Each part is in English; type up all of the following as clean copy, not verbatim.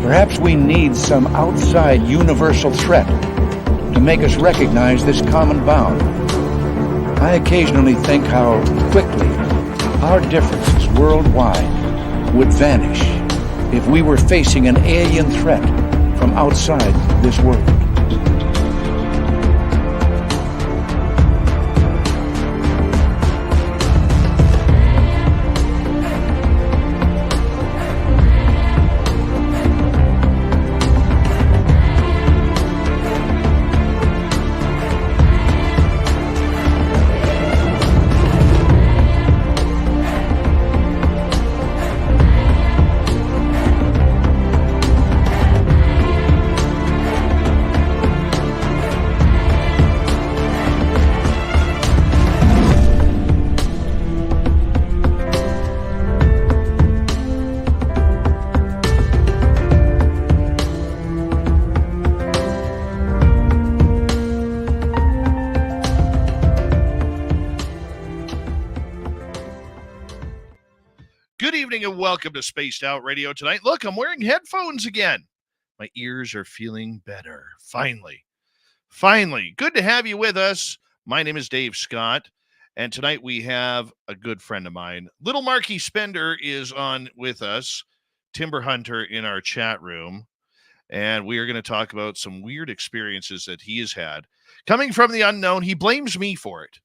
Perhaps we need some outside universal threat to make us recognize this common bound. I occasionally think how quickly our differences worldwide would vanish if we were facing an alien threat from outside this world. And welcome to Spaced Out Radio tonight. Look, I'm wearing headphones again. My ears are feeling better. Finally. Good to have you with us. My name is Dave Scott, and tonight we have a good friend of mine. Little Marc Spender is on with us, timber hunter in our chat room, and we are going to talk about some weird experiences that he has had. Coming from the unknown, he blames me for it.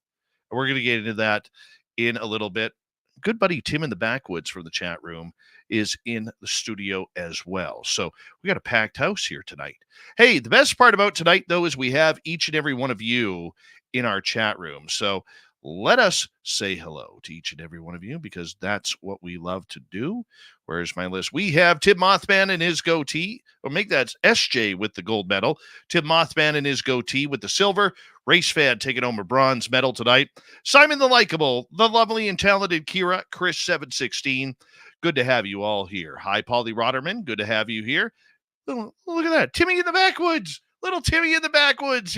We're going to get into that in a little bit. Good buddy Tim in the Backwoods from the chat room is in the studio as well. So we got a packed house here tonight. Hey, the best part about tonight, though, is we have each and every one of you in our chat room. So let us say hello to each and every one of you, because that's what we love to do. Where's my list? We have Tim Mothman and his goatee. Or make that SJ with the gold medal. Tim Mothman and his goatee with the silver. Race fan taking home a bronze medal tonight. Simon the Likeable, the lovely and talented Kira, Chris 716. Good to have you all here. Hi, Polly Rotterman. Good to have you here. Oh, look at that. Timmy in the Backwoods. Little Timmy in the Backwoods.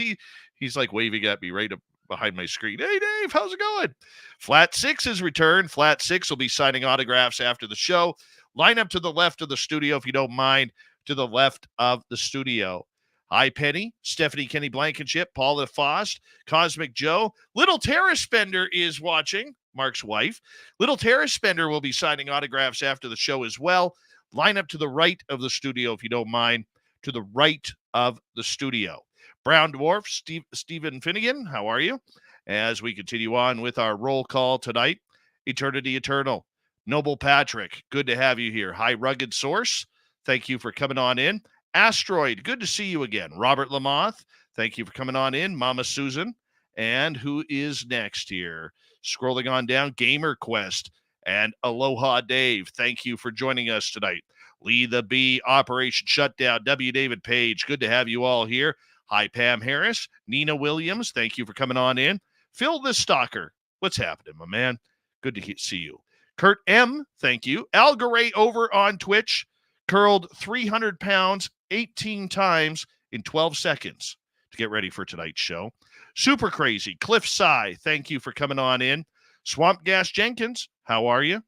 He's like waving at me right up behind my screen. Hey, Dave, how's it going? Flat 6 is returned. Flat 6 will be signing autographs after the show. Line up to the left of the studio, if you don't mind, to the left of the studio. Hi, Penny, Stephanie Kenny Blankenship, Paula Fost, Cosmic Joe. Little Tara Spender is watching, Mark's wife. Little Tara Spender will be signing autographs after the show as well. Line up to the right of the studio, if you don't mind, to the right of the studio. Brown Dwarf, Stephen Finnegan, how are you? As we continue on with our roll call tonight, Eternity Eternal. Noble Patrick, good to have you here. High Rugged Source, thank you for coming on in. Asteroid, good to see you again. Robert Lamoth, thank you for coming on in. Mama Susan, and who is next here? Scrolling on down, Gamer Quest and Aloha Dave, thank you for joining us tonight. Lee the Bee, Operation Shutdown, W. David Page, good to have you all here. Hi, Pam Harris. Nina Williams, thank you for coming on in. Phil the Stalker, what's happening, my man? Good to see you. Kurt M., thank you. Algaray over on Twitch, curled 300 pounds 18 times in 12 seconds to get ready for tonight's show. Super Crazy, Cliff Sy, thank you for coming on in. Swamp Gas Jenkins, how are you?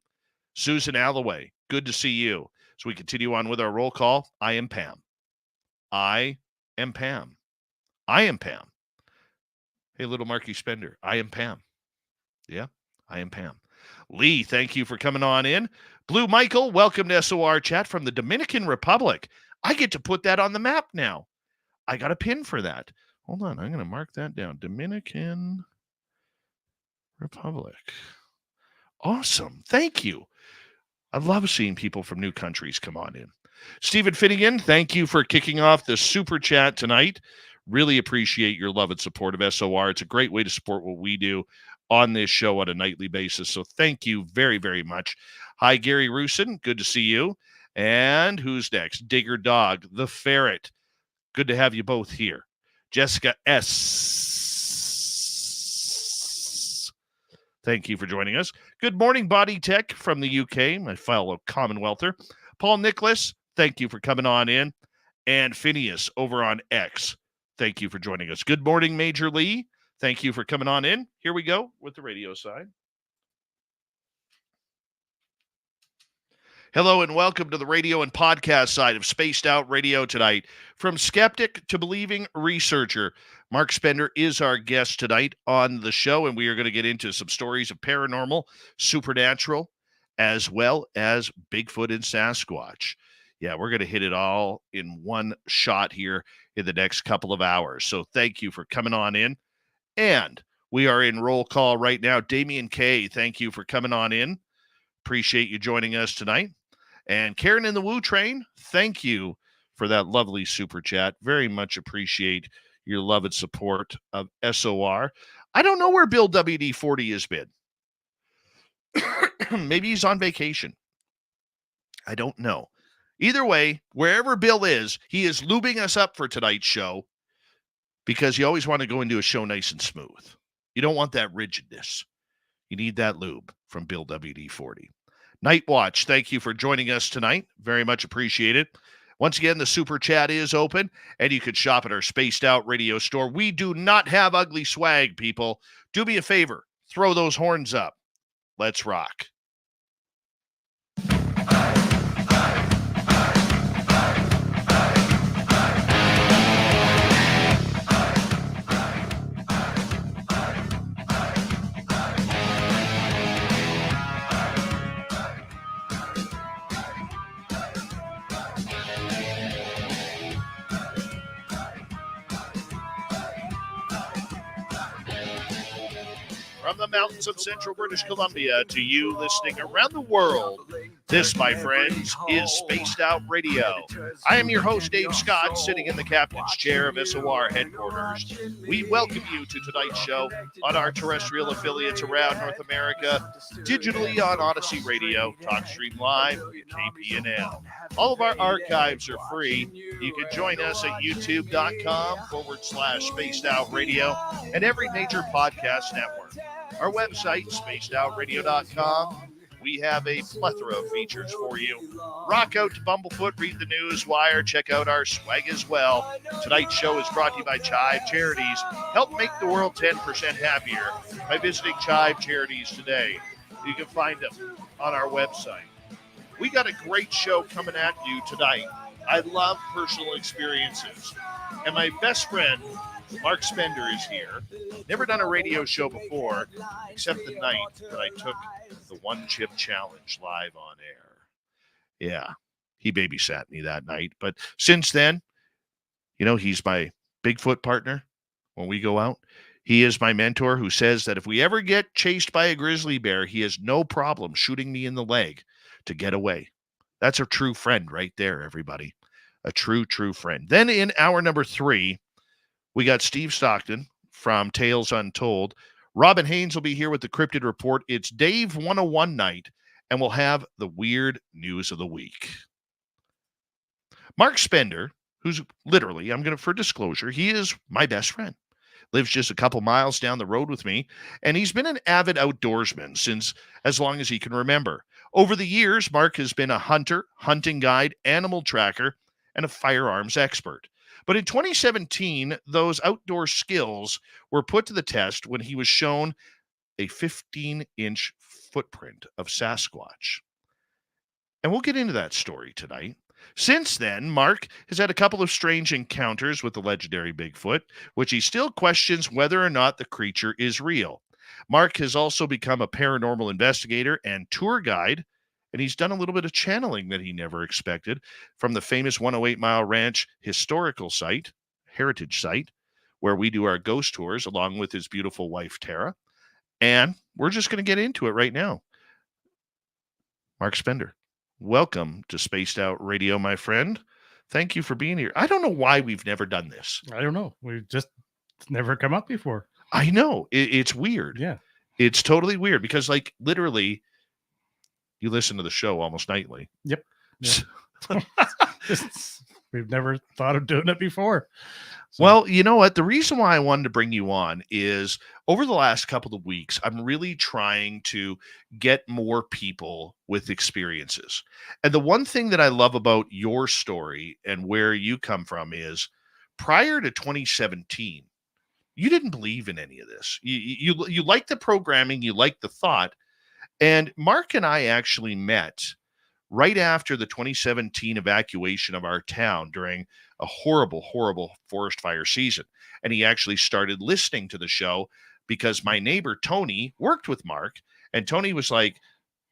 Susan Alloway, good to see you. So we continue on with our roll call. I am Pam. I am Pam. I am Pam. Hey, little Marky Spender, I am Pam. Yeah, I am Pam. Lee, thank you for coming on in. Blue Michael, welcome to SOR chat from the Dominican Republic. I get to put that on the map now. I got a pin for that. Hold on, I'm going to mark that down. Dominican Republic. Awesome. Thank you. I love seeing people from new countries come on in. Stephen Finnegan, thank you for kicking off the super chat tonight. Really appreciate your love and support of SOR. It's a great way to support what we do on this show on a nightly basis. So thank you very, very much. Hi, Gary Rusin. Good to see you. And who's next? Digger Dog, the Ferret. Good to have you both here. Jessica S. Thank you for joining us. Good morning, Body Tech from the UK, my fellow Commonwealther. Paul Nicholas, thank you for coming on in. And Phineas over on X, thank you for joining us. Good morning, Major Lee. Thank you for coming on in. Here we go with the radio side. Hello and welcome to the radio and podcast side of Spaced Out Radio tonight. From skeptic to believing researcher, Marc Spender is our guest tonight on the show, and we are going to get into some stories of paranormal, supernatural, as well as Bigfoot and Sasquatch. Yeah, we're going to hit it all in one shot here in the next couple of hours. So thank you for coming on in. And we are in roll call right now. Damian K., thank you for coming on in. Appreciate you joining us tonight. And Karen in the Woo Train, thank you for that lovely super chat. Very much appreciate your love and support of SOR. I don't know where Bill WD-40 has been. Maybe he's on vacation. I don't know. Either way, wherever Bill is, he is lubing us up for tonight's show because you always want to go into a show nice and smooth. You don't want that rigidness. You need that lube from Bill WD-40. Night Watch, thank you for joining us tonight. Very much appreciated. Once again, the super chat is open, and you could shop at our Spaced Out Radio store. We do not have ugly swag, people. Do me a favor. Throw those horns up. Let's rock. From the mountains of central British Columbia to you listening around the world, this, my friends, is Spaced Out Radio. I am your host, Dave Scott, sitting in the captain's chair of SOR headquarters. We welcome you to tonight's show on our terrestrial affiliates around North America, digitally on Odyssey Radio, TalkStream Live, KPNL. All of our archives are free. You can join us at youtube.com/Spaced Out Radio and every major podcast network. Our website, spacedoutradio.com. We have a plethora of features for you. Rock out to Bumblefoot, read the news wire, check out our swag as well. Tonight's show is brought to you by Chive Charities. Help make the world 10% happier by visiting Chive Charities today. You can find them on our website. We got a great show coming at you tonight. I love personal experiences. And my best friend, Marc Spender, is here. Never done a radio show before, except the night that I took the One Chip Challenge live on air. Yeah, he babysat me that night. But since then, you know, he's my Bigfoot partner when we go out. He is my mentor who says that if we ever get chased by a grizzly bear, he has no problem shooting me in the leg to get away. That's a true friend right there, everybody. A true, true friend. Then in hour number 3, we got Steve Stockton from Tales Untold. Robin Haynes will be here with the Cryptid Report. It's Dave 101 night, and we'll have the weird news of the week. Marc Spender, who's literally, for disclosure, he is my best friend. Lives just a couple miles down the road with me, and he's been an avid outdoorsman since as long as he can remember. Over the years, Marc has been a hunter, hunting guide, animal tracker, and a firearms expert. But in 2017, those outdoor skills were put to the test when he was shown a 15-inch footprint of Sasquatch. And we'll get into that story tonight. Since then, Marc has had a couple of strange encounters with the legendary Bigfoot, which he still questions whether or not the creature is real. Marc has also become a paranormal investigator and tour guide, and he's done a little bit of channeling that he never expected from the famous 108 Mile Ranch historical site, heritage site, where we do our ghost tours along with his beautiful wife, Tara. And we're just going to get into it right now. Marc Spender, welcome to Spaced Out Radio, my friend. Thank you for being here. I don't know why we've never done this. I don't know. We've just never come up before. I know. It's weird. Yeah. It's totally weird because, like, literally, you listen to the show almost nightly. Yep. We've never thought of doing it before. So. Well, you know what? The reason why I wanted to bring you on is over the last couple of weeks, I'm really trying to get more people with experiences. And the one thing that I love about your story and where you come from is prior to 2017, you didn't believe in any of this. You like the programming, you like the thought. And Marc and I actually met right after the 2017 evacuation of our town during a horrible, horrible forest fire season. And he actually started listening to the show because my neighbor Tony worked with Mark, and Tony was like,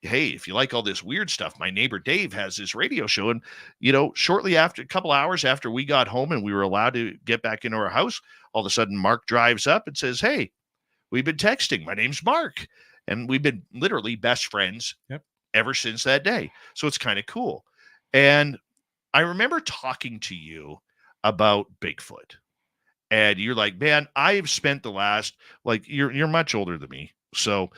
hey, if you like all this weird stuff, my neighbor Dave has this radio show. And, shortly after, a couple hours after we got home and we were allowed to get back into our house, all of a sudden Mark drives up and says, hey, we've been texting. My name's Mark. And we've been literally best friends ever since that day. So it's kind of cool. And I remember talking to you about Bigfoot. And you're like, man, I've spent the last, like, you're much older than me. So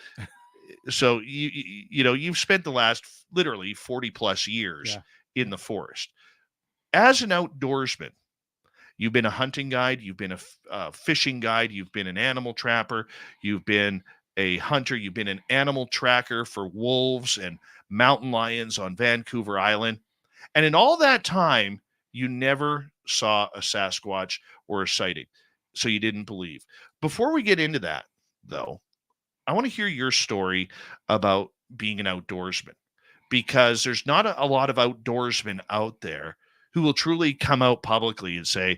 you've spent the last literally 40 plus years in the forest. As an outdoorsman, you've been a hunting guide, you've been a fishing guide, you've been an animal trapper, you've been a hunter, you've been an animal tracker for wolves and mountain lions on Vancouver Island. And in all that time, you never saw a Sasquatch or a sighting. So you didn't believe. Before we get into that, though, I want to hear your story about being an outdoorsman, because there's not a lot of outdoorsmen out there who will truly come out publicly and say,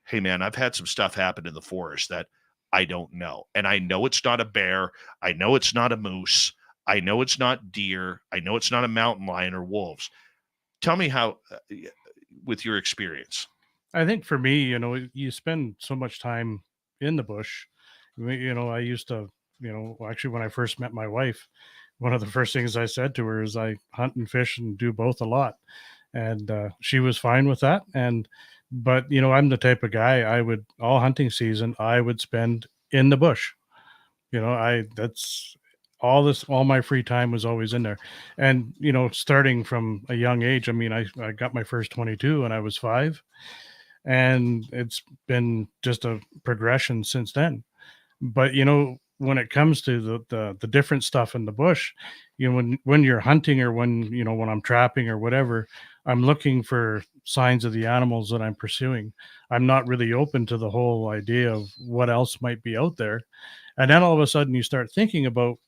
hey, man, I've had some stuff happen in the forest that I don't know. And I know it's not a bear. I know it's not a moose. I know it's not deer. I know it's not a mountain lion or wolves. Tell me how, with your experience. I think for me, you spend so much time in the bush. I used to, actually when I first met my wife, one of the first things I said to her is I hunt and fish and do both a lot. And she was fine with that. But I'm the type of guy, all hunting season, I would spend in the bush. That's all my free time was always in there. And, starting from a young age, I mean, I got my first 22 when I was 5. And it's been just a progression since then. But when it comes to the different stuff in the bush, when you're hunting, or when I'm trapping or whatever, I'm looking for signs of the animals that I'm pursuing. I'm not really open to the whole idea of what else might be out there. And then all of a sudden you start thinking about,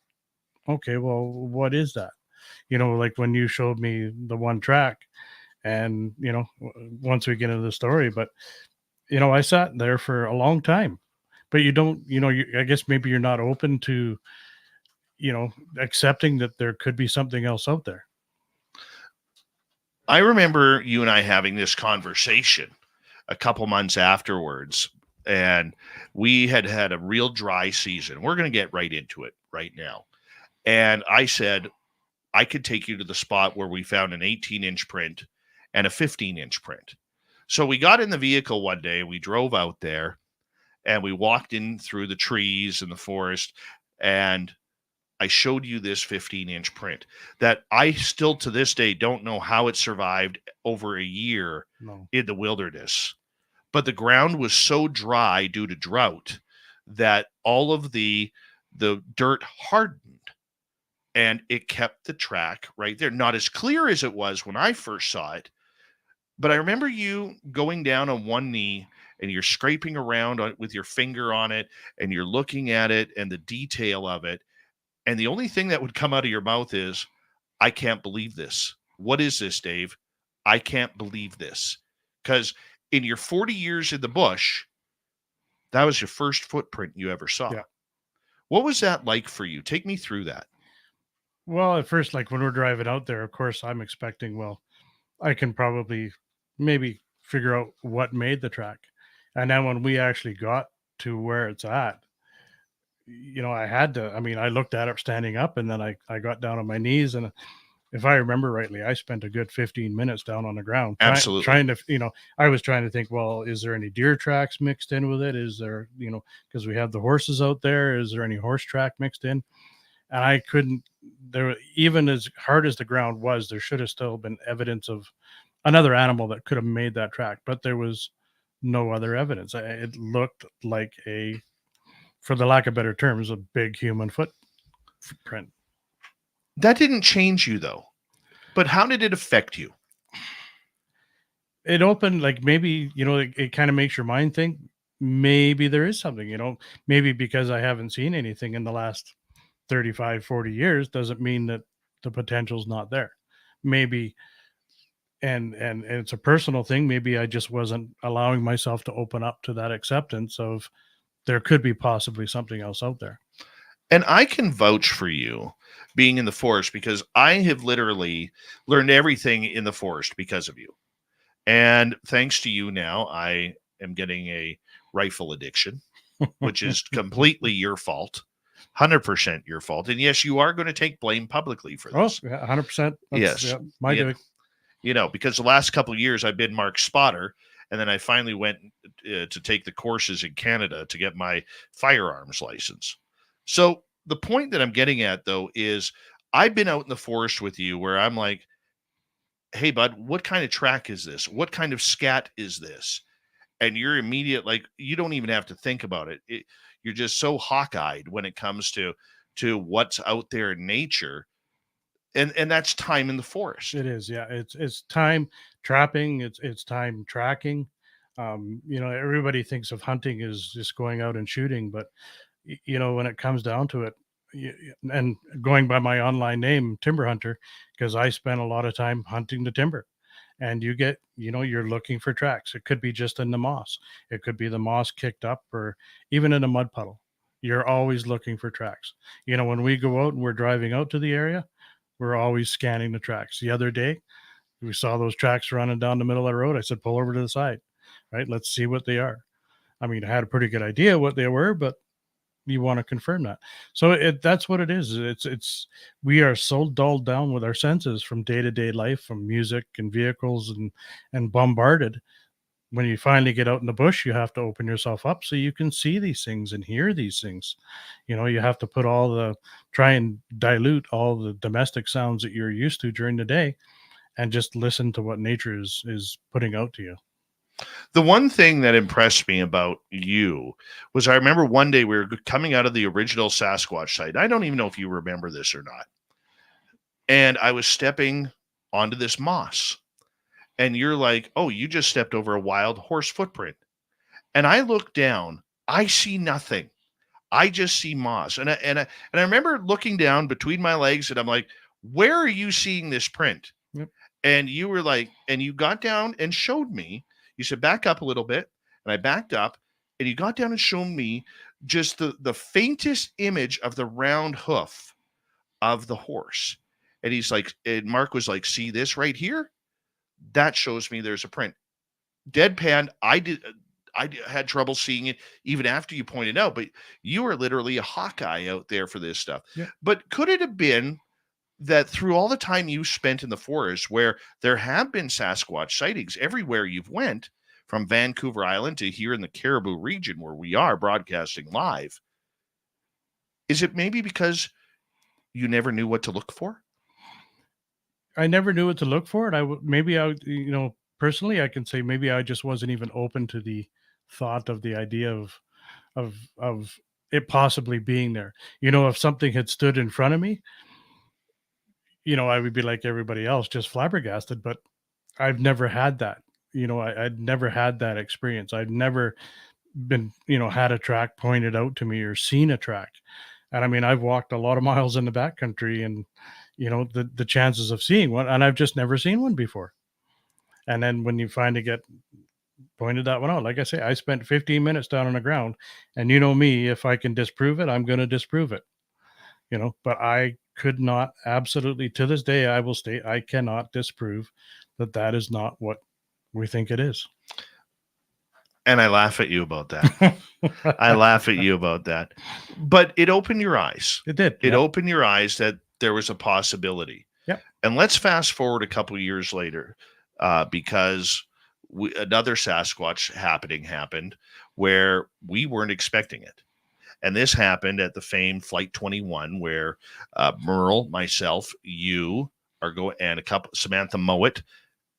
okay, well, what is that? Like when you showed me the one track, and once we get into the story, but I sat there for a long time. But you don't, I guess maybe you're not open to, accepting that there could be something else out there. I remember you and I having this conversation a couple months afterwards, and we had a real dry season. We're going to get right into it right now. And I said, I could take you to the spot where we found an 18-inch print and a 15-inch print. So we got in the vehicle one day, we drove out there, and we walked in through the trees and the forest, and I showed you this 15-inch print that I still to this day don't know how it survived over a year in the wilderness. But the ground was so dry due to drought that all of the dirt hardened, and it kept the track right there. Not as clear as it was when I first saw it, but I remember you going down on one knee and you're scraping around with your finger on it, and you're looking at it and the detail of it. And the only thing that would come out of your mouth is, I can't believe this. What is this, Dave? I can't believe this. Because in your 40 years in the bush, that was your first footprint you ever saw. Yeah. What was that like for you? Take me through that. Well, at first, like when we're driving out there, of course, I'm expecting, well, I can probably maybe figure out what made the track. And then when we actually got to where it's at, I had to, I looked at it standing up, and then I got down on my knees, and if I remember rightly, I spent a good 15 minutes down on the ground. Absolutely. Trying to, I was trying to think, well, is there any deer tracks mixed in with it? Is there, because we have the horses out there, is there any horse track mixed in? And I couldn't, even as hard as the ground was, there should have still been evidence of another animal that could have made that track, but there was no other evidence. It looked like for the lack of better terms, a big human footprint. That didn't change you though, but how did it affect you? It opened, like, maybe, it kind of makes your mind think, maybe there is something, maybe because I haven't seen anything in the last 35, 40 years doesn't mean that the potential's not there. maybe, and it's a personal thing. Maybe I just wasn't allowing myself to open up to that acceptance of there could be possibly something else out there. And I can vouch for you being in the forest because I have literally learned everything in the forest because of you. And thanks to you now, I am getting a rifle addiction, which is completely your fault, 100% your fault. And yes, you are going to take blame publicly for Oh, this. yeah, 100%. Yes. Yeah, my Yeah. doing. Because the last couple of years I've been Marc Spender, and then I finally went to take the courses in Canada to get my firearms license. So the point that I'm getting at, though, is I've been out in the forest with you where I'm like, hey, bud, what kind of track is this? What kind of scat is this? And you're immediate, like, you don't even have to think about it. You're just so hawk-eyed when it comes to what's out there in nature. And that's time in the forest. It is, yeah. It's time trapping. It's time tracking. Everybody thinks of hunting as just going out and shooting, but when it comes down to it, and going by my online name, Timber Hunter, because I spent a lot of time hunting the timber, and you're looking for tracks. It could be just in the moss. It could be the moss kicked up, or even in a mud puddle. You're always looking for tracks. When we go out and we're driving out to the area, we're always scanning the tracks. The other day, we saw those tracks running down the middle of the road. I said, pull over to the side, right? Let's see what they are. I mean, I had a pretty good idea what they were, but you want to confirm that. So that's what it is. We are so dulled down with our senses from day to day life, from music and vehicles and bombarded. When you finally get out in the bush, you have to open yourself up so you can see these things and hear these things. You have to try and dilute all the domestic sounds that you're used to during the day and just listen to what nature is putting out to you. The one thing that impressed me about you was I remember one day we were coming out of the original Sasquatch site. I don't even know if you remember this or not. And I was stepping onto this moss. And you're like, oh, you just stepped over a wild horse footprint. And I look down, I see nothing. I just see moss. And I remember looking down between my legs and I'm like, where are you seeing this print? Yep. And you were like, and you got down and showed me. You said, back up a little bit. And I backed up and you got down and showed me just the faintest image of the round hoof of the horse. And he's like, and Mark was like, see this right here? That shows me there's a print. Deadpan, I had trouble seeing it even after you pointed out, but you are literally a hawkeye out there for this stuff. Yeah. But could it have been that through all the time you spent in the forest where there have been Sasquatch sightings everywhere you've went, from Vancouver Island to here in the Caribou region where we are broadcasting live, is it maybe because you never knew what to look for? I never knew what to look for. And personally, I can say maybe I just wasn't even open to the thought of the idea of it possibly being there. If something had stood in front of me, I would be like everybody else, just flabbergasted. But I've never had that. I'd never had that experience. I'd never been, had a track pointed out to me or seen a track. And I mean, I've walked a lot of miles in the backcountry, and the chances of seeing one, and I've just never seen one before. And then when you finally get pointed that one out, like I say, I spent 15 minutes down on the ground, and me, if I can disprove it, I'm going to disprove it. But I could not, absolutely, to this day, I will state, I cannot disprove that is not what we think it is. And I laugh at you about that. I laugh at you about that. But it opened your eyes. It did. It opened your eyes that there was a possibility. Yep. And let's fast forward a couple of years later, because another Sasquatch happened where we weren't expecting it. And this happened at the famed Flight 21, where Merle, myself, you are going, and Samantha Mowat,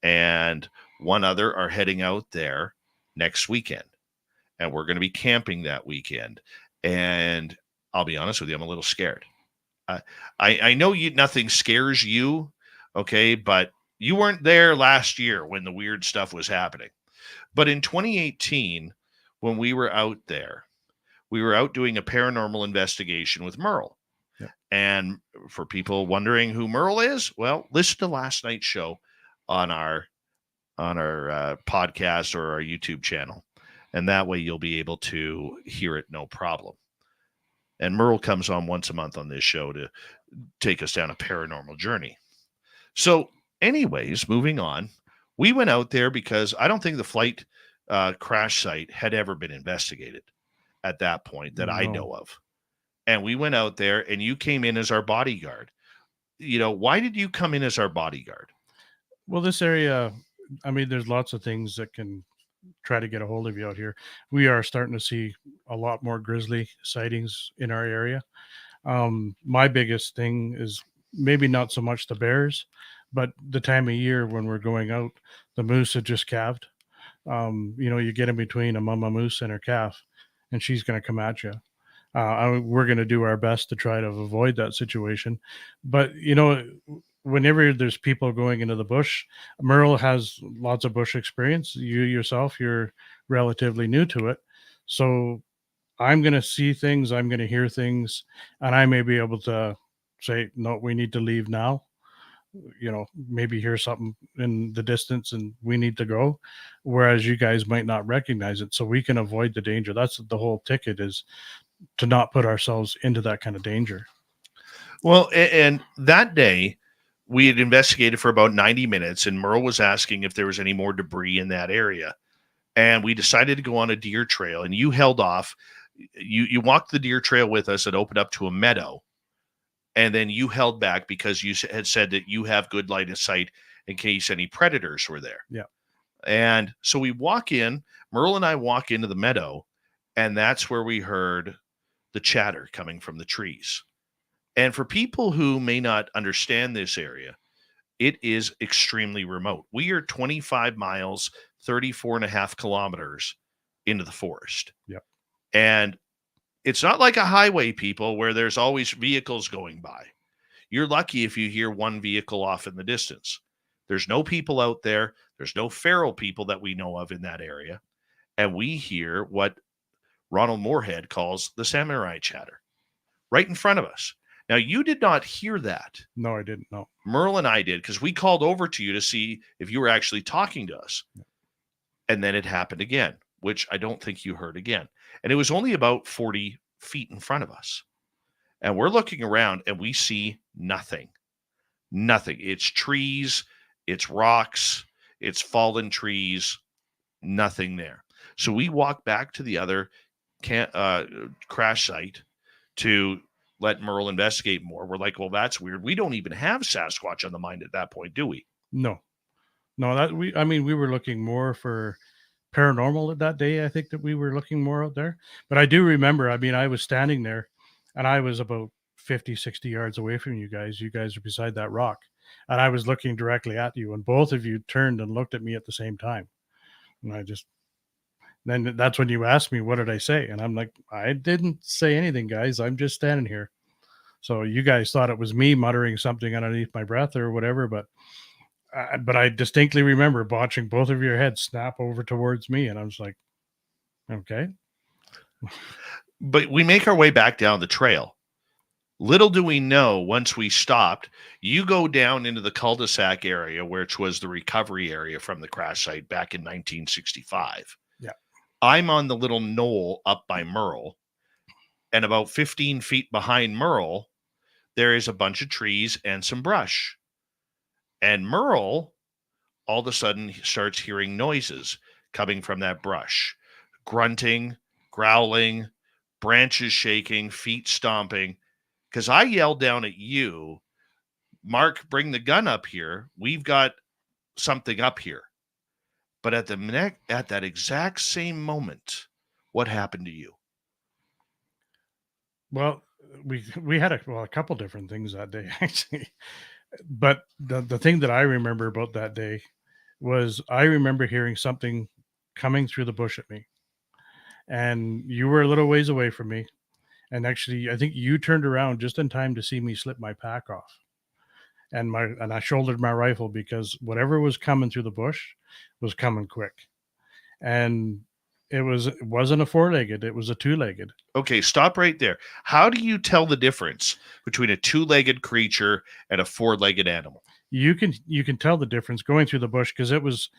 and one other are heading out there next weekend. And we're going to be camping that weekend. And I'll be honest with you, I'm a little scared. I know nothing scares you, okay, but you weren't there last year when the weird stuff was happening. But in 2018, when we were out there, we were out doing a paranormal investigation with Merle. Yep. And for people wondering who Merle is, well, listen to last night's show on our podcast or our YouTube channel, and that way you'll be able to hear it no problem. And Merle comes on once a month on this show to take us down a paranormal journey. So, anyways, moving on, we went out there because I don't think the flight crash site had ever been investigated at that point that I No. know of. And we went out there, and you came in as our bodyguard. Why did you come in as our bodyguard? Well, this area, I mean, there's lots of things that can try to get a hold of you out here. We are starting to see a lot more grizzly sightings in our area. My biggest thing is maybe not so much the bears, but the time of year when we're going out, the moose had just calved. You get in between a mama moose and her calf, and she's going to come at you. We're going to do our best to try to avoid that situation. But, whenever there's people going into the bush, Merle has lots of bush experience. You yourself, you're relatively new to it. So I'm going to see things, I'm going to hear things, and I may be able to say, no, we need to leave now. Maybe hear something in the distance and we need to go. Whereas you guys might not recognize it. So we can avoid the danger. That's the whole ticket, is to not put ourselves into that kind of danger. Well, and that day we had investigated for about 90 minutes, and Merle was asking if there was any more debris in that area. And we decided to go on a deer trail, and you held off. You walked the deer trail with us and opened up to a meadow. And then you held back because you had said that you have good line of sight in case any predators were there. Yeah. And so we walk in, Merle and I walk into the meadow, and that's where we heard the chatter coming from the trees. And for people who may not understand this area, it is extremely remote. We are 25 miles, 34 and a half kilometers into the forest. Yep. And it's not like a highway, people, where there's always vehicles going by. You're lucky if you hear one vehicle off in the distance. There's no people out there. There's no feral people that we know of in that area. And we hear what Ronald Moorhead calls the samurai chatter right in front of us. Now, you did not hear that. No, I didn't know. Merle and I did, because we called over to you to see if you were actually talking to us. And then it happened again, which I don't think you heard again. And it was only about 40 feet in front of us. And we're looking around and we see nothing. Nothing. It's trees, it's rocks, it's fallen trees, nothing there. So we walk back to the other crash site to let Merle investigate more. We're like, well, that's weird. We don't even have Sasquatch on the mind at that point, do we? No, we were looking more for paranormal at that day. I think that we were looking more out there, but I do remember, I was standing there and I was about 50, 60 yards away from you guys. You guys are beside that rock and I was looking directly at you, and both of you turned and looked at me at the same time. And then that's when you asked me, what did I say? And I'm like, I didn't say anything, guys. I'm just standing here. So you guys thought it was me muttering something underneath my breath or whatever, but I distinctly remember watching both of your heads snap over towards me, and I was like, okay. But we make our way back down the trail. Little do we know, once we stopped, you go down into the cul-de-sac area, which was the recovery area from the crash site back in 1965. Yeah. I'm on the little knoll up by Merle, and about 15 feet behind Merle, there is a bunch of trees and some brush. And Merle, all of a sudden, starts hearing noises coming from that brush. Grunting, growling, branches shaking, feet stomping. Because I yelled down at you, Mark, bring the gun up here. We've got something up here. But at that exact same moment, what happened to you? Well, we had a couple different things that day, actually. But the thing that I remember about that day was I remember hearing something coming through the bush at me. And you were a little ways away from me. And actually, I think you turned around just in time to see me slip my pack off. And I shouldered my rifle because whatever was coming through the bush was coming quick. And It wasn't a four-legged, it was a two-legged. Okay, stop right there. How do you tell the difference between a two-legged creature and a four-legged animal? You can tell the difference going through the bush because it was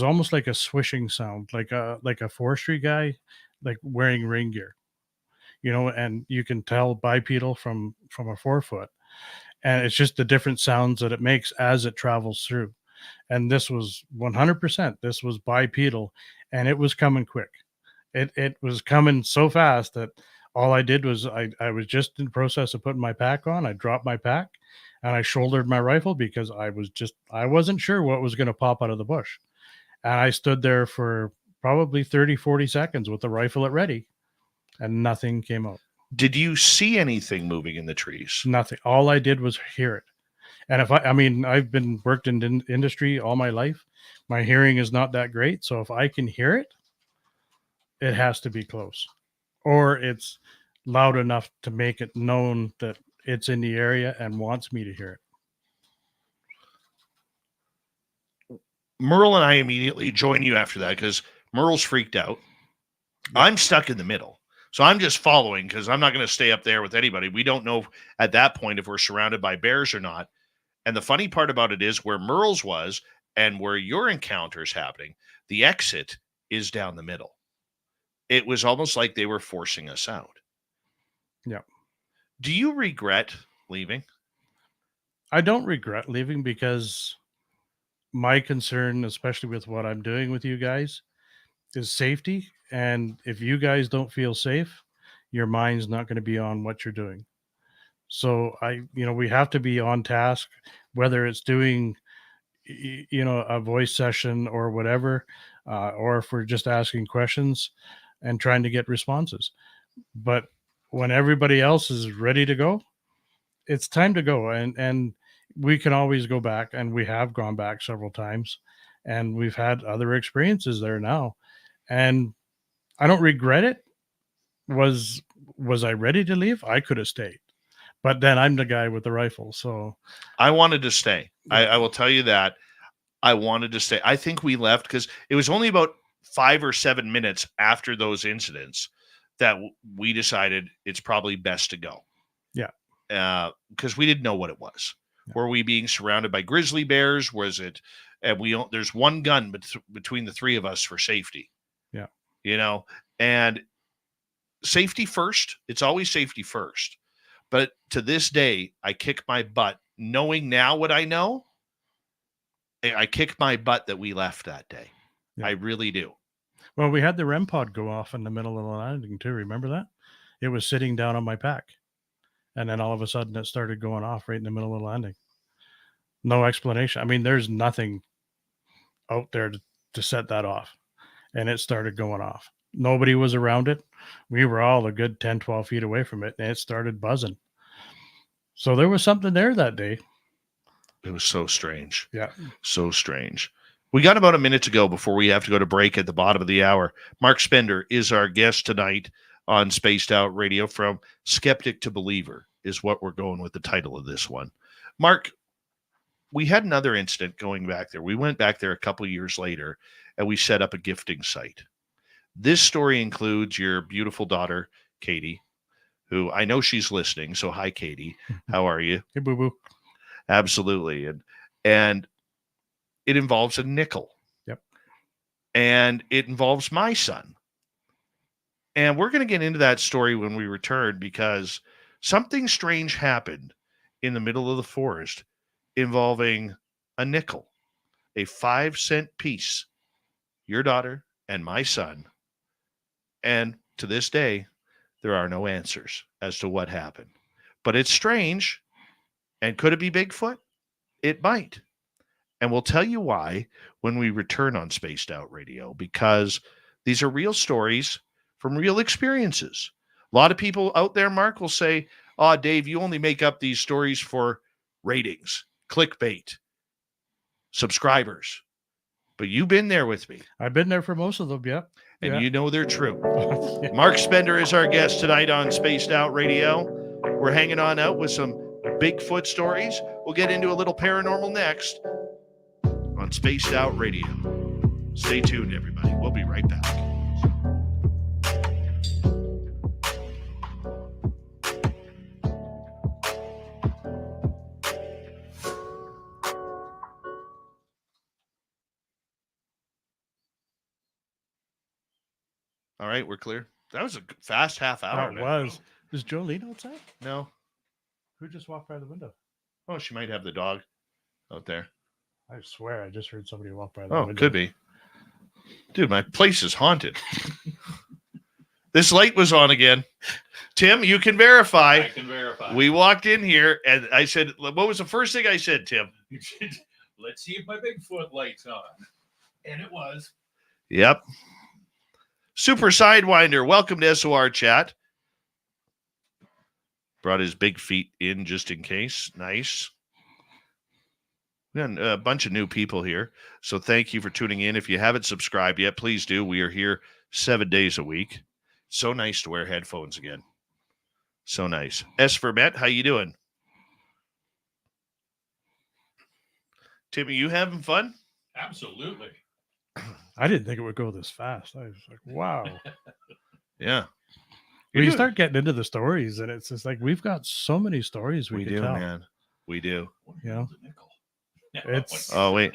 almost like a swishing sound, like a forestry guy, like wearing rain gear, and you can tell bipedal from a 4 foot, and it's just the different sounds that it makes as it travels through. And this was 100%. This was bipedal, and it was coming quick. It was coming so fast that all I did was I was just in the process of putting my pack on. I dropped my pack and I shouldered my rifle because I wasn't sure what was going to pop out of the bush. And I stood there for probably 30, 40 seconds with the rifle at ready, and nothing came out. Did you see anything moving in the trees? Nothing. All I did was hear it. And I mean, I've been worked in industry all my life. My hearing is not that great. So if I can hear it, it has to be close, or it's loud enough to make it known that it's in the area and wants me to hear it. Merle and I immediately join you after that because Merle's freaked out. Yeah. I'm stuck in the middle. So I'm just following because I'm not going to stay up there with anybody. We don't know at that point if we're surrounded by bears or not. And the funny part about it is where Merle's was and where your encounter is happening, the exit is down the middle. It was almost like they were forcing us out. Yeah. Do you regret leaving? I don't regret leaving because my concern, especially with what I'm doing with you guys, is safety. And if you guys don't feel safe, your mind's not going to be on what you're doing. So we have to be on task, whether it's doing, a voice session or whatever, or if we're just asking questions and trying to get responses. But when everybody else is ready to go, it's time to go. And we can always go back, and we have gone back several times, and we've had other experiences there now. And I don't regret it. Was I ready to leave? I could have stayed. But then I'm the guy with the rifle. So I wanted to stay. Yeah. I will tell you that. I wanted to stay. I think we left because it was only about 5 or 7 minutes after those incidents that we decided it's probably best to go. Yeah. Because we didn't know what it was. Yeah. Were we being surrounded by grizzly bears? Was it? And there's one gun between the three of us for safety. Yeah. And safety first. It's always safety first. But to this day, I kick my butt. Knowing now what I know, I kick my butt that we left that day. Yeah. I really do. Well, we had the REM pod go off in the middle of the landing too. Remember that? It was sitting down on my pack. And then all of a sudden it started going off right in the middle of the landing. No explanation. I mean, there's nothing out there to set that off. And it started going off. Nobody was around it. We were all a good 10, 12 feet away from it, and it started buzzing. So there was something there that day. It was so strange. Yeah. So strange. We got about a minute to go before we have to go to break at the bottom of the hour. Marc Spender is our guest tonight on Spaced Out Radio. From Skeptic to Believer is what we're going with the title of this one. Marc, we had another incident going back there. We went back there a couple of years later, and we set up a gifting site. This story includes your beautiful daughter, Katie, who I know she's listening. So hi, Katie. How are you? Hey, boo-boo. Absolutely. And it involves a nickel. Yep. And it involves my son. And we're going to get into that story when we return because something strange happened in the middle of the forest involving a nickel, a 5-cent piece, your daughter and my son. And to this day, there are no answers as to what happened. But it's strange. And could it be Bigfoot? It might. And we'll tell you why when we return on Spaced Out Radio, because these are real stories from real experiences. A lot of people out there, Marc, will say, "Oh, Dave, you only make up these stories for ratings, clickbait, subscribers." But you've been there with me. I've been there for most of them, yeah. And you know they're true. Marc Spender is our guest tonight on Spaced Out Radio. We're hanging on out with some Bigfoot stories. We'll get into a little paranormal next on Spaced Out Radio. Stay tuned, everybody. We'll be right back. All right, we're clear. That was a fast half hour. It man. was. Is Jolene outside? No. Who just walked by the window? Oh, she might have the dog out there. I swear I just heard somebody walk by the Oh, window. could be. Dude, my place is haunted. This light was on again. Tim, you can verify. I can verify. We walked in here and I said, what was the first thing I said, Tim? Let's see if my Bigfoot light's on. And it was. Yep. Super Sidewinder, welcome to SOR chat. Brought his big feet in just in case. Nice. We got a bunch of new people here. So thank you for tuning in. If you haven't subscribed yet, please do. We are here 7 days a week. So nice to wear headphones again. So nice. S for Met, how you doing? Timmy, you having fun? Absolutely. I didn't think it would go this fast. I was like, wow. Yeah. When you start getting into the stories, and it's just like we've got so many stories we We can do, tell. man. We do. You know? A nickel. It's- Oh, wait.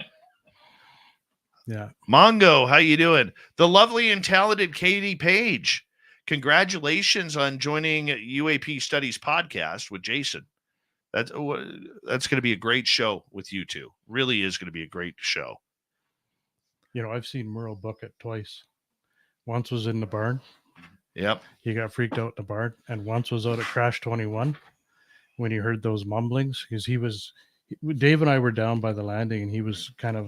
Yeah. Mongo, how you doing? The lovely and talented Katie Page. Congratulations on joining UAP Studies podcast with Jason. That's going to be a great show with you two. Really is going to be a great show. You know, I've seen Merle book it twice. Once was in the barn. Yep. He got freaked out in the barn. And once was out at Crash 21 when he heard those mumblings. Because Dave and I were down by the landing and he was kind of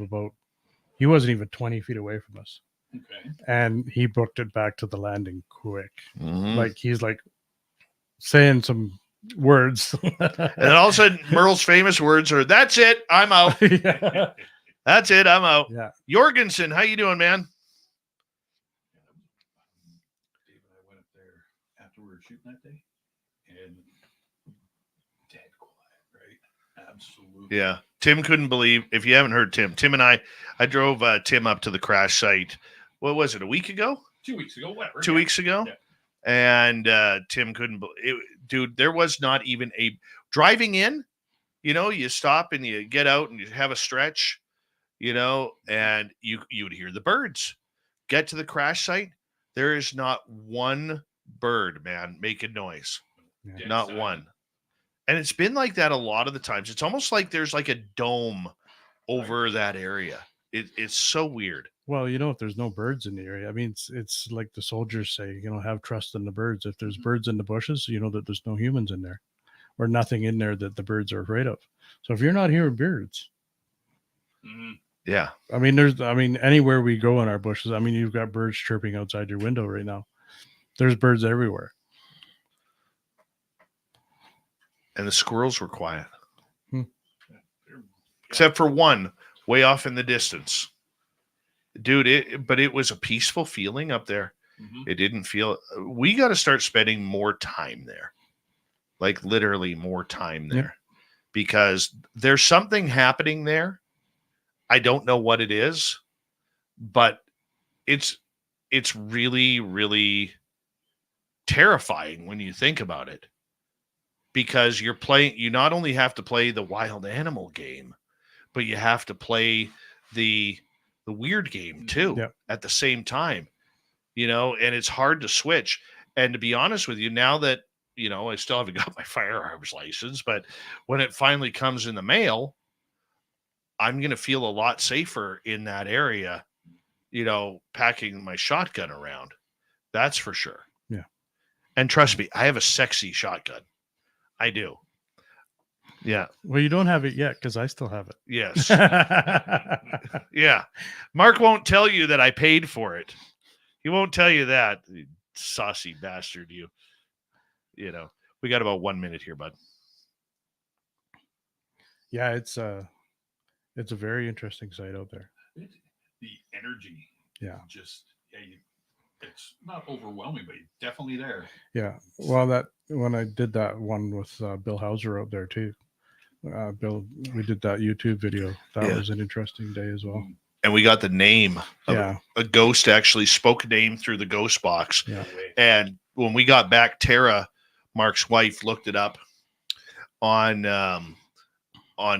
he wasn't even 20 feet away from us. Okay. And he booked it back to the landing quick. Mhm. Like he's like saying some words. And then all of a sudden, Merle's famous words are, "That's it, I'm out. Yeah. That's it, I'm out." Yeah. Jorgensen, how you doing, man? Dave and I went up there after we were shooting that day, and dead quiet, right? Absolutely. Yeah. Tim couldn't believe, if you haven't heard Tim and I drove Tim up to the crash site. What was it, a week ago? 2 weeks ago, whatever. 2 weeks ago? Yeah. And Tim couldn't believe it. Dude, there was not even driving in, you stop and you get out and you have a stretch, and you would hear the birds. Get to the crash site, there is not one bird, man, making noise. Yeah. Not one. And it's been like that a lot of the times. It's almost like there's like a dome over that area. It's so weird. Well, if there's no birds in the area, I mean, it's like the soldiers say, have trust in the birds. If there's birds in the bushes, you know that there's no humans in there or nothing in there that the birds are afraid of. So if you're not hearing birds, Yeah. I mean, anywhere we go in our bushes, I mean, you've got birds chirping outside your window right now. There's birds everywhere. And the squirrels were quiet. Hmm. Except for one way off in the distance. Dude, but it was a peaceful feeling up there. Mhm. It didn't feel. We got to start spending more time there. Like literally more time there. Because there's something happening there. I don't know what it is, but it's really, really terrifying when you think about it. Because you not only have to play the wild animal game, but you have to play the weird game too at the same time, and it's hard to switch. And to be honest with you, now that, I still haven't got my firearms license, but when it finally comes in the mail, I'm going to feel a lot safer in that area, packing my shotgun around. That's for sure. Yeah. And trust me, I have a sexy shotgun. I do. Yeah. Well, you don't have it yet because I still have it. Yes. Yeah. Mark won't tell you that I paid for it. He won't tell you that. You saucy bastard, you. We got about 1 minute here, bud. Yeah, it's a very interesting site out there. The energy. Yeah. It's not overwhelming, but it's definitely there. Yeah. Well, when I did that one with Bill Hauser out there too, Bill, we did that YouTube video. That was an interesting day as well. And we got the name of Yeah. a ghost actually spoke a name through the ghost box. Yeah. And when we got back, Tara, Mark's wife, looked it up on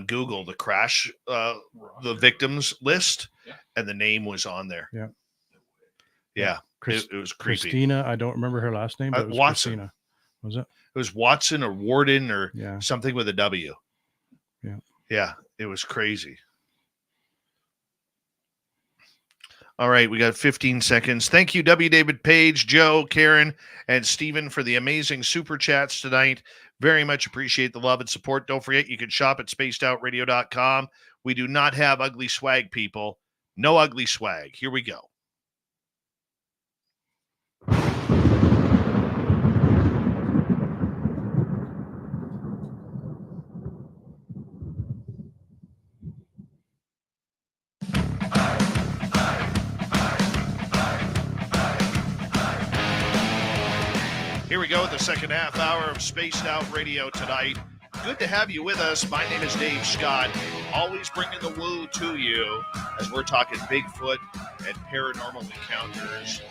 Google, the crash, the victims list, and the name was on there. Yeah. Yeah. It was creepy. Christina. I don't remember her last name, but it was Watson. Christina. Was it? It was Watson or Warden or Yeah. something with a W. Yeah. Yeah, it was crazy. All right, we got 15 seconds. Thank you, W. David Page, Joe, Karen, and Stephen for the amazing super chats tonight. Very much appreciate the love and support. Don't forget, you can shop at spacedoutradio.com. We do not have ugly swag, people. No ugly swag. Here we go. Here we go with the second half hour of Spaced Out Radio tonight. Good to have you with us. My name is Dave Scott. Always bringing the woo to you as we're talking Bigfoot and paranormal encounters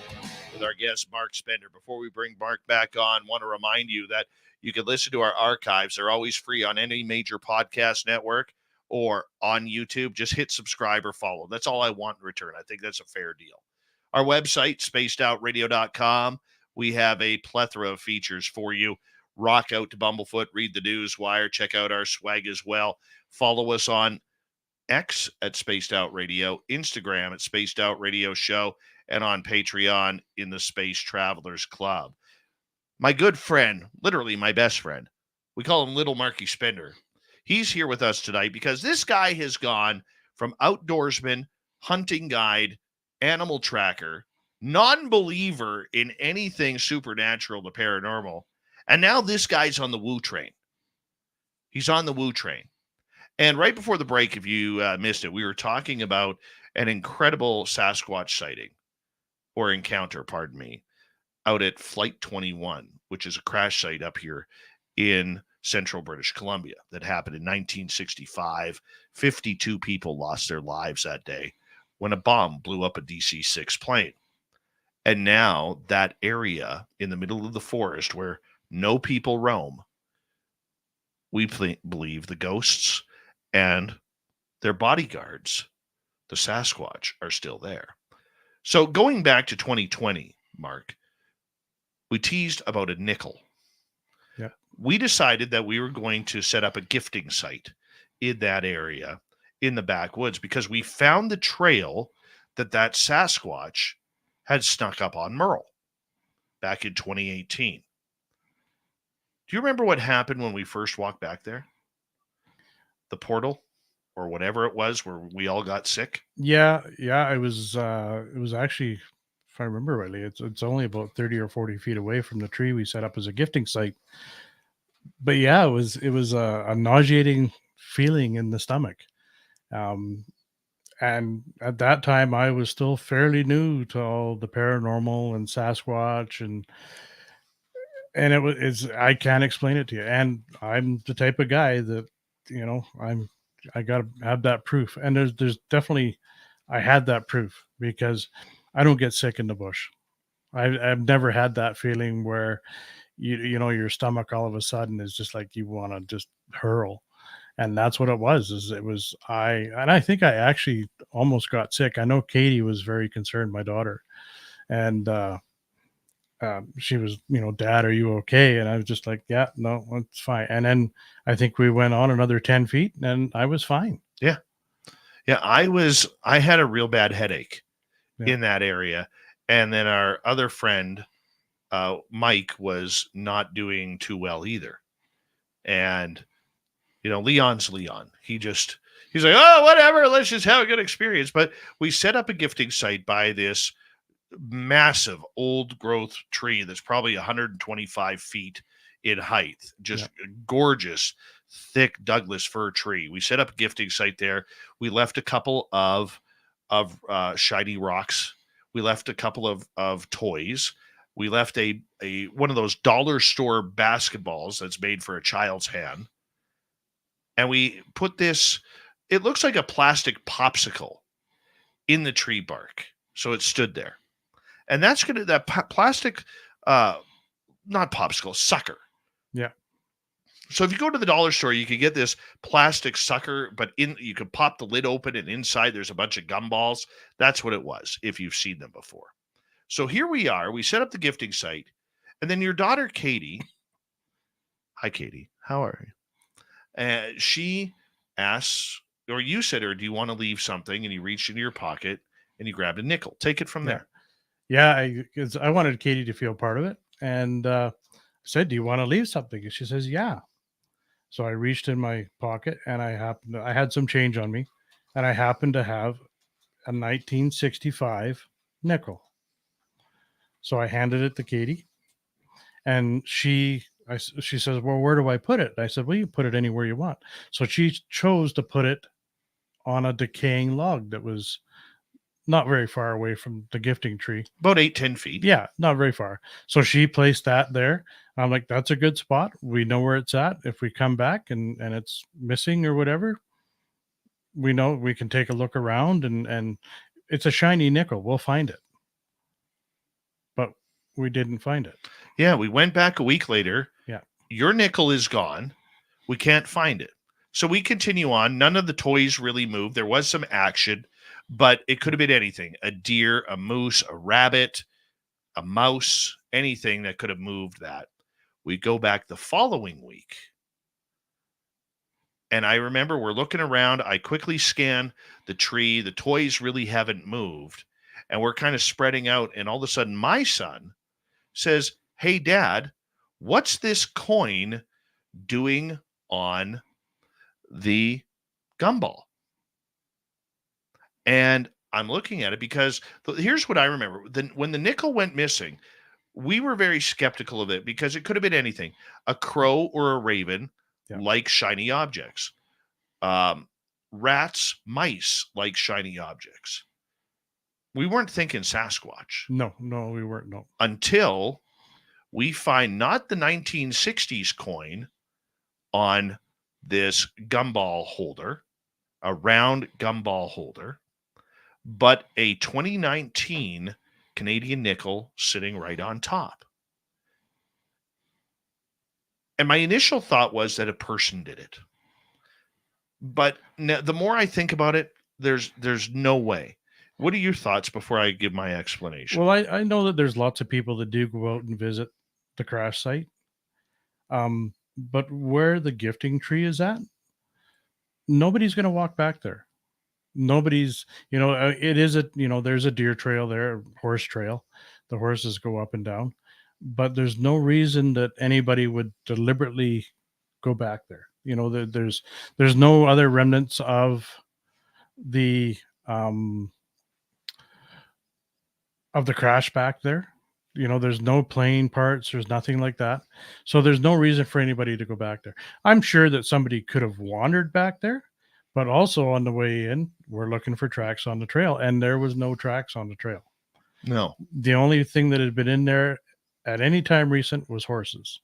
with our guest, Marc Spender. Before we bring Marc back on, I want to remind you that you can listen to our archives. They're always free on any major podcast network or on YouTube. Just hit subscribe or follow. That's all I want in return. I think that's a fair deal. Our website, spacedoutradio.com. We have a plethora of features for you. Rock out to Bumblefoot, read the news wire, check out our swag as well. Follow us on X at Spaced Out Radio, Instagram at Spaced Out Radio Show, and on Patreon in the Space Travelers Club. My good friend, literally my best friend, we call him Little Marky Spender. He's here with us tonight because this guy has gone from outdoorsman, hunting guide, animal tracker, non-believer in anything supernatural to paranormal, and now this guy's on the woo train. He's on the woo train. And right before the break, if you missed it, we were talking about an incredible Sasquatch sighting, or encounter, pardon me, out at Flight 21, which is a crash site up here in central British Columbia that happened in 1965. 52 people lost their lives that day when a bomb blew up a DC-6 plane. And now that area in the middle of the forest where no people roam, we believe the ghosts and their bodyguards, the Sasquatch, are still there. So going back to 2020, Marc, we teased about a nickel. Yeah. We decided that we were going to set up a gifting site in that area in the backwoods because we found the trail that Sasquatch had snuck up on Merle back in 2018. Do you remember what happened when we first walked back there? The portal or whatever it was where we all got sick? Yeah. It was actually, if I remember rightly, it's only about 30 or 40 feet away from the tree we set up as a gifting site. But yeah, it was a nauseating feeling in the stomach. And at that time, I was still fairly new to all the paranormal and Sasquatch, and I can't explain it to you. And I'm the type of guy that, I gotta have that proof. And there's definitely, I had that proof because I don't get sick in the bush. I've never had that feeling where your stomach all of a sudden is just like you want to just hurl. And that's what it was. I think I actually almost got sick. I know Katie was very concerned, my daughter, and she was, Dad, are you okay? And I was just like, yeah, no, it's fine. And then I think we went on another 10 feet and I was fine. Yeah. Yeah. I had a real bad headache Yeah. in that area. And then our other friend, Mike, was not doing too well either. And Leon's Leon. He's like, oh, whatever, let's just have a good experience. But we set up a gifting site by this massive old growth tree that's probably 125 feet in height. Just gorgeous, thick Douglas fir tree. We set up a gifting site there. We left a couple of shiny rocks. We left a couple of toys. We left a one of those dollar store basketballs that's made for a child's hand. And we put this, it looks like a plastic popsicle in the tree bark. So it stood there. And that's plastic, not popsicle, sucker. Yeah. So if you go to the dollar store, you can get this plastic sucker, but you can pop the lid open and inside there's a bunch of gumballs. That's what it was, if you've seen them before. So here we are. We set up the gifting site, and then your daughter Katie. Hi, Katie. How are you? She asks, or you said to her, "Do you want to leave something?" And you reached into your pocket and you grabbed a nickel. Take it from Yeah. there. Yeah, because I wanted Katie to feel part of it, and I said, "Do you want to leave something?" And she says, "Yeah." So I reached in my pocket, and I had some change on me, and I happened to have a 1965 nickel. So I handed it to Katie, and she says, "Well, where do I put it?" I said, "Well, you put it anywhere you want." So she chose to put it on a decaying log that was not very far away from the gifting tree. About 8-10 feet. Yeah, not very far. So she placed that there. I'm like, that's a good spot. We know where it's at. If we come back and it's missing or whatever, we know we can take a look around, and it's a shiny nickel. We'll find it. But we didn't find it. Yeah, we went back a week later. Yeah. Your nickel is gone. We can't find it. So we continue on. None of the toys really moved. There was some action, but it could have been anything: a deer, a moose, a rabbit, a mouse, anything that could have moved that. We go back the following week. And I remember we're looking around. I quickly scan the tree. The toys really haven't moved. And we're kind of spreading out. And all of a sudden, my son says, "Hey, Dad, what's this coin doing on the gumball?" And I'm looking at it because here's what I remember. When the nickel went missing, we were very skeptical of it because it could have been anything. A crow or a raven like shiny objects. Rats, mice like shiny objects. We weren't thinking Sasquatch. No, we weren't. No. Until we find not the 1960s coin on this gumball holder, a round gumball holder, but a 2019 Canadian nickel sitting right on top. And my initial thought was that a person did it. But the more I think about it, there's no way. What are your thoughts before I give my explanation? Well, I know that there's lots of people that do go out and visit the crash site. But where the gifting tree is at, nobody's going to walk back there. Nobody's, it is there's a deer trail there, a horse trail. The horses go up and down, but there's no reason that anybody would deliberately go back there. There's no other remnants of the crash back there. There's no plane parts, there's nothing like that. So there's no reason for anybody to go back there. I'm sure that somebody could have wandered back there, but also on the way in, we're looking for tracks on the trail, and there was no tracks on the trail. No. The only thing that had been in there at any time recent was horses.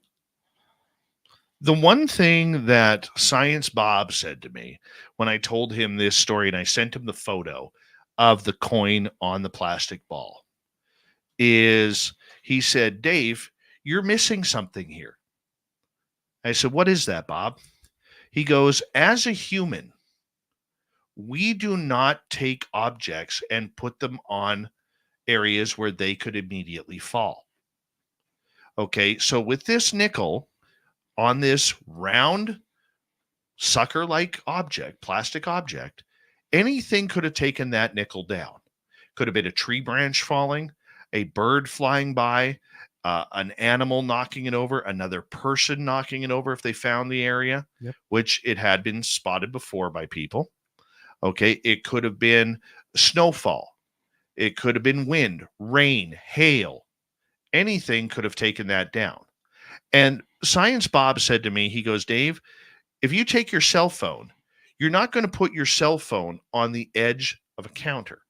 The one thing that Science Bob said to me when I told him this story, and I sent him the photo of the coin on the plastic ball, is he said, "Dave, you're missing something here." I said, "What is that, Bob?" He goes, "As a human, we do not take objects and put them on areas where they could immediately fall." Okay, so with this nickel on this round sucker-like object, plastic object, anything could have taken that nickel down. Could have been a tree branch falling, a bird flying by, an animal knocking it over, another person knocking it over if they found the area, which it had been spotted before by people. Okay, it could have been snowfall. It could have been wind, rain, hail. Anything could have taken that down. And Science Bob said to me, he goes, "Dave, if you take your cell phone, you're not going to put your cell phone on the edge of a counter.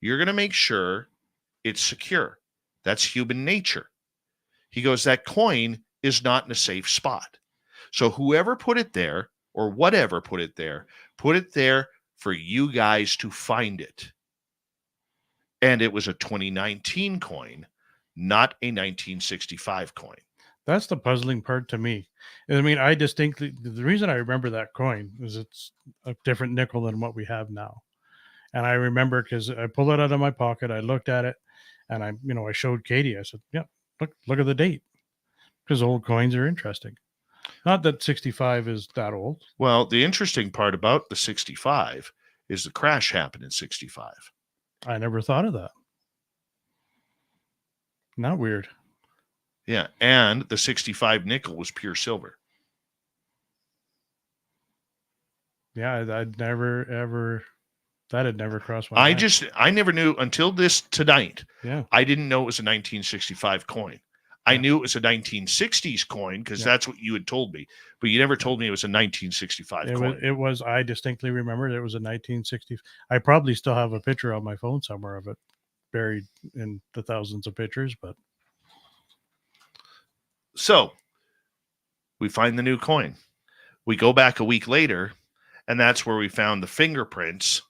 You're going to make sure it's secure. That's human nature." He goes, "That coin is not in a safe spot. So whoever put it there or whatever put it there for you guys to find it." And it was a 2019 coin, not a 1965 coin. That's the puzzling part to me. I mean, the reason I remember that coin is it's a different nickel than what we have now. And I remember because I pulled it out of my pocket, I looked at it, And I showed Katie, I said, yeah, look at the date, because old coins are interesting. Not that 65 is that old. Well, the interesting part about the 65 is the crash happened in 65. I never thought of that. Not weird. Yeah, and the 65 nickel was pure silver. Yeah, I'd never ever, that had never crossed my mind. I never knew until this tonight. Yeah. I didn't know it was a 1965 coin. I Yeah. knew it was a 1960s coin because Yeah. that's what you had told me, but you never told me it was a 1965 coin. It was, I distinctly remembered it was a 1960. I probably still have a picture on my phone somewhere of it, buried in the thousands of pictures, but So we find the new coin. We go back a week later, and that's where we found the fingerprints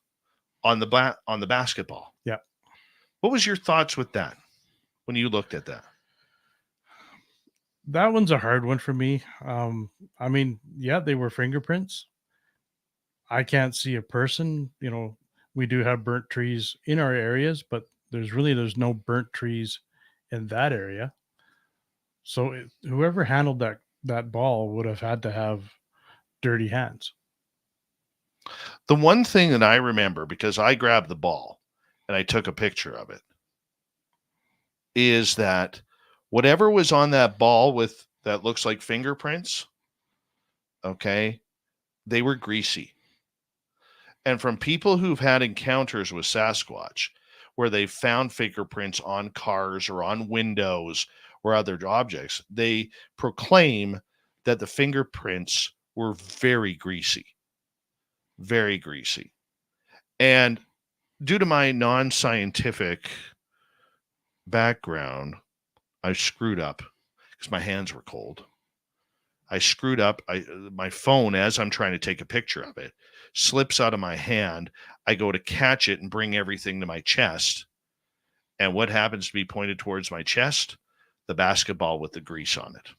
on the basketball. Yeah. What was your thoughts with that when you looked at that? that one's a hard one for me. I mean, yeah, they were fingerprints. I can't see a person. We do have burnt trees in our areas, but there's no burnt trees in that area. So whoever handled that ball would have had to have dirty hands. The one thing that I remember, because I grabbed the ball and I took a picture of it, is that whatever was on that ball with that looks like fingerprints, okay, they were greasy. And from people who've had encounters with Sasquatch, where they've found fingerprints on cars or on windows or other objects, they proclaim that the fingerprints were very greasy. Very greasy. And due to my non-scientific background, I screwed up because my hands were cold. I screwed up. My phone, as I'm trying to take a picture of it, slips out of my hand. I go to catch it and bring everything to my chest. And what happens to be pointed towards my chest? The basketball with the grease on it.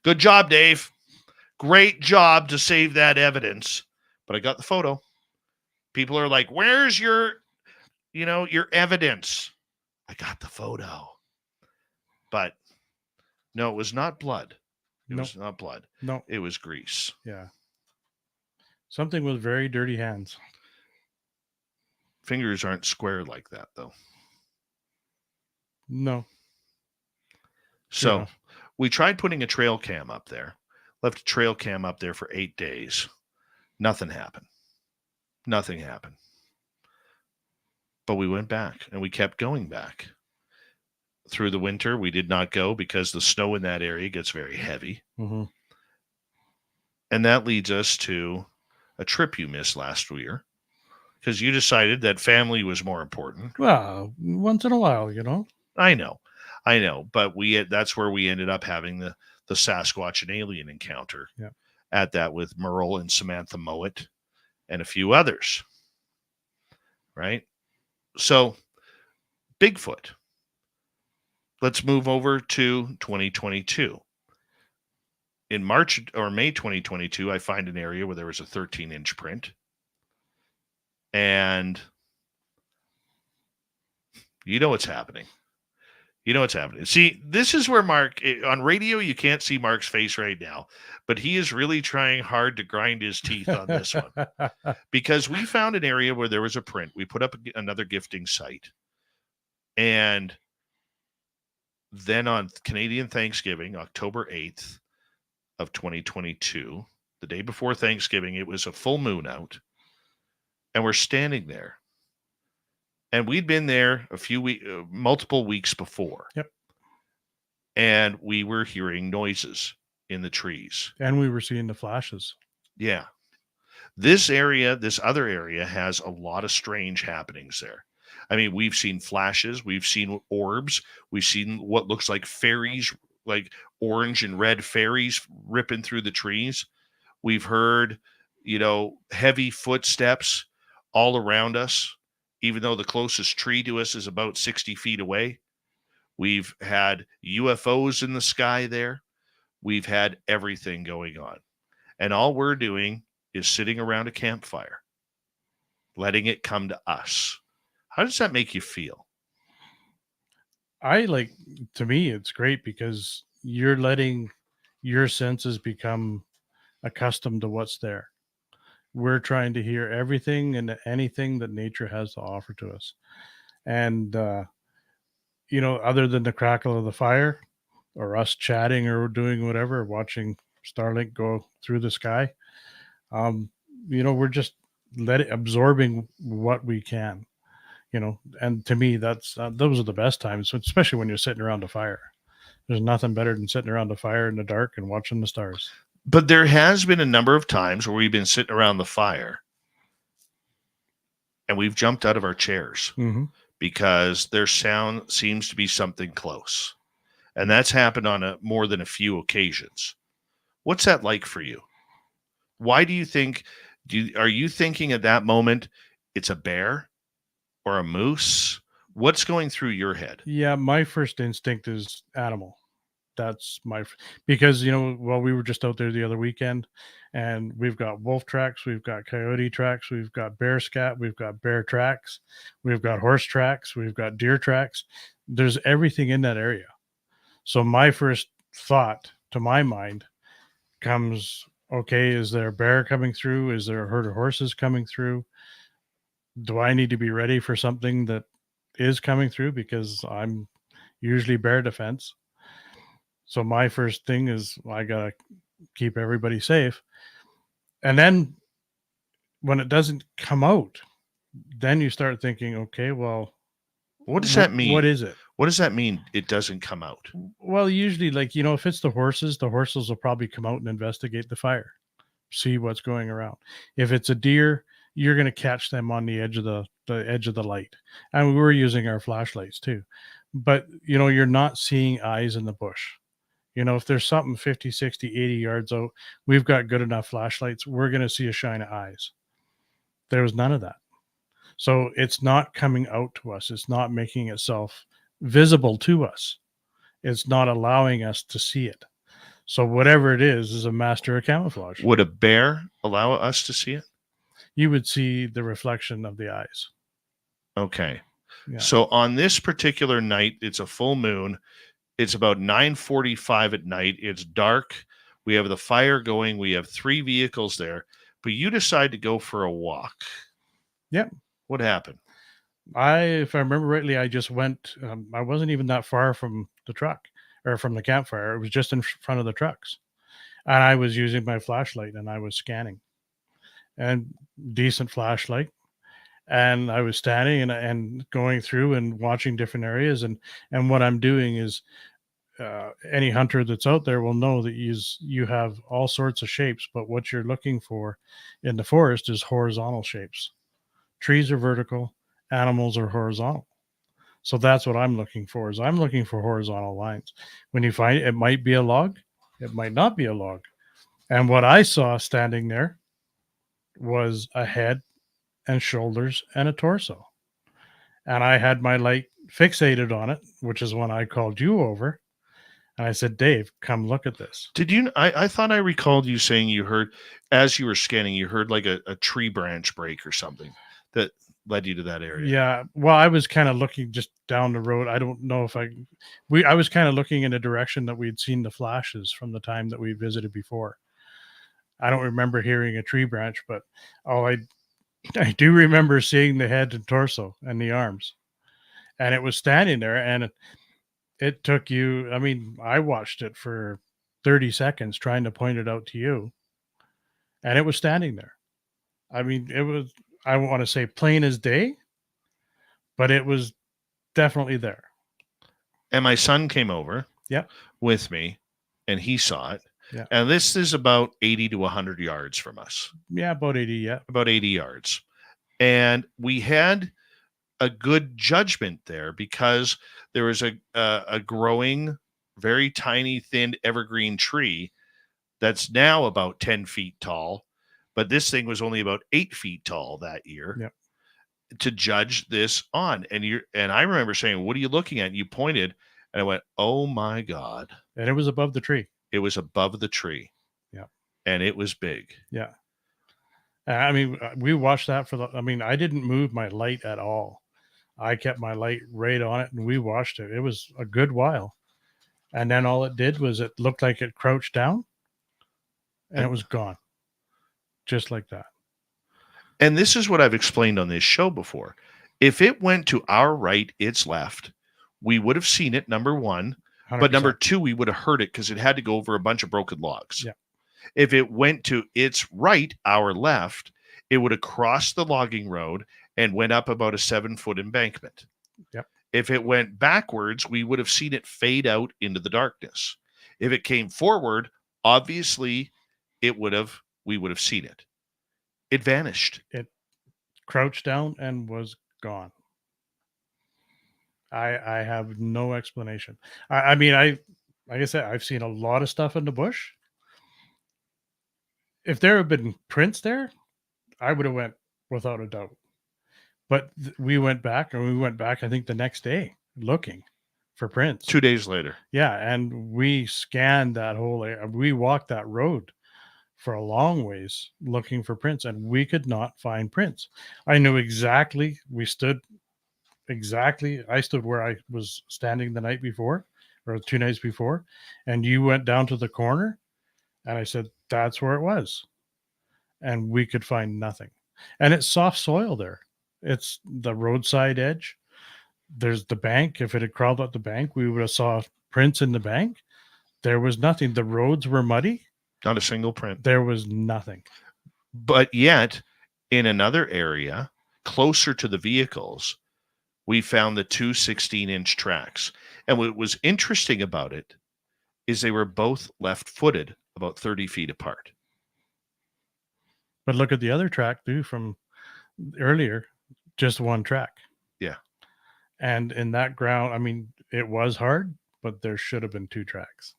Good job, Dave. Great job to save that evidence. But I got the photo. People are like, where's your evidence? I got the photo. But no, it was not blood. It was not blood. No. It was grease. Yeah. Something with very dirty hands. Fingers aren't square like that, though. No. So Yeah. we tried putting a trail cam up there. Left a trail cam up there for 8 days. Nothing happened. Nothing happened. But we went back and we kept going back. Through the winter, we did not go because the snow in that area gets very heavy. Mm-hmm. And that leads us to a trip you missed last year because you decided that family was more important. Well, once in a while, I know. But that's where we ended up having the Sasquatch and alien encounter. Yeah. At that with Merle and Samantha Mowat and a few others. Right? So, Bigfoot. Let's move over to 2022. In March or May 2022, I find an area where there was a 13-inch print. And you know what's happening. See, this is where Mark, on radio, you can't see Mark's face right now, but he is really trying hard to grind his teeth on this one. Because we found an area where there was a print. We put up another gifting site. And then on Canadian Thanksgiving, October 8th of 2022, the day before Thanksgiving, it was a full moon out. And we're standing there. And we'd been there multiple weeks before. Yep. And we were hearing noises in the trees. And we were seeing the flashes. Yeah. This other area has a lot of strange happenings there. I mean, we've seen flashes. We've seen orbs. We've seen what looks like fairies, like orange and red fairies ripping through the trees. We've heard, heavy footsteps all around us, even though the closest tree to us is about 60 feet away. We've had UFOs in the sky there. We've had everything going on. And all we're doing is sitting around a campfire, letting it come to us. How does that make you feel? To me, it's great because you're letting your senses become accustomed to what's there. We're trying to hear everything and anything that nature has to offer to us. And, other than the crackle of the fire or us chatting or doing whatever, watching Starlink go through the sky, um, we're just absorbing what we can, and to me, those are the best times, especially when you're sitting around a fire. There's nothing better than sitting around a fire in the dark and watching the stars. But there has been a number of times where we've been sitting around the fire and we've jumped out of our chairs because their sound seems to be something close. And that's happened on more than a few occasions. What's that like for you? Why do you think, are you thinking at that moment it's a bear or a moose? What's going through your head? Yeah, my first instinct is animal. That's because, we were just out there the other weekend and we've got wolf tracks, we've got coyote tracks, we've got bear scat, we've got bear tracks, we've got horse tracks, we've got deer tracks. There's everything in that area. So my first thought to my mind comes, okay, is there a bear coming through? Is there a herd of horses coming through? Do I need to be ready for something that is coming through? Because I'm usually bear defense. So my first thing is I got to keep everybody safe. And then when it doesn't come out, then you start thinking, okay, well, what does that mean? What is it? What does that mean? It doesn't come out. Well, usually, if it's the horses will probably come out and investigate the fire, see what's going around. If it's a deer, you're going to catch them on the edge of the edge of the light. And we're using our flashlights too. But, you're not seeing eyes in the bush. If there's something 50, 60, 80 yards out, we've got good enough flashlights. We're going to see a shine of eyes. There was none of that. So it's not coming out to us. It's not making itself visible to us. It's not allowing us to see it. So whatever it is a master of camouflage. Would a bear allow us to see it? You would see the reflection of the eyes. Okay. Yeah. So on this particular night, it's a full moon. It's about 9:45 at night. It's dark. We have the fire going. We have 3 vehicles there. But you decide to go for a walk. Yep. What happened? If I remember rightly, I just went. I wasn't even that far from the truck or from the campfire. It was just in front of the trucks. And I was using my flashlight and I was scanning. And decent flashlight. And I was standing and going through and watching different areas. And what I'm doing is any hunter that's out there will know that you have all sorts of shapes, but what you're looking for in the forest is horizontal shapes. Trees are vertical, animals are horizontal. So that's what I'm looking for, is I'm looking for horizontal lines. When you find it might be a log, it might not be a log. And what I saw standing there was a head and shoulders and a torso. And I had my light fixated on it, which is when I called you over. And I said, Dave, come look at this. Did you? I thought I recalled you saying you heard, as you were scanning, you heard like a tree branch break or something that led you to that area. Yeah. Well, I was kind of looking just down the road. I don't know if I was kind of looking in a direction that we'd seen the flashes from the time that we visited before. I don't remember hearing a tree branch, but I do remember seeing the head and torso and the arms. And it was standing there, and it took you, I watched it for 30 seconds trying to point it out to you. And it was standing there. It was, I want to say plain as day, but it was definitely there. And my son came over with me, and he saw it. Yeah. And this is about 80 to 100 yards from us. Yeah, about 80, yeah. About 80 yards. And we had a good judgment there because there was a growing, very tiny, thin evergreen tree that's now about 10 feet tall. But this thing was only about 8 feet tall that year to judge this on. And I remember saying, what are you looking at? And you pointed, and I went, oh my God. And it was above the tree. It was above the tree. Yeah. And it was big. Yeah. We watched that I didn't move my light at all. I kept my light right on it and we watched it. It was a good while. And then all it did was it looked like it crouched down and it was gone. Just like that. And this is what I've explained on this show before. If it went to our right, its left, we would have seen it, number one. 100%. But number two, we would have heard it because it had to go over a bunch of broken logs. Yeah. If it went to its right, our left, it would have crossed the logging road and went up about a 7-foot embankment. Yep. If it went backwards, we would have seen it fade out into the darkness. If it came forward, obviously we would have seen it. It vanished. It crouched down and was gone. I have no explanation. I mean, like I said, I've seen a lot of stuff in the bush. If there had been prints there, I would have went without a doubt. But we went back, I think, the next day looking for prints. 2 days later. Yeah, and we scanned that whole area. We walked that road for a long ways looking for prints, and we could not find prints. I knew exactly. I stood where I was standing the night before, or 2 nights before, and you went down to the corner, and I said, that's where it was. And we could find nothing. And it's soft soil there. It's the roadside edge. There's the bank. If it had crawled up the bank, we would have saw prints in the bank. There was nothing. The roads were muddy. Not a single print. There was nothing. But yet, in another area, closer to the vehicles, we found the two 16-inch tracks. And what was interesting about it is they were both left-footed, about 30 feet apart. But look at the other track, too, from earlier. Just one track. Yeah. And in that ground, I mean, it was hard, but there should have been 2 tracks.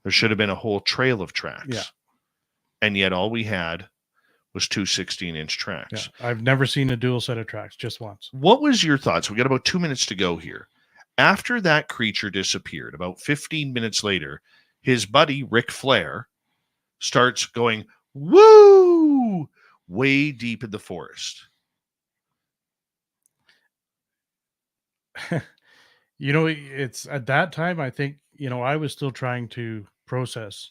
There should have been a whole trail of tracks. Yeah. And yet all we had was two 16-inch tracks. Yeah. I've never seen a dual set of tracks, just once. What was your thoughts? We got about 2 minutes to go here. After that creature disappeared, about 15 minutes later, his buddy, Ric Flair, starts going, woo, way deep in the forest. It's at that time, I think, I was still trying to process.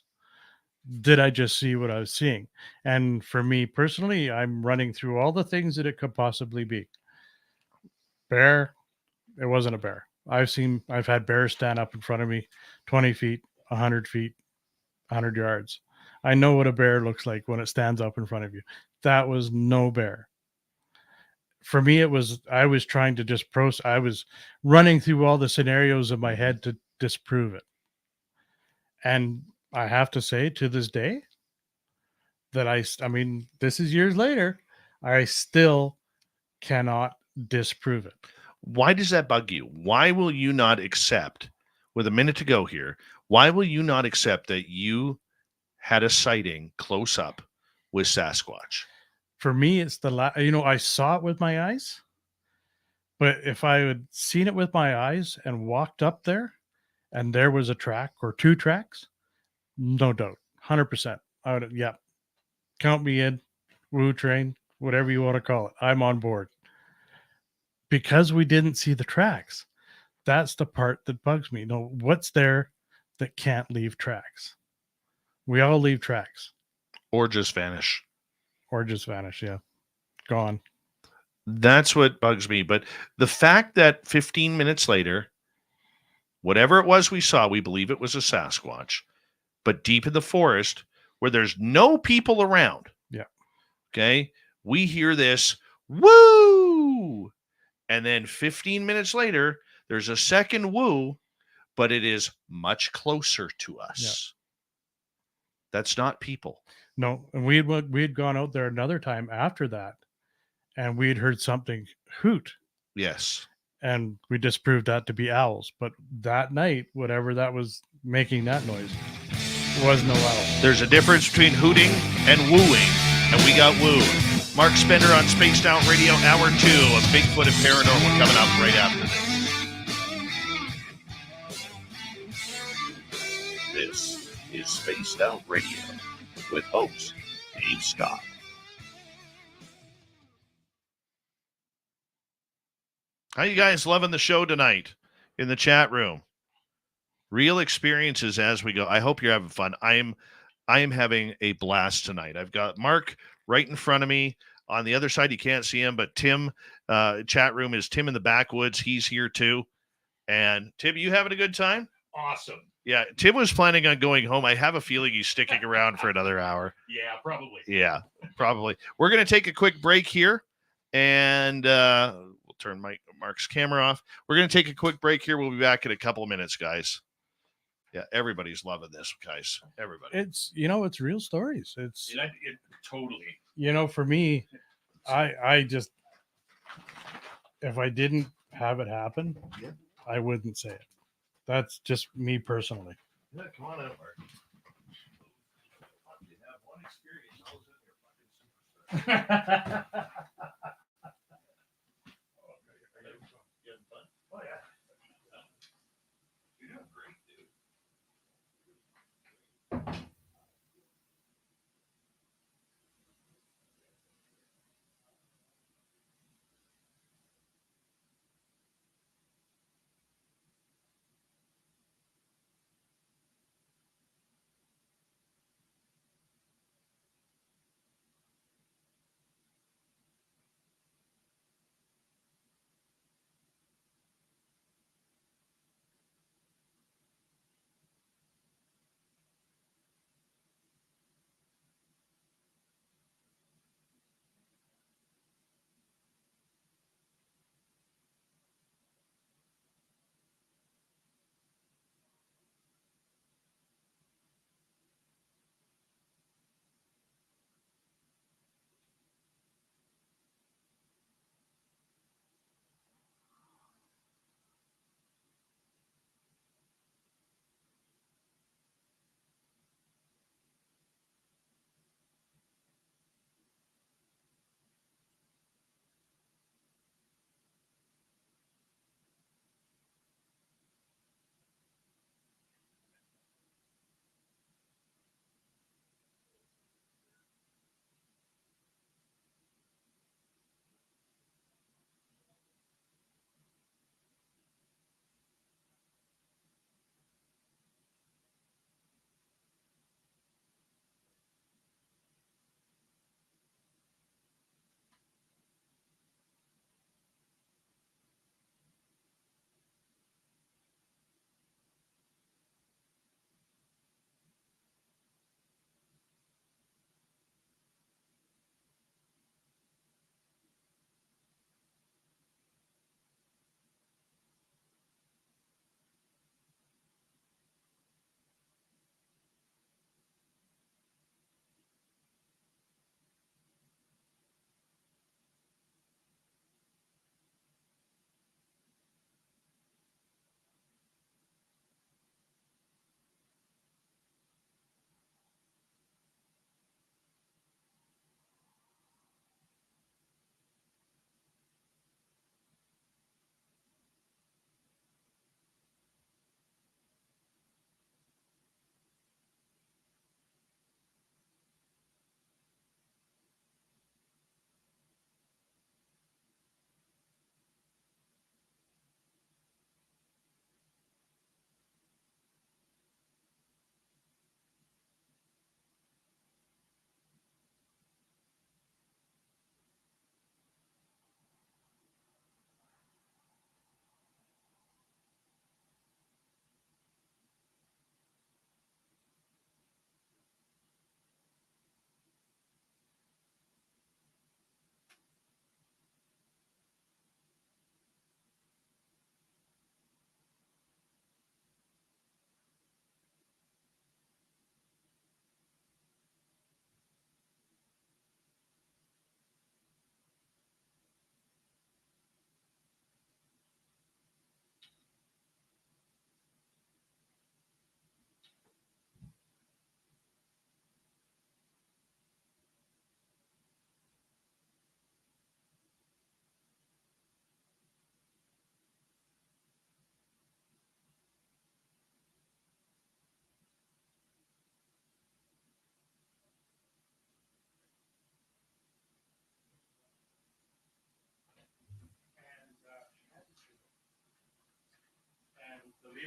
Did I just see what I was seeing? And for me personally, I'm running through all the things that it could possibly be. Bear, it wasn't a bear. I've had bears stand up in front of me 20 feet, 100 feet, 100 yards. I know what a bear looks like when it stands up in front of you. That was no bear. For me, I was trying to just process. I was running through all the scenarios in my head to disprove it. And I have to say, to this day, that I mean, this is years later, I still cannot disprove it. Why does that bug you? Why will you not accept, with a minute to go here, why will you not accept that you had a sighting close up with Sasquatch? For me, it's I saw it with my eyes, but if I had seen it with my eyes and walked up there and there was a track or 2 tracks, no doubt, 100%. I would, yeah, count me in, woo train, whatever you want to call it. I'm on board. Because we didn't see the tracks, that's the part that bugs me. What's there that can't leave tracks? We all leave tracks. Or just vanish. Yeah. Gone. That's what bugs me. But the fact that 15 minutes later, whatever it was we saw, we believe it was a Sasquatch, but deep in the forest where there's no people around. Yeah. Okay. We hear this, woo. And then 15 minutes later, there's a second woo, but it is much closer to us. Yeah. That's not people. No, and we had gone out there another time after that, and we had heard something hoot. Yes. And we disproved that to be owls. But that night, whatever that was making that noise was no owl. There's a difference between hooting and wooing, and we got wooed. Marc Spender on Spaced Out Radio, Hour 2 of Bigfoot and Paranormal coming up right after this. This is Spaced Out Radio with host Dave Scott. How you guys loving the show tonight in the chat room? Real experiences as we go. I hope you're having fun. I am having a blast tonight. I've got Mark right in front of me. On the other side, you can't see him, but Tim, chat room is Tim in the backwoods. He's here too. And Tim, you having a good time? Awesome. Yeah, Tim was planning on going home. I have a feeling he's sticking around for another hour. Yeah, probably. Yeah, probably. We're going to take a quick break here, and we'll turn Mark's camera off. We're going to take a quick break here. We'll be back in a couple of minutes, guys. Yeah, everybody's loving this, guys. Everybody. It's it's real stories. It's It totally. for me, I just, if I didn't have it happen, I wouldn't say it. That's just me personally. Yeah, come on out, Mark. You have one experience, all of a sudden you're fucking superstar. You having fun? Oh, yeah. You're doing great, dude.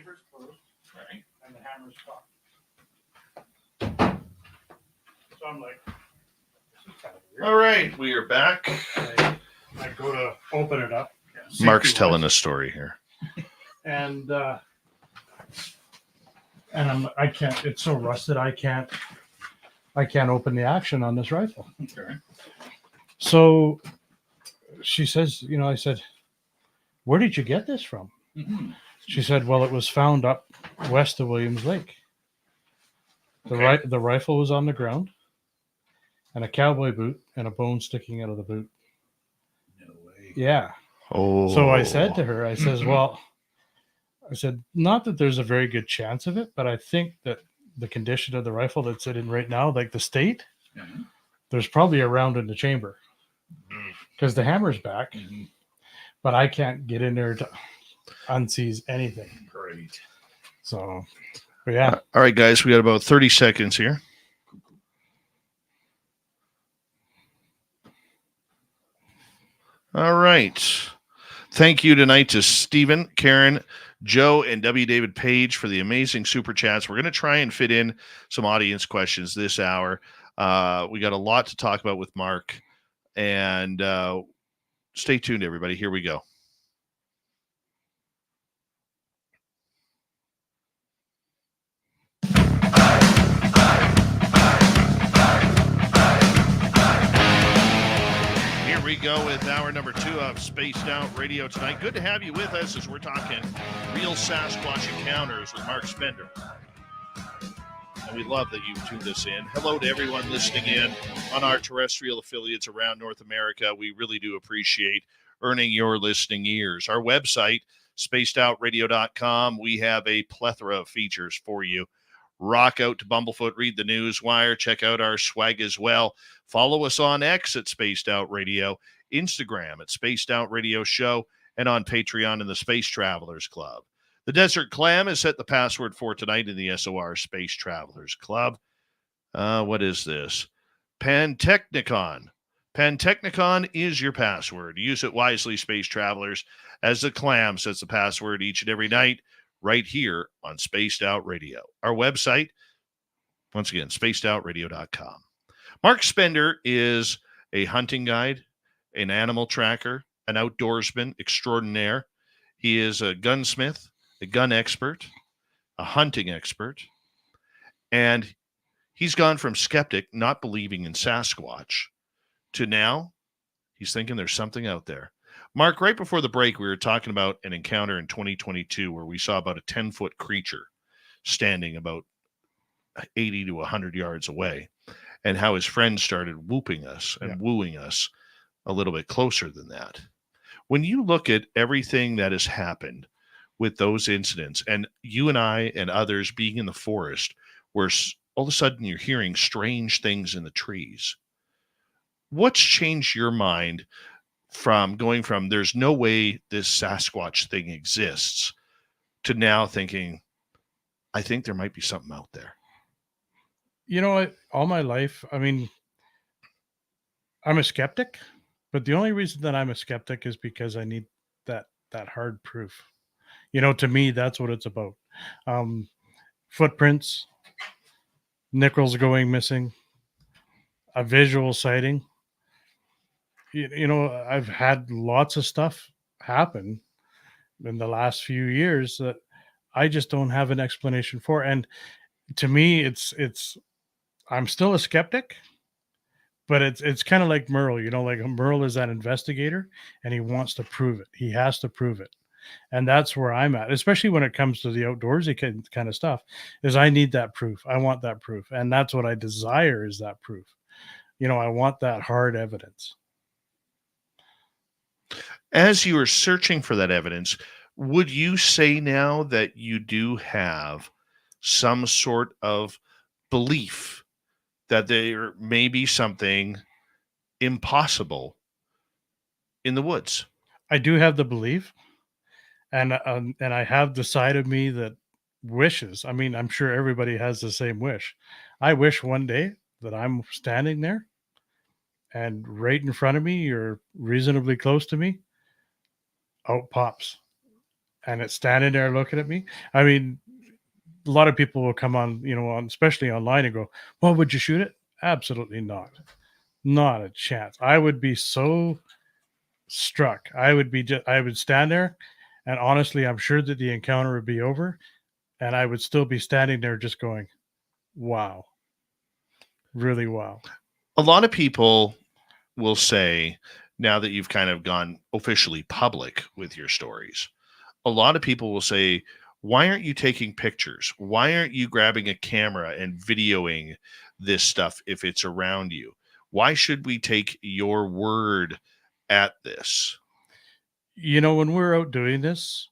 saber's closed, Right. and the hammer's cocked. So I'm like, this is kind of weird. All right, we are back. I go to open it up. Mark's telling a story here. And I can't. It's so rusted. I can't open the action on this rifle. Okay. So she says, I said, where did you get this from? Mm-hmm. She said, well, it was found up west of Williams Lake. The rifle was on the ground, and a cowboy boot and a bone sticking out of the boot. No way. Yeah. Oh. So I said to her, I said, not that there's a very good chance of it, but I think that the condition of the rifle that's in right now, like the state, Mm-hmm. there's probably a round in the chamber because the hammer's back, Mm-hmm. but I can't get in there to unseize anything. Great. So, but yeah. All right, guys, we got about 30 seconds here. All right. Thank you tonight to Stephen, Karen, Joe, and W. David Page for the amazing super chats. We're going to try and fit in some audience questions this hour. We got a lot to talk about with Mark, and stay tuned, everybody. Here we go. Here we go with hour number 2 of Spaced Out Radio tonight. Good to have you with us as we're talking real Sasquatch encounters with Marc Spender. And we love that you tuned us in. Hello to everyone listening in on our terrestrial affiliates around North America. We really do appreciate earning your listening ears. Our website, spacedoutradio.com, we have a plethora of features for you. Rock out to Bumblefoot, read the news wire, check out our swag as well. Follow us on X at Spaced Out Radio, Instagram at Spaced Out Radio Show, and on Patreon in the Space Travelers Club. The Desert Clam has set the password for tonight in the SOR Space Travelers Club. What is this? Pantechnicon. Pantechnicon is your password. Use it wisely, Space Travelers, as the Clam sets the password each and every night right here on Spaced Out Radio. Our website, once again, spacedoutradio.com. Marc Spender is a hunting guide, an animal tracker, an outdoorsman extraordinaire. He is a gunsmith, a gun expert, a hunting expert, and he's gone from skeptic, not believing in Sasquatch, to now he's thinking there's something out there. Mark, right before the break, we were talking about an encounter in 2022 where we saw about a 10-foot creature standing about 80 to 100 yards away, and how his friends started whooping us and wooing us a little bit closer than that. When you look at everything that has happened with those incidents, and you and I and others being in the forest, where all of a sudden you're hearing strange things in the trees, what's changed your mind from going from there's no way this Sasquatch thing exists to now thinking, I think there might be something out there? You know what? All my life, I mean, I'm a skeptic, but the only reason that I'm a skeptic is because I need that hard proof. To me, that's what it's about. Footprints, nickels going missing, a visual sighting. I've had lots of stuff happen in the last few years that I just don't have an explanation for. And to me, it's I'm still a skeptic, but it's kind of like Merle, like Merle is that investigator and he wants to prove it. He has to prove it. And that's where I'm at, especially when it comes to the outdoorsy kind of stuff, is I need that proof. I want that proof. And that's what I desire, is that proof. I want that hard evidence. As you are searching for that evidence, would you say now that you do have some sort of belief that there may be something impossible in the woods? I do have the belief, and I have the side of me that wishes. I mean, I'm sure everybody has the same wish. I wish one day that I'm standing there, and right in front of me or reasonably close to me, out pops and it's standing there looking at me. I mean, a lot of people will come on, especially online, and go, well, would you shoot it? Absolutely not. Not a chance. I would be so struck. I would stand there, and honestly, I'm sure that the encounter would be over, and I would still be standing there just going, wow, really wow. A lot of people will say, now that you've kind of gone officially public with your stories, a lot of people will say, why aren't you taking pictures? Why aren't you grabbing a camera and videoing this stuff if it's around you? Why should we take your word at this? When we're out doing this,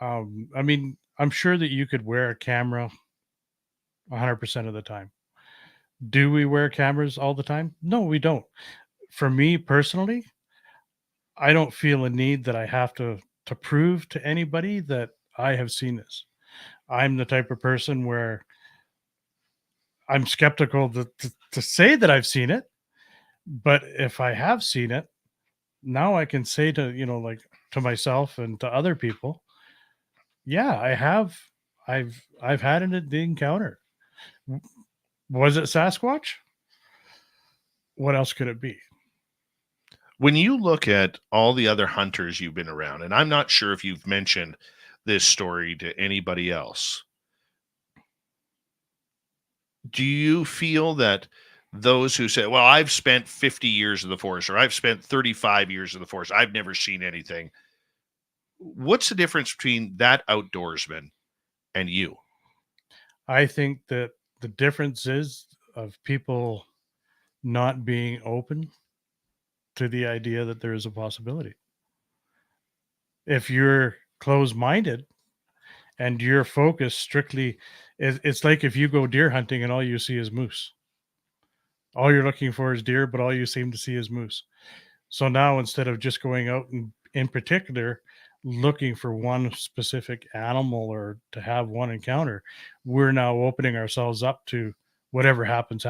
I mean, I'm sure that you could wear a camera 100% of the time. Do we wear cameras all the time? No, we don't. For me personally, I don't feel a need that I have to prove to anybody that I have seen this. I'm the type of person where I'm skeptical to say that I've seen it, but if I have seen it, now I can say to, like to myself and to other people, yeah, I have. I've had the encounter. Was it Sasquatch? What else could it be? When you look at all the other hunters you've been around, and I'm not sure if you've mentioned this story to anybody else, do you feel that those who say, well, I've spent 50 years in the forest, or I've spent 35 years in the forest, I've never seen anything, what's the difference between that outdoorsman and you? I think that the difference is of people not being open to the idea that there is a possibility. If you're closed-minded and you're focused strictly, it's like if you go deer hunting and all you see is moose. All you're looking for is deer, but all you seem to see is moose. So now instead of just going out and in particular looking for one specific animal or to have one encounter, we're now opening ourselves up to whatever happens,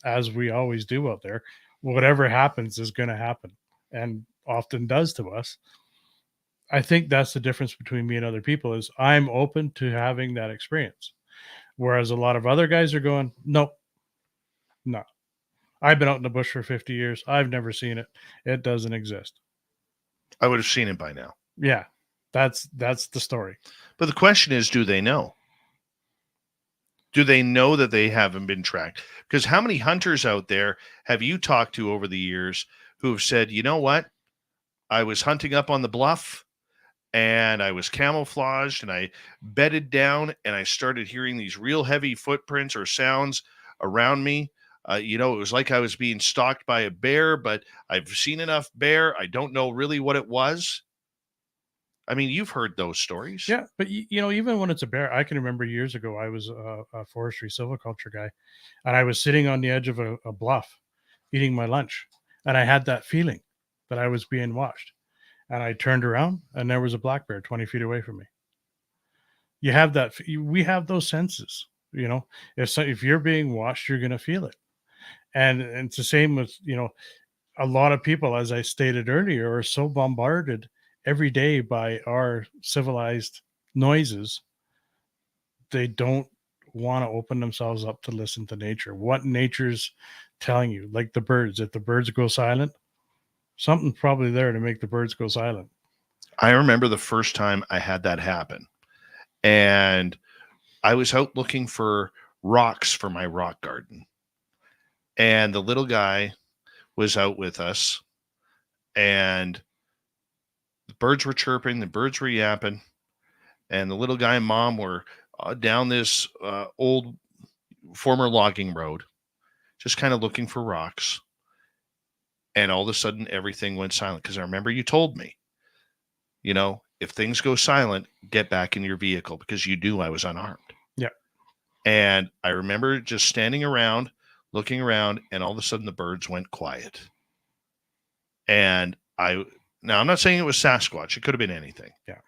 as we always do out there. Whatever happens is going to happen and often does to us. I think that's the difference between me and other people is I'm open to having that experience. Whereas a lot of other guys are going, nope, no. I've been out in the bush for 50 years. I've never seen it. It doesn't exist. I would have seen it by now. Yeah, that's the story. But the question is, do they know? Do they know that they haven't been tracked? Because how many hunters out there have you talked to over the years who have said, you know what? I was hunting up on the bluff and I was camouflaged and I bedded down and I started hearing these real heavy footprints or sounds around me. It was like I was being stalked by a bear, but I've seen enough bear. I don't know really what it was. I mean, you've heard those stories. Yeah, but even when it's a bear, I can remember years ago, I was a forestry silviculture guy, and I was sitting on the edge of a bluff eating my lunch, and I had that feeling that I was being watched. And I turned around, and there was a black bear 20 feet away from me. You have that. We have those senses. If you're being watched, you're going to feel it. And it's the same with, a lot of people, as I stated earlier, are so bombarded every day by our civilized noises. They don't want to open themselves up to listen to nature. What nature's telling you, like the birds, if the birds go silent, something's probably there to make the birds go silent. I remember the first time I had that happen, and I was out looking for rocks for my rock garden. And the little guy was out with us, and the birds were chirping, the birds were yapping, and the little guy and mom were down this old former logging road, just kind of looking for rocks. And all of a sudden, everything went silent. Because I remember you told me, if things go silent, get back in your vehicle, because you knew I was unarmed. Yeah. And I remember just standing around, looking around, and all of a sudden the birds went quiet. And now I'm not saying it was Sasquatch. It could have been anything. Yeah.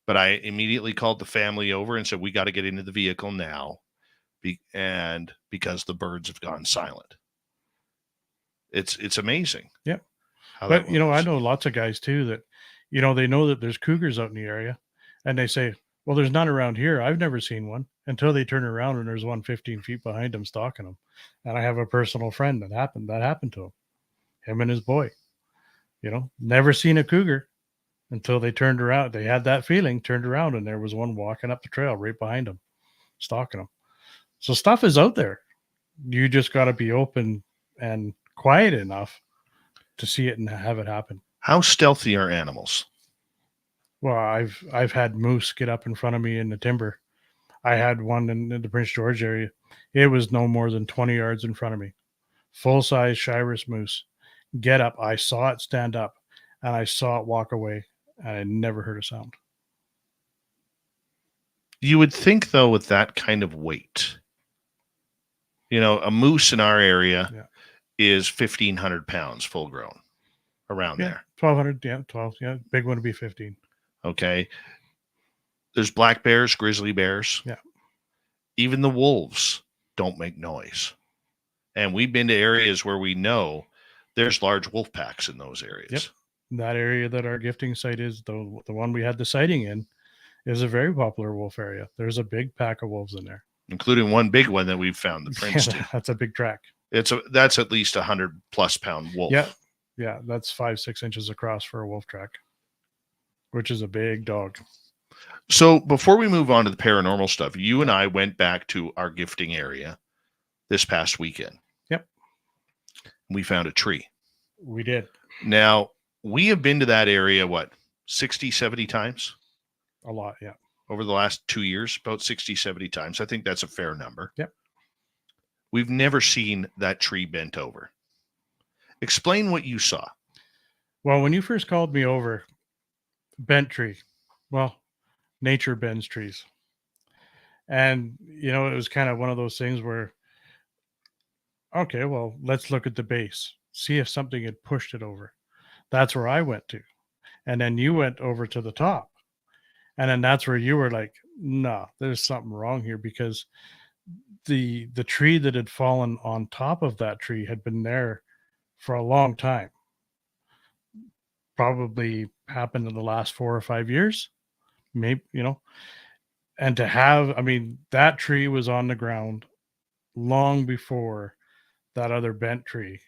But I immediately called the family over and said, we got to get into the vehicle now. And because the birds have gone silent. It's amazing. Yeah. But, I know lots of guys too that, they know that there's cougars out in the area, And they say, well, there's none around here. I've never seen one, until they turn around and there's one 15 feet behind them stalking them. And I have a personal friend that happened to him and his boy, never seen a cougar until they turned around. They had that feeling, turned around, and there was one walking up the trail right behind them, stalking them. So stuff is out there. You just got to be open and quiet enough to see it and have it happen. How stealthy are animals? Well, I've had moose get up in front of me in the timber. I had one in the Prince George area. It was no more than 20 yards in front of me. Full-size Shiras moose. Get up. I saw it stand up, and I saw it walk away, and I never heard a sound. You would think, though, with that kind of weight, a moose in our area is 1,500 pounds full grown, around there. 1,200, 12. Yeah, big one would be 15. Okay. There's black bears, grizzly bears. Yeah. Even the wolves don't make noise. And we've been to areas where we know there's large wolf packs in those areas. Yep. That area that our gifting site is, the one we had the sighting in, is a very popular wolf area. There's a big pack of wolves in there, including one big one that we've found the prints to. That's a big track. That's at least 100+ pound wolf. Yeah, that's 5-6 inches across for a wolf track, which is a big dog. So before we move on to the paranormal stuff, you and I went back to our gifting area this past weekend. Yep. We found a tree. We did. Now, we have been to that area, 60, 70 times? A lot, yeah. Over the last 2 years, about 60, 70 times. I think that's a fair number. Yep. We've never seen that tree bent over. Explain what you saw. Well, when you first called me over, bent tree. Well, nature bends trees. And, it was kind of one of those things where, okay, well, let's look at the base, see if something had pushed it over. That's where I went to. And then you went over to the top. And then that's where you were like, no, there's something wrong here, because the tree that had fallen on top of that tree had been there for a long time. Probably happened in the last 4 or 5 years, maybe, and to have, that tree was on the ground long before that other bent tree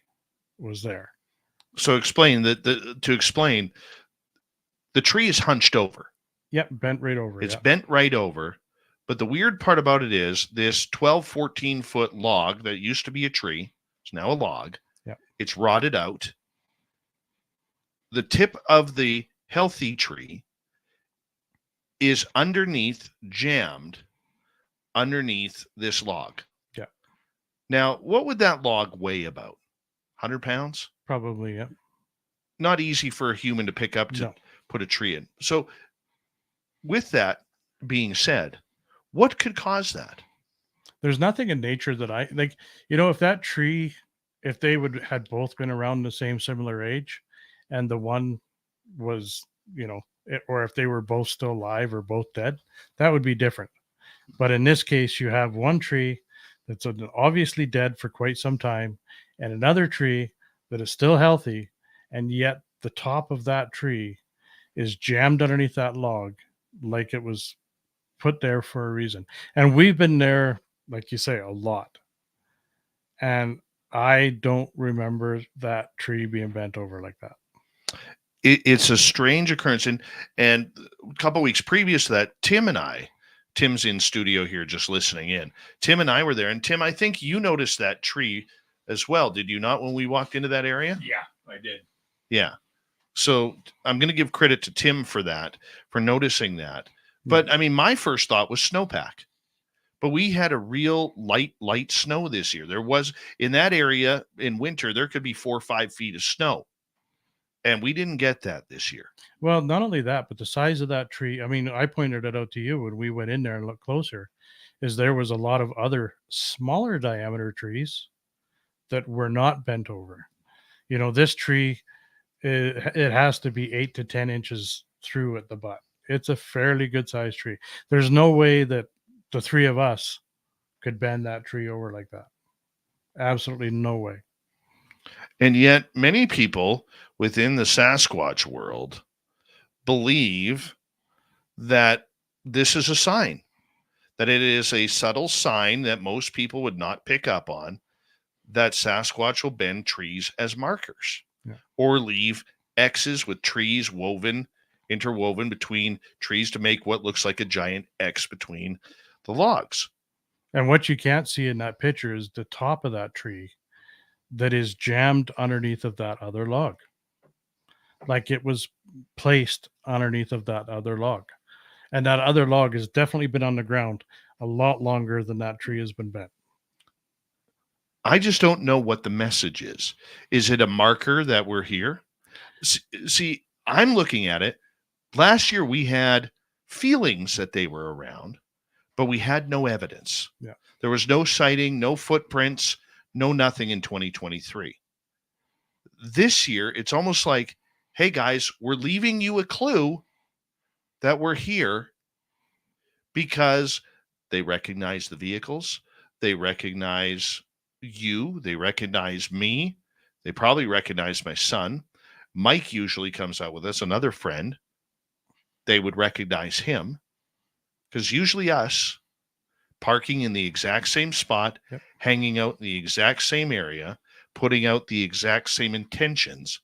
was there. So explain to explain, the tree is hunched over. Yep, bent right over. It's bent right over. But the weird part about it is this 12, 14 foot log that used to be a tree, it's now a log. Yep. It's rotted out. The tip of the healthy tree is jammed underneath this log. Yeah. Now, what would that log weigh about? 100 pounds? Probably, yeah. Not easy for a human to pick up to put a tree in. So with that being said, what could cause that? There's nothing in nature that I like, if that tree, if they had both been around the same similar age, and the one was, or if they were both still alive or both dead, that would be different. But in this case, you have one tree that's obviously dead for quite some time, and another tree that is still healthy, and yet the top of that tree is jammed underneath that log like it was put there for a reason. And we've been there, like you say, a lot. And I don't remember that tree being bent over like that. It's a strange occurrence. And a couple of weeks previous to that, Tim's in studio here just listening in. Tim and I were there. And Tim, I think you noticed that tree as well, did you not, when we walked into that area? Yeah, I did. Yeah. So I'm going to give credit to Tim for noticing that. But my first thought was snowpack. But we had a real light snow this year. There was, in that area in winter, there could be 4 or 5 feet of snow. And we didn't get that this year. Well, not only that, but the size of that tree, I pointed it out to you when we went in there and looked closer, is there was a lot of other smaller diameter trees that were not bent over. This tree, it has to be 8 to 10 inches through at the butt. It's a fairly good sized tree. There's no way that the three of us could bend that tree over like that. Absolutely no way. And yet many people within the Sasquatch world believe that this is a sign that it is a subtle sign that most people would not pick up on, that Sasquatch will bend trees as markers, Yeah. or leave X's with trees interwoven between trees to make what looks like a giant X between the logs. And what you can't see in that picture is the top of that tree that is jammed underneath of that other log. Like it was placed underneath of that other log. And that other log has definitely been on the ground a lot longer than that tree has been bent. I just don't know what the message is. Is it a marker that we're here? See, I'm looking at it. Last year we had feelings that they were around, but we had no evidence. Yeah. There was no sighting, no footprints, no nothing in 2023. This year, it's almost like, hey guys, we're leaving you a clue that we're here, because they recognize the vehicles, they recognize you, they recognize me, they probably recognize my son. Mike usually comes out with us, another friend. They would recognize him, because usually us parking in the exact same spot, Yep. hanging out in the exact same area, putting out the exact same intentions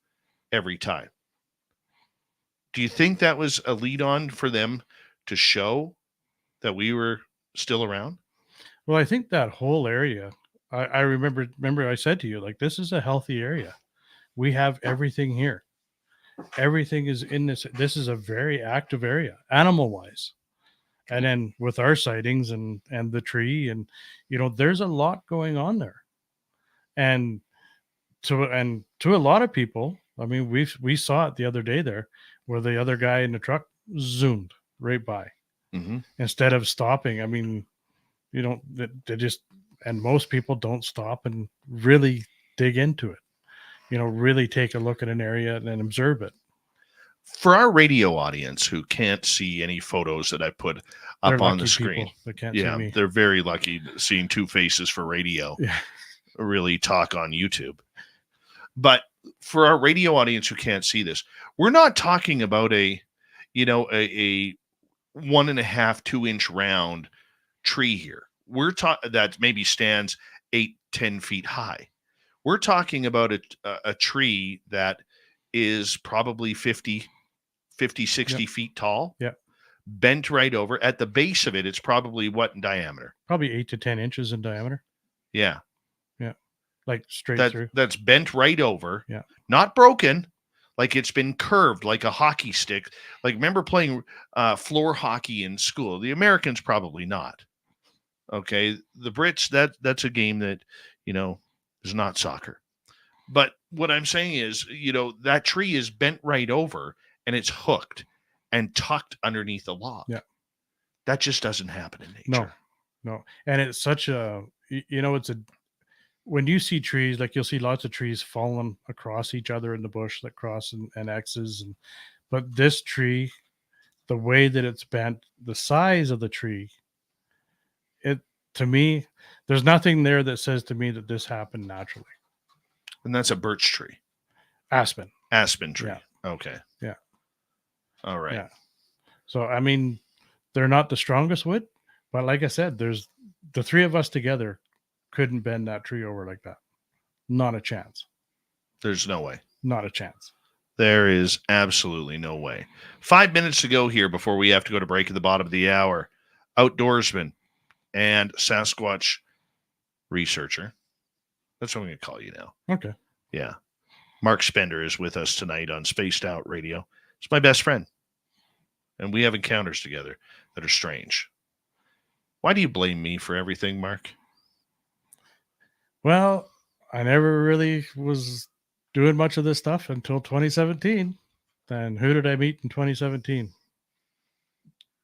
every time. Do you think that was a lead on for them to show that we were still around? Well, I think that whole area, I remember I said to you, like, this is a healthy area. We have everything here. Everything is in this. This is a very active area, animal wise. And then with our sightings and the tree, and there's a lot going on there. And to a lot of people, I mean, we saw it the other day there, where the other guy in the truck zoomed right by instead of stopping. I mean, they just, and most people don't stop and really dig into it. Really take a look at an area and then observe it. For our radio audience who can't see any photos that I put up on the screen, that can't see me. They're very lucky seeing two faces for radio. Yeah. Really talk on YouTube. But for our radio audience who can't see this, we're not talking about a 1.5, 2 inch round tree here. We're talking that maybe stands 8-10 feet high. We're talking about a tree that is probably 50, 60 Yep. feet tall. Yeah. Bent right over. At the base of it, it's probably what in diameter? Probably 8 to 10 inches in diameter. Yeah. Like straight through. That's bent right over. Yeah. Not broken. Like it's been curved like a hockey stick. Like, remember playing floor hockey in school? The Americans probably not. Okay. The Brits, that's a game that, is not soccer. But what I'm saying is, that tree is bent right over and it's hooked and tucked underneath a log. Yeah. That just doesn't happen in nature. No. And it's such a, when you see trees, like you'll see lots of trees falling across each other in the bush that cross and X's. But this tree, the way that it's bent, the size of the tree, to me, there's nothing there that says to me that this happened naturally. And that's a birch tree. Aspen tree. Yeah. Okay. Yeah. All right. Yeah. So, I mean, they're not the strongest wood, but like I said, there's the three of us together couldn't bend that tree over like that. Not a chance. There's no way. Not a chance. There is absolutely no way. 5 minutes to go here before we have to go to break at the bottom of the hour. Outdoorsman and Sasquatch researcher. That's what I'm going to call you now. Okay. Yeah. Marc Spender is with us tonight on Spaced Out Radio. He's my best friend. And we have encounters together that are strange. Why do you blame me for everything, Mark? Well, I never really was doing much of this stuff until 2017. Then who did I meet in 2017?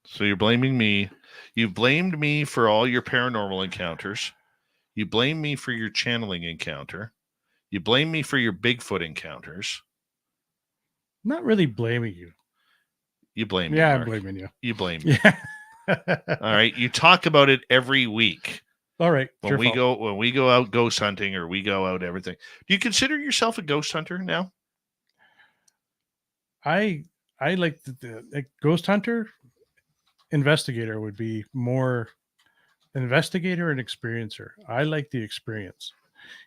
So you're blaming me. You've blamed me for all your paranormal encounters. You blame me for your channeling encounter. You blame me for your Bigfoot encounters. Not really blaming you. You blame me. Yeah, Mark. I'm blaming you. You blame me. Yeah. All right. You talk about it every week. All right. When we go out ghost hunting or we go out everything. Do you consider yourself a ghost hunter now? I like the ghost hunter investigator would be more investigator and experiencer. I like the experience.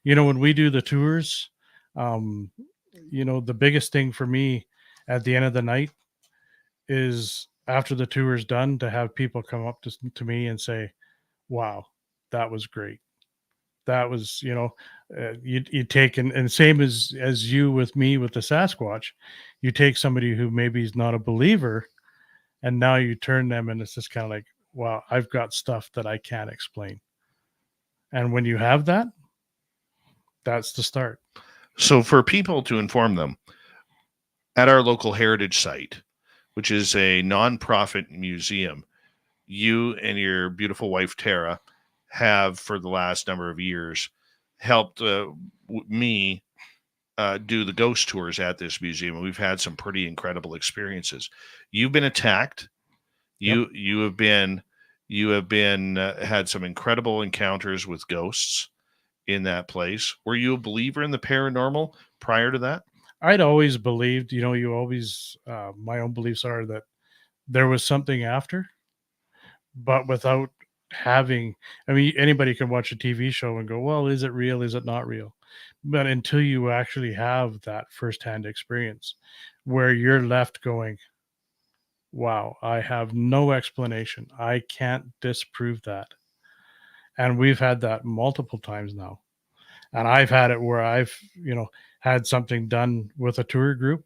When we do the tours, um, the biggest thing for me at the end of the night is after the tour is done to have people come up to me and say, wow, that was great. That was, you take and same as you with me with the Sasquatch, you take somebody who maybe is not a believer, and now you turn them, and it's just kind of like, wow, I've got stuff that I can't explain. And when you have that, that's the start. So for people to inform them, at our local heritage site, which is a nonprofit museum, you and your beautiful wife, Tara, have for the last number of years helped me do the ghost tours at this museum. And we've had some pretty incredible experiences. You've been attacked. Yep. You have been had some incredible encounters with ghosts in that place. Were you a believer in the paranormal prior to that? I'd always believed, you always, my own beliefs are that there was something after, but without having, I mean, anybody can watch a TV show and go, well, is it real? Is it not real? But until you actually have that firsthand experience where you're left going, wow, I have no explanation. I can't disprove that. And we've had that multiple times now. And I've had it where I've, had something done with a tour group,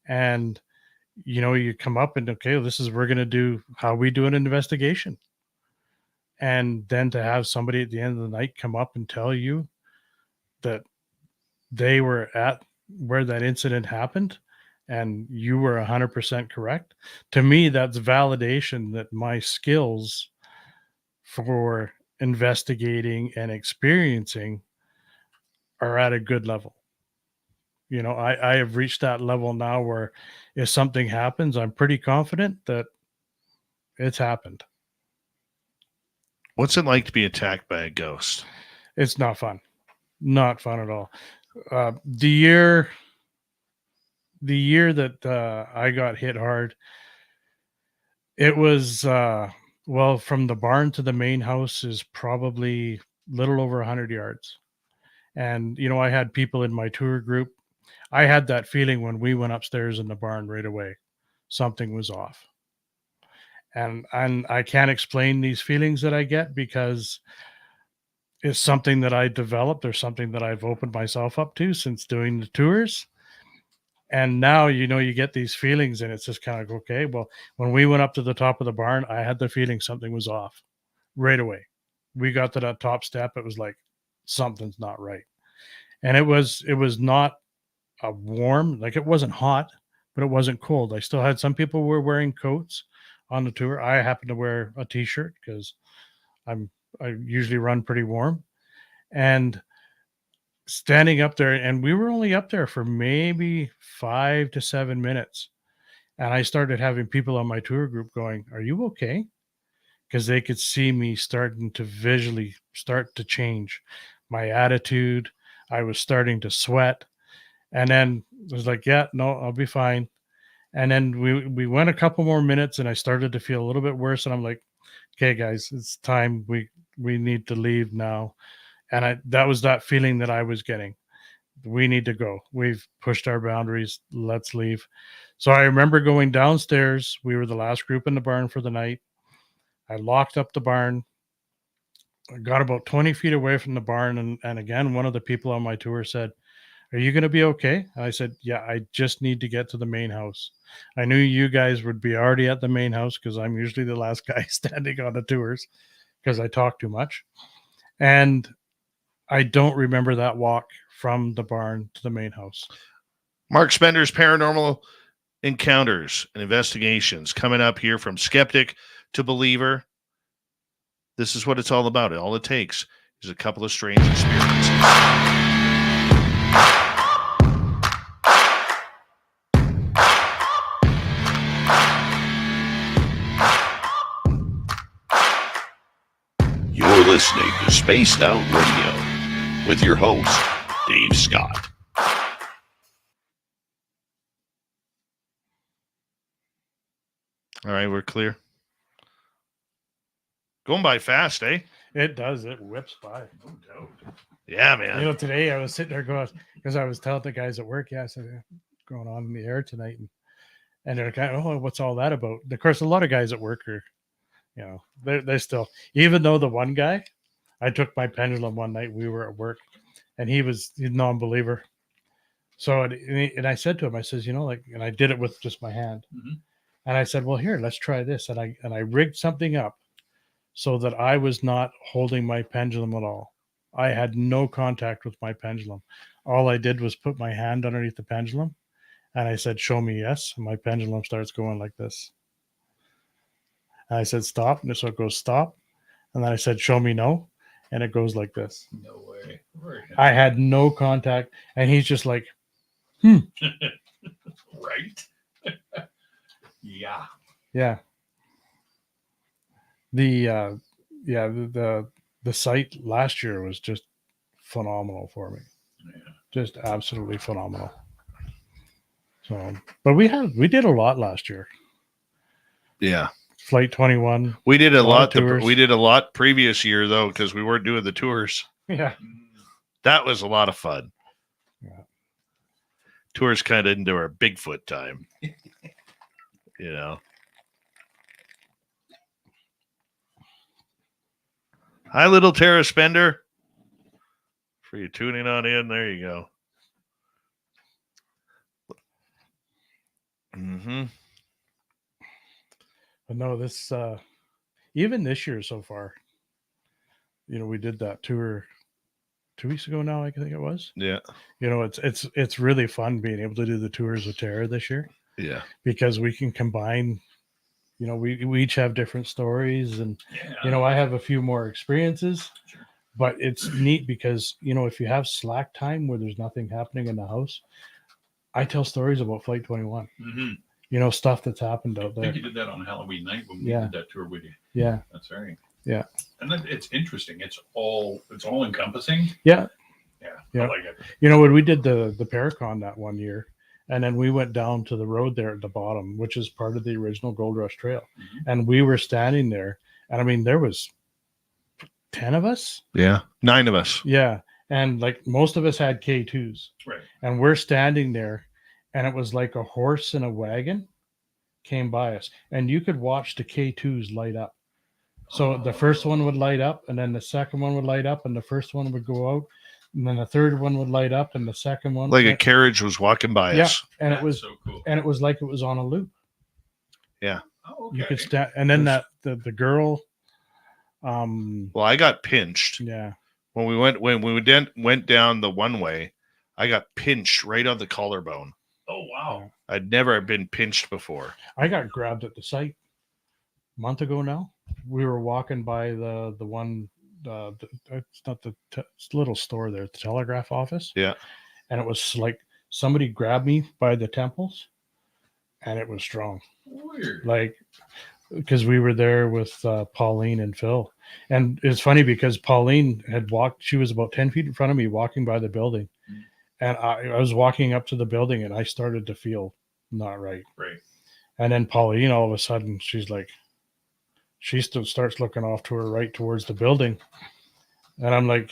and, you come up and, okay, we're going to do how we do an investigation. And then to have somebody at the end of the night come up and tell you that they were at where that incident happened and you were 100% correct. To me, that's validation that my skills for investigating and experiencing are at a good level. I have reached that level now where if something happens, I'm pretty confident that it's happened. What's it like to be attacked by a ghost? It's not fun. Not fun at all. The year that I got hit hard, it was from the barn to the main house is probably little over 100 yards. And I had people in my tour group. I had that feeling when we went upstairs in the barn right away. Something was off. And I can't explain these feelings that I get because it's something that I developed or something that I've opened myself up to since doing the tours. And now, you get these feelings and it's just kind of, okay, well, when we went up to the top of the barn, I had the feeling something was off right away. We got to that top step. It was like, something's not right. And it was not a warm, like it wasn't hot, but it wasn't cold. I still had some people were wearing coats on the tour. I happened to wear a t-shirt because I usually run pretty warm. And standing up there, and we were only up there for maybe 5 to 7 minutes. And I started having people on my tour group going, are you okay? Because they could see me starting to visually start to change my attitude. I was starting to sweat. And then I was like, yeah, no, I'll be fine. And then we went a couple more minutes and I started to feel a little bit worse. And I'm like, okay, guys, it's time. We need to leave now. And that was that feeling that I was getting. We need to go. We've pushed our boundaries. Let's leave. So I remember going downstairs. We were the last group in the barn for the night. I locked up the barn. I got about 20 feet away from the barn. And again, one of the people on my tour said, are you going to be okay? And I said, yeah, I just need to get to the main house. I knew you guys would be already at the main house because I'm usually the last guy standing on the tours because I talk too much. And I don't remember that walk from the barn to the main house. Marc Spender's Paranormal Encounters and Investigations coming up here from Skeptic to Believer. This is what it's all about. All it takes is a couple of strange experiences. You're listening to Spaced Out Radio with your host, Dave Scott. All right, we're clear. Going by fast, eh? It does. It whips by. No doubt. Yeah, man. You know, today I was sitting there going, because I was telling the guys at work, I said, going on in the air tonight. And they're kind of, oh, what's all that about? And of course, a lot of guys at work are, you know, they're still, even though the one guy, I took my pendulum one night, we were at work, and he's a non-believer. So, and I said to him, I says, you know, like, and I did it with just my hand. Mm-hmm. And I said, well, here, let's try this. And I rigged something up so that I was not holding my pendulum at all. I had no contact with my pendulum. All I did was put my hand underneath the pendulum, and I said, show me yes. And my pendulum starts going like this. And I said, stop. And so it goes stop. And then I said, show me no. And it goes like this. No way. Right. I had no contact. And he's just like, Right. Yeah. yeah. The site last year was just phenomenal for me. Yeah. Just absolutely phenomenal. So, but we did a lot last year. Yeah. Flight 21. We did a lot. tours. We did a lot previous year though, because we weren't doing the tours. Yeah. That was a lot of fun. Yeah. Tours kind of into our Bigfoot time. You know. Hi, little Tara Spender. For you tuning on in, there you go. Mm-hmm. But no, this even this year so far, you know, we did that tour 2 weeks ago now, I think it was. Yeah. You know, it's really fun being able to do the tours with Tara this year, Yeah. because we can combine, you know, we each have different stories, and Yeah. you know, I have a few more experiences. Sure. But it's neat because, you know, if you have slack time where there's nothing happening in the house, I tell stories about Flight 21. Mm-hmm. You know, stuff that's happened out I there. think you did that on Halloween night when we Yeah. did that tour with you. Yeah. That's right. Yeah. And it's interesting. It's all encompassing. Yeah. Yeah. Yeah. I like it. You know, when we did the Paracon that one year, and then we went down to the road there at the bottom, which is part of the original Gold Rush Trail. Mm-hmm. And we were standing there, and I mean, there was 10 of us. Yeah. 9 of us. Yeah. And like most of us had K2s. Right. And we're standing there, and it was like a horse in a wagon came by us, and you could watch the K2s light up. So the first one would light up, and then the second one would light up, and the first one would go out, and then the third one would light up, and the second one, Like a carriage was walking by yeah, us. and That's it was so cool. and it was like it was on a loop. Oh, okay. You could stand, and then the girl, Well, I got pinched yeah, when we went down the one way. I got pinched right on the collarbone. Oh, wow. I'd never been pinched before. I got grabbed at the site a month ago now. We were walking by the one, it's not it's a little store there, the telegraph office. Yeah. And it was like somebody grabbed me by the temples, and it was strong. Weird. Like, because we were there with Pauline and Phil. And it's funny because Pauline had walked, she was about 10 feet in front of me walking by the building. Mm. And I was walking up to the building, and I started to feel not right. Right. And then Pauline, all of a sudden, she's like, she still starts looking off to her right towards the building. And I'm like,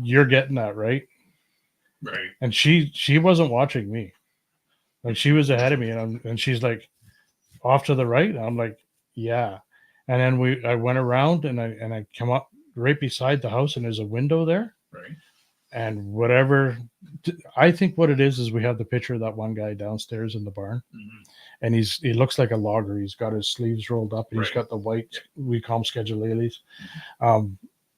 you're getting that, right? Right. And she wasn't watching me. Like, she was ahead of me, and she's like, off to the right. And I'm like, yeah. And then I went around, and I come up right beside the house, and there's a window there. Right. And whatever, I think what it is we have the picture of that one guy downstairs in the barn, Mm-hmm. and he looks like a logger. He's got his sleeves rolled up, and he's Right. got the white, we call them schedulales.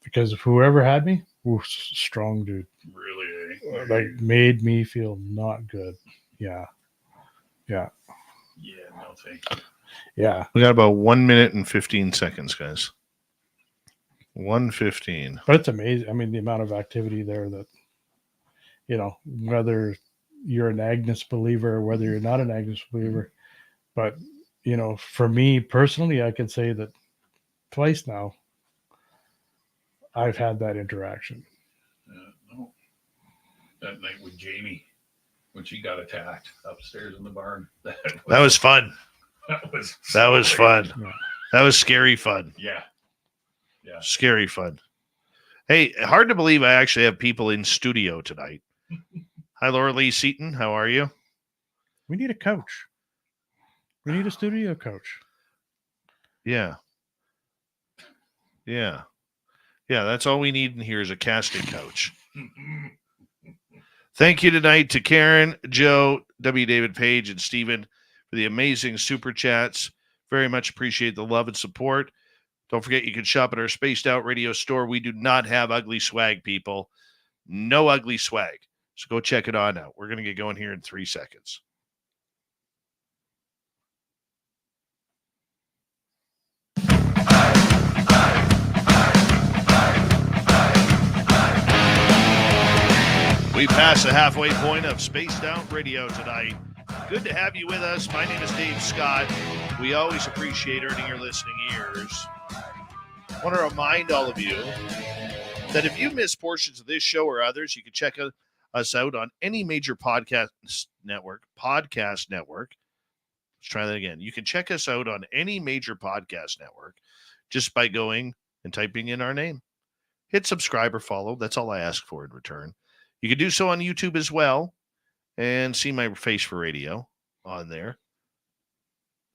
Because whoever had me, strong dude, Really? Eh? like made me feel not good. Yeah. Yeah. No thank you. Yeah. We got about 1 minute and 15 seconds, guys. 1:15. But it's amazing. I mean, the amount of activity there that, you know, whether you're an Agnes believer or whether you're not an Agnes believer, but, you know, for me personally, I can say that twice now I've had that interaction. No. That night with Jamie, when she got attacked upstairs in the barn. That was fun. That was That was scary. fun. Yeah. That was scary fun. Yeah. Yeah. Scary fun. Hey, hard to believe I actually have people in studio tonight. Hi, Laura Lee Seaton. How are you? We need a coach. We need a studio coach. Yeah. Yeah. Yeah, that's all we need in here is a casting couch. Thank you tonight to Karen, Joe, W. David Page, and Stephen for the amazing super chats. Very much appreciate the love and support. Don't forget you can shop at our Spaced Out Radio store. We do not have ugly swag, people. No ugly swag. So go check it on out. We're going to get going here in 3 seconds. We passed the halfway point of Spaced Out Radio tonight. Good to have you with us. My name is Dave Scott. We always appreciate earning your listening ears. I want to remind all of you that if you miss portions of this show or others, you can check us out on any major podcast network. Let's try that again. You can check us out on any major podcast network just by going and typing in our name. Hit subscribe or follow. That's all I ask for in return. You can do so on YouTube as well and see my face for radio on there.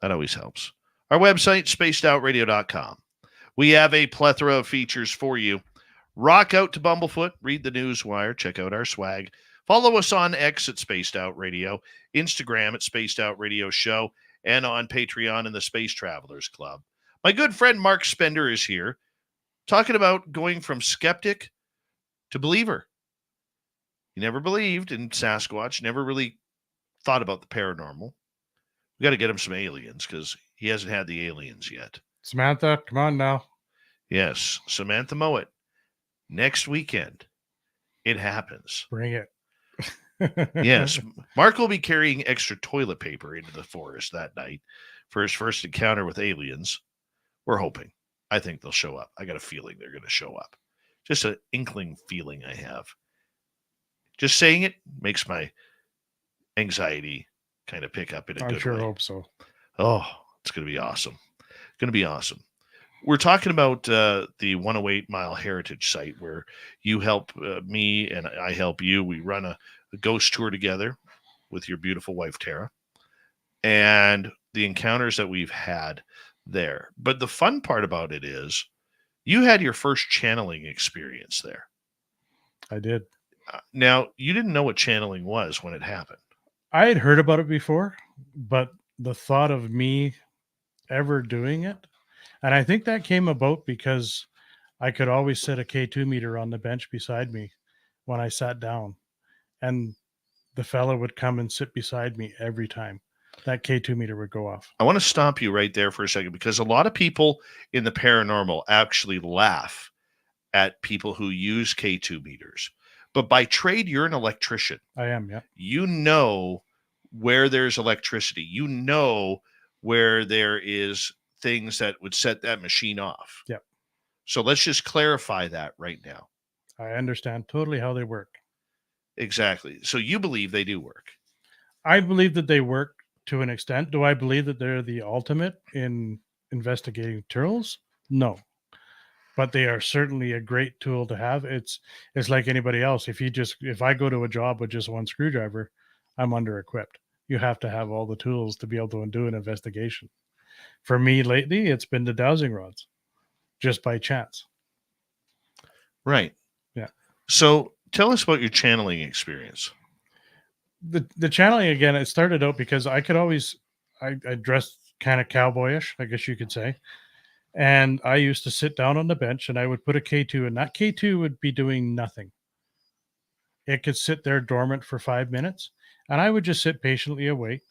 That always helps. Our website, spacedoutradio.com. We have a plethora of features for you. Rock out to Bumblefoot, read the Newswire, check out our swag. Follow us on X at Spaced Out Radio, Instagram at Spaced Out Radio Show, and on Patreon in the Space Travelers Club. My good friend Marc Spender is here talking about going from skeptic to believer. He never believed in Sasquatch, never really thought about the paranormal. We got to get him some aliens because he hasn't had the aliens yet. Samantha, come on now. Yes, Samantha Mowat. Next weekend, it happens. Bring it. Yes, Mark will be carrying extra toilet paper into the forest that night for his first encounter with aliens. We're hoping. I think they'll show up. I got a feeling they're going to show up. Just an inkling feeling I have. Just saying it makes my anxiety kind of pick up in a good way. I sure hope so. Oh, it's going to be awesome. Going to be awesome. We're talking about the 108 Mile Heritage Site where you help me and I help you. We run a ghost tour together with your beautiful wife, Tara, and the encounters that we've had there. But the fun part about it is you had your first channeling experience there. I did. Now, you didn't know what channeling was when it happened. I had heard about it before, but the thought of me ever doing it, and I think that came about because I could always set a K2 meter on the bench beside me when I sat down, and the fella would come and sit beside me every time. That K2 meter would go off. I want to stop you right there for a second because a lot of people in the paranormal actually laugh at people who use K2 meters. But by trade, you're an electrician. I am, yeah. You know where there's electricity. You know where there is things that would set that machine off. Yep. So let's just clarify that right now. I understand totally how they work. Exactly. So you believe they do work. I believe that they work to an extent. Do I believe that they're the ultimate in investigating turtles? No. But they are certainly a great tool to have. It's like anybody else. If I go to a job with just one screwdriver, I'm under equipped. You have to have all the tools to be able to do an investigation. For me lately, it's been the dowsing rods, just by chance. Right. Yeah. So tell us about your channeling experience. The channeling, again, it started out because I dressed kind of cowboyish, I guess you could say. And I used to sit down on the bench and I would put a K2 and that K2 would be doing nothing. It could sit there dormant for 5 minutes and I would just sit patiently await.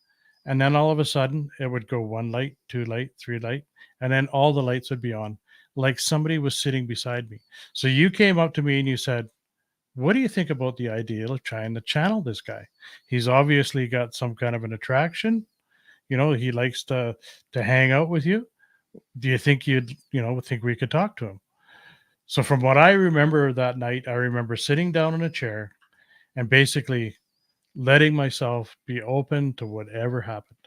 And then all of a sudden it would go 1 light, 2 light, 3 light. And then all the lights would be on like somebody was sitting beside me. So you came up to me and you said, what do you think about the idea of trying to channel this guy? He's obviously got some kind of an attraction. You know, he likes to hang out with you. Do you think think we could talk to him? So from what I remember that night, I remember sitting down in a chair and basically letting myself be open to whatever happened.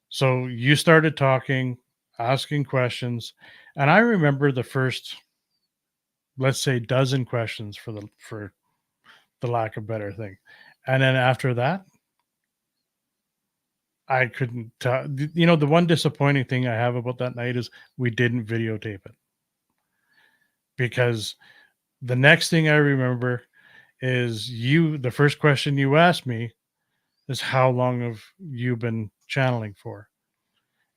So you started talking. asking questions. And I remember the first, let's say, dozen questions for the lack of better thing. And then after that, I couldn't tell. You know, the one disappointing thing I have about that night is we didn't videotape it, because the next thing I remember is the first question you asked me is, how long have you been channeling for?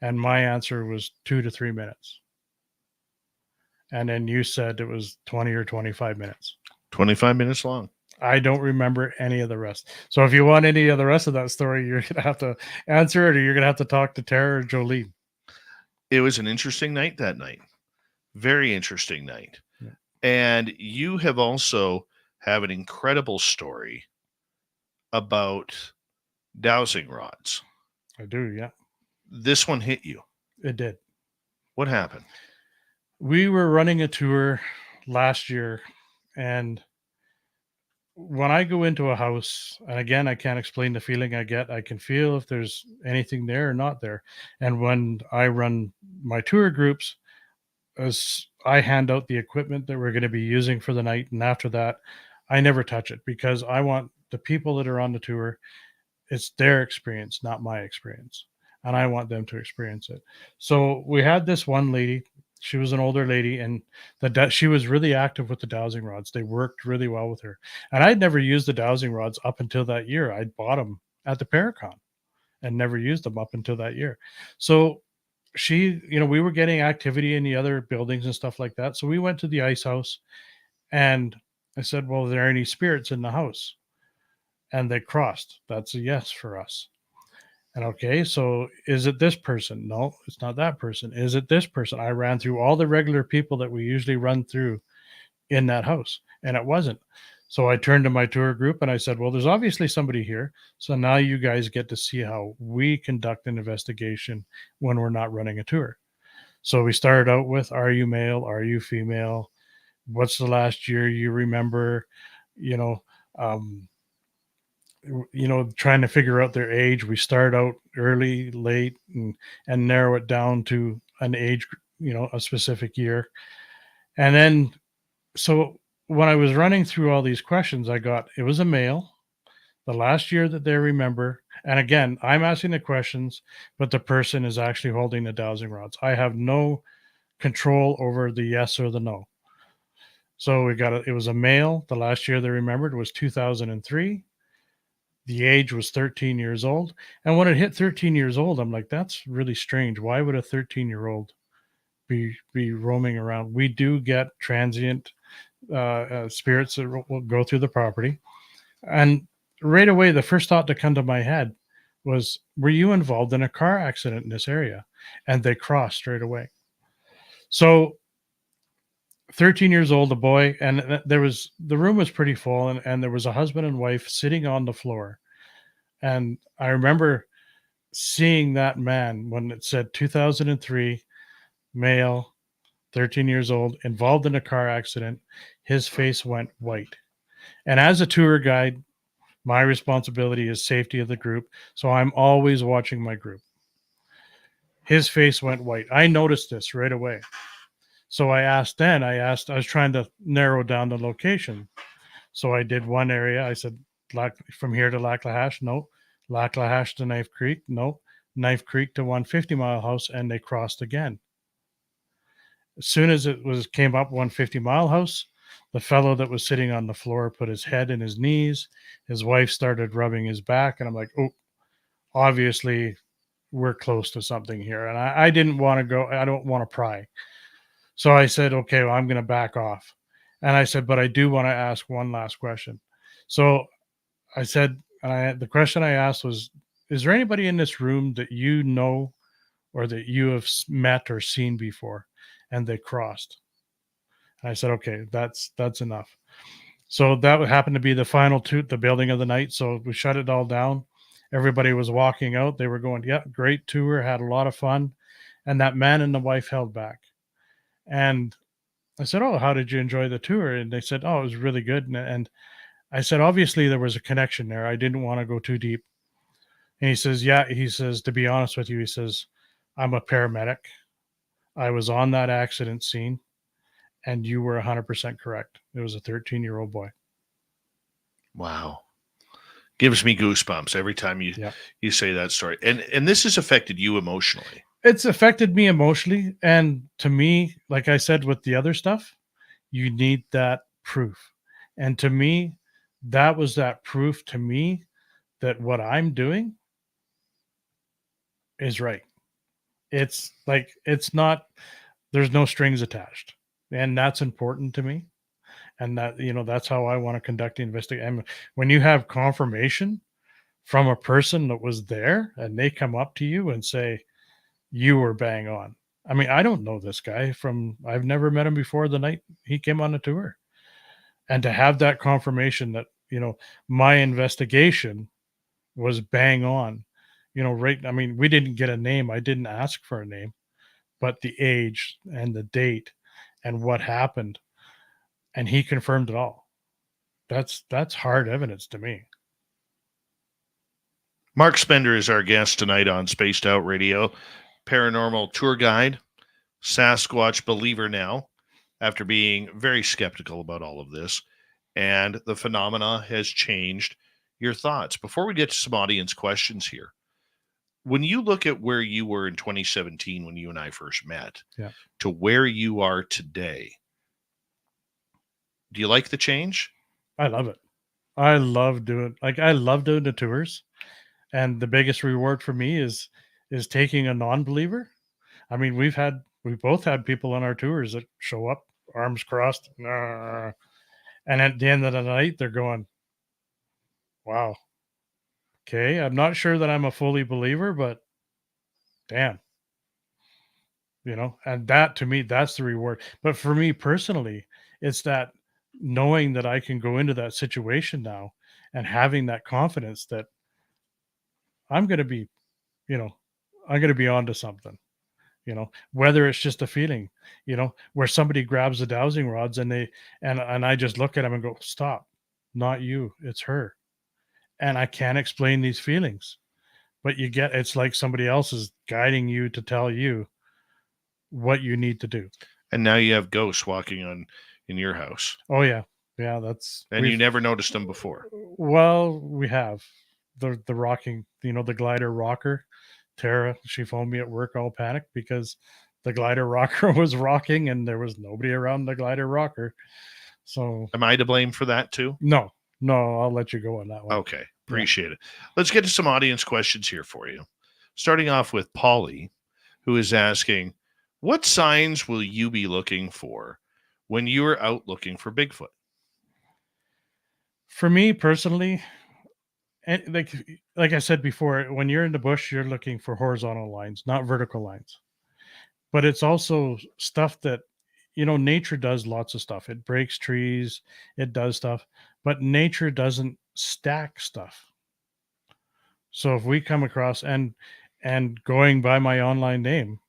And my answer was 2 to 3 minutes. And then you said it was 20 or 25 minutes. 25 minutes long. I don't remember any of the rest. So if you want any of the rest of that story, you're going to have to answer it, or you're going to have to talk to Tara or Jolene. It was an interesting night that night. Very interesting night. Yeah. And you have also have an incredible story about dowsing rods. I do, yeah. This one hit you. It did. What happened? We were running a tour last year, and when I go into a house, and again, I can't explain the feeling I get. I can feel if there's anything there or not there. And when I run my tour groups, as I hand out the equipment that we're going to be using for the night, and after that, I never touch it, because I want the people that are on the tour, it's their experience, not my experience. And I want them to experience it. So we had this one lady. She was an older lady, and she was really active with the dowsing rods. They worked really well with her. And I'd never used the dowsing rods up until that year. I'd bought them at the Paracon and never used them up until that year. So we were getting activity in the other buildings and stuff like that. So we went to the ice house, and I said, well, are there any spirits in the house? And they crossed. That's a yes for us. And okay, so is it this person? No, it's not that person. Is it this person? I ran through all the regular people that we usually run through in that house, and it wasn't. So I turned to my tour group and I said, well, there's obviously somebody here. So now you guys get to see how we conduct an investigation when we're not running a tour. So we started out with, are you male? Are you female? What's the last year you remember? Trying to figure out their age. We start out early, late, and narrow it down to an age, a specific year. And then, so when I was running through all these questions, it was a male, the last year that they remember. And again, I'm asking the questions, but the person is actually holding the dowsing rods. I have no control over the yes or the no. So it was a male. The last year they remembered was 2003. The age was 13 years old. And when it hit 13 years old, I'm like, that's really strange. Why would a 13-year-old be roaming around? We do get transient spirits that will go through the property. And right away, the first thought to come to my head was, were you involved in a car accident in this area? And they crossed straight away. So 13 years old, a boy, and the room was pretty full, and there was a husband and wife sitting on the floor. And I remember seeing that man when it said 2003, male, 13 years old, involved in a car accident. His face went white. And as a tour guide, my responsibility is safety of the group. So I'm always watching my group. His face went white. I noticed this right away. So I was trying to narrow down the location. So I did one area. I said, from here to Lacklahash, no. Lacklahash to Knife Creek, no. Knife Creek to 150 Mile House, and they crossed again. As soon as came up 150 Mile House, the fellow that was sitting on the floor put his head in his knees. His wife started rubbing his back, and I'm like, oh, obviously we're close to something here. And I didn't want to go. I don't want to pry. So I said, okay, well, I'm going to back off. And I said, but I do want to ask one last question. So I said, the question I asked was, is there anybody in this room that you know or that you have met or seen before? And they crossed. And I said, okay, that's enough. So that happened to be the final the building of the night. So we shut it all down. Everybody was walking out. They were going, yeah, great tour, had a lot of fun. And that man and the wife held back. And I said, oh, how did you enjoy the tour? And they said, oh, it was really good. And I said, obviously there was a connection there. I didn't want to go too deep. And he says, yeah, he says, to be honest with you, he says, I'm a paramedic. I was on that accident scene, and you were 100% correct. It was a 13-year-old boy. Wow. Gives me goosebumps every time Yeah. you say that story. And this has affected you emotionally. It's affected me emotionally. And to me, like I said with the other stuff, you need that proof. And to me, that was that proof to me that what I'm doing is right. It's like, it's not, there's no strings attached. And that's important to me. And that, that's how I want to conduct the investigation. And when you have confirmation from a person that was there and they come up to you and say, you were bang on. I mean, I don't know this guy I've never met him before the night he came on the tour. And to have that confirmation that, my investigation was bang on, right. I mean, we didn't get a name. I didn't ask for a name, but the age and the date and what happened. And he confirmed it all. That's hard evidence to me. Marc Spender is our guest tonight on Spaced Out Radio, paranormal tour guide, Sasquatch believer now, after being very skeptical about all of this. And the phenomena has changed your thoughts. Before we get to some audience questions here, when you look at where you were in 2017 when you and I first met, Yeah. to where you are today, do you like the change? I love it. I love doing the tours. And the biggest reward for me is taking a non-believer. I mean, we both had people on our tours that show up, arms crossed, and at the end of the night, they're going, wow, okay, I'm not sure that I'm a fully believer, but damn, and that to me, that's the reward. But for me personally, it's that knowing that I can go into that situation now and having that confidence that I'm going to be, you know, I'm going to be onto something, whether it's just a feeling, where somebody grabs the dowsing rods and I just look at them and go, stop, not you, it's her. And I can't explain these feelings, but it's like somebody else is guiding you to tell you what you need to do. And now you have ghosts walking in your house. Oh yeah. Yeah. And you never noticed them before. Well, we have the rocking, the glider rocker. Tara, she phoned me at work all panicked because the glider rocker was rocking and there was nobody around the glider rocker. So am I to blame for that too? No, I'll let you go on that one. Okay. Appreciate it. Let's get to some audience questions here for you. Starting off with Polly, who is asking, what signs will you be looking for when you are out looking for Bigfoot? For me personally, and like I said before, when you're in the bush, you're looking for horizontal lines, not vertical lines. But it's also stuff that, nature does lots of stuff. It breaks trees, it does stuff, but nature doesn't stack stuff. So if we come across and going by my online name,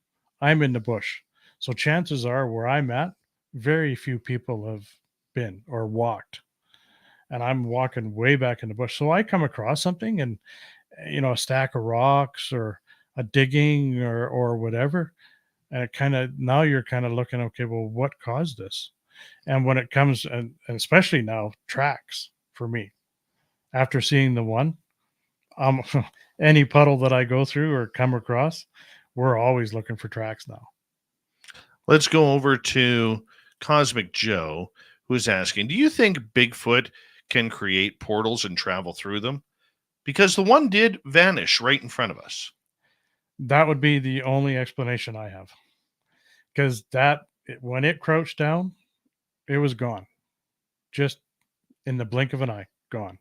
I'm in the bush. So chances are where I'm at, very few people have been or walked. And I'm walking way back in the bush. So I come across something and, a stack of rocks or a digging or whatever. And now you're kind of looking, okay, well, what caused this? And when it comes, and especially now, tracks for me, after seeing the one, any puddle that I go through or come across, we're always looking for tracks now. Let's go over to Cosmic Joe, who's asking, do you think Bigfoot can create portals and travel through them? Because the one did vanish right in front of us. That would be the only explanation I have. Because when it crouched down, it was gone. Just in the blink of an eye, gone.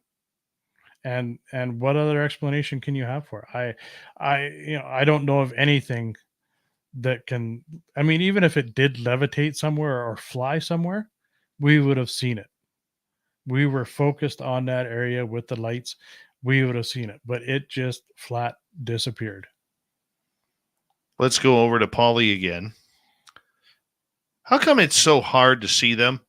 And what other explanation can you have for it? I don't know of anything that can, I mean, even if it did levitate somewhere or fly somewhere, we would have seen it. We were focused on that area with the lights. We would have seen it, but it just flat disappeared. Let's go over to Polly again. How come it's so hard to see them?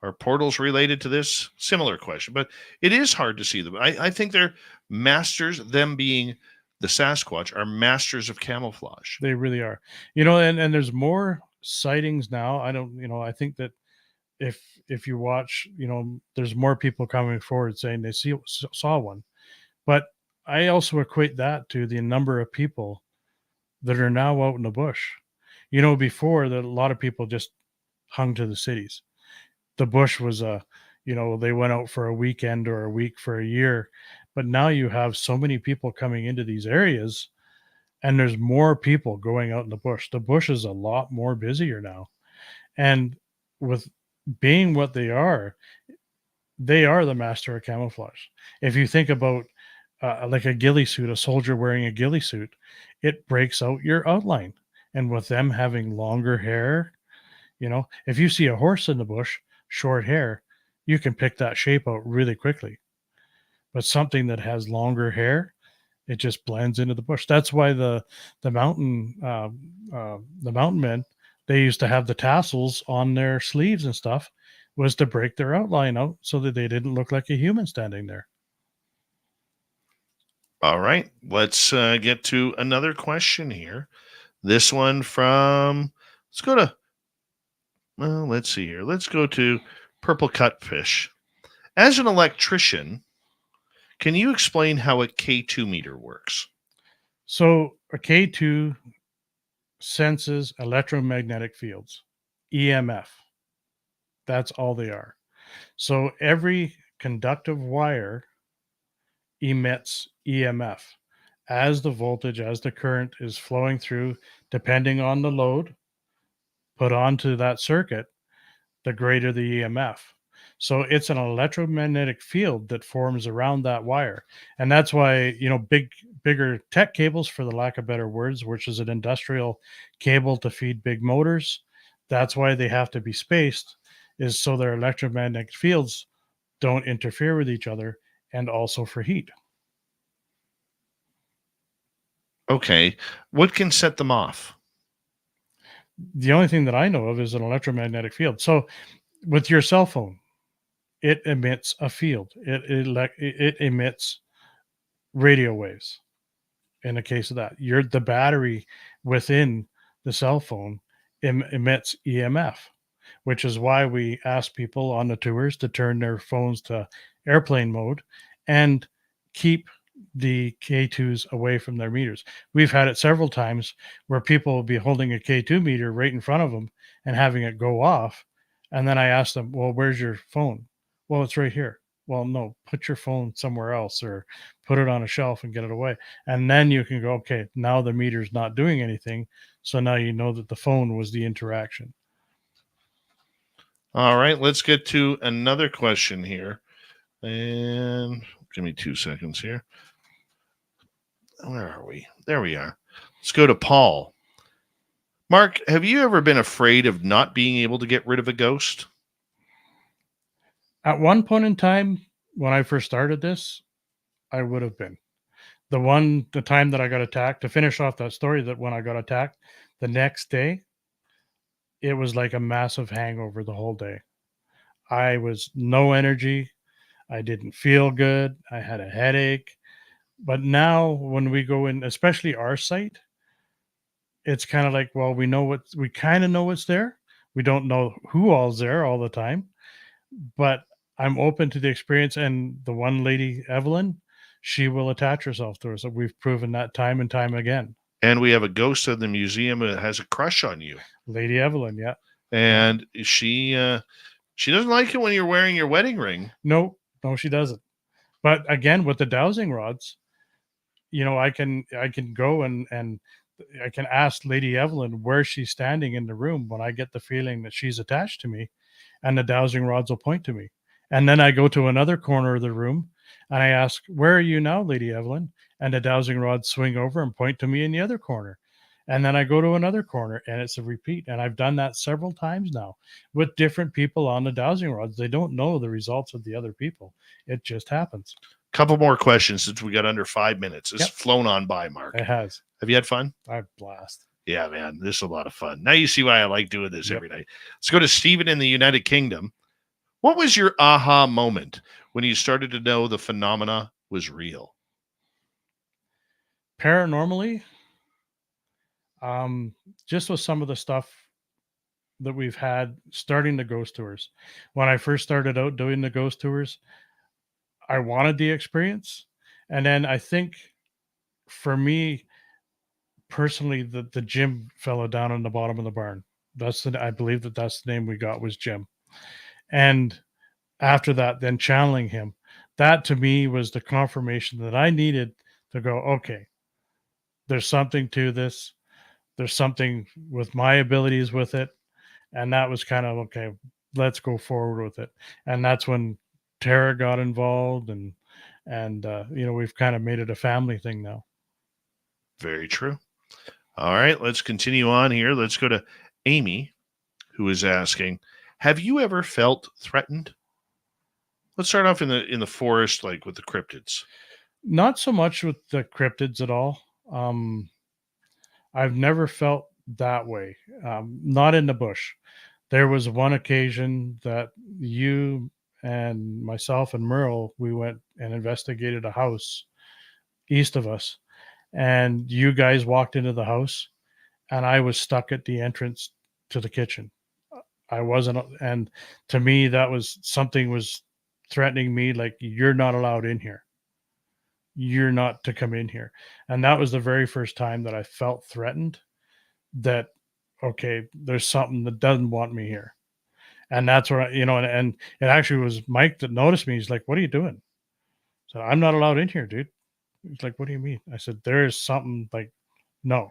Are portals related to this? Similar question, but it is hard to see them. I think they're masters, them being the Sasquatch are masters of camouflage. They really are. And there's more sightings now. I think that if you watch, there's more people coming forward saying they saw one. But I also equate that to the number of people that are now out in the bush. Before that, a lot of people just hung to the cities. The bush was they went out for a weekend or a week for a year. But now you have so many people coming into these areas, and there's more people going out in the bush. The bush is a lot more busier now. And with being what they are the master of camouflage. If you think about like a ghillie suit, a soldier wearing a ghillie suit, it breaks out your outline. And with them having longer hair, if you see a horse in the bush, short hair, you can pick that shape out really quickly. But something that has longer hair, it just blends into the bush. That's why the mountain the mountain men, they used to have the tassels on their sleeves and stuff, was to break their outline out so that they didn't look like a human standing there. All right, let's get to another question here. This one from, let's see here. Let's go to Purple Cutfish. As an electrician, can you explain how a K2 meter works? So a K2 senses electromagnetic fields, EMF. That's all they are. So every conductive wire emits EMF as the voltage, as the current is flowing through, depending on the load put onto that circuit, the greater the EMF. So it's an electromagnetic field that forms around that wire. And that's why, bigger tech cables, for the lack of better words, which is an industrial cable to feed big motors, that's why they have to be spaced, is so their electromagnetic fields don't interfere with each other, and also for heat. Okay. What can set them off? The only thing that I know of is an electromagnetic field. So with your cell phone, it emits a field. It emits radio waves. In the case of that, the battery within the cell phone emits EMF, which is why we ask people on the tours to turn their phones to airplane mode and keep the K2s away from their meters. We've had it several times where people will be holding a K2 meter right in front of them and having it go off. And then I ask them, well, where's your phone? Well, it's right here. Well, no, put your phone somewhere else or put it on a shelf and get it away. And then you can go, okay, now the meter's not doing anything. So now you know that the phone was the interaction. All right, let's get to another question here. And give me 2 seconds here. Where are we? There we are. Let's go to Paul. Mark, have you ever been afraid of not being able to get rid of a ghost? At one point in time, when I first started this, I would have been. The time that I got attacked, to finish off that story, that when I got attacked, the next day, it was like a massive hangover the whole day. I was no energy. I didn't feel good. I had a headache. But now when we go in, especially our site, it's kind of like, well, we kind of know what's there. We don't know who all's there all the time, but I'm open to the experience. And the one lady, Evelyn, she will attach herself to us. So we've proven that time and time again. And we have a ghost in the museum that has a crush on you. Lady Evelyn, yeah. And she doesn't like it when you're wearing your wedding ring. No, she doesn't. But again, with the dowsing rods, I can go and I can ask Lady Evelyn where she's standing in the room when I get the feeling that she's attached to me, and the dowsing rods will point to me. And then I go to another corner of the room and I ask, where are you now, Lady Evelyn? And the dowsing rods swing over and point to me in the other corner. And then I go to another corner and it's a repeat. And I've done that several times now with different people on the dowsing rods. They don't know the results of the other people. It just happens. Couple more questions since we got under 5 minutes. It's flown on by, Mark. It has. Have you had fun? I blast. Yeah, man. This is a lot of fun. Now you see why I like doing this every night. Let's go to Stephen in the United Kingdom. What was your aha moment when you started to know the phenomena was real? Paranormally, just with some of the stuff that we've had starting the ghost tours. When I first started out doing the ghost tours, I wanted the experience. And then I think for me personally, the Jim fellow down on the bottom of the barn, I believe that's the name we got, was Jim. And after that, then channeling him, that to me was the confirmation that I needed to go, okay, there's something to this. There's something with my abilities with it. And that was kind of, okay, let's go forward with it. And that's when Tara got involved, and we've kind of made it a family thing now. Very true. All right, let's continue on here. Let's go to Amy, who is asking, have you ever felt threatened? Let's start off in the forest, like with the cryptids. Not so much with the cryptids at all. I've never felt that way. Not in the bush. There was one occasion that you and myself and Merle, we went and investigated a house east of us, and you guys walked into the house, and I was stuck at the entrance to the kitchen. I wasn't, and to me, that was something was threatening me, like, you're not allowed in here. You're not to come in here. And that was the very first time that I felt threatened, that, okay, there's something that doesn't want me here. And that's where, and it actually was Mike that noticed me. He's like, what are you doing? So I'm not allowed in here, dude. He's like, what do you mean? I said, there is something, like, no,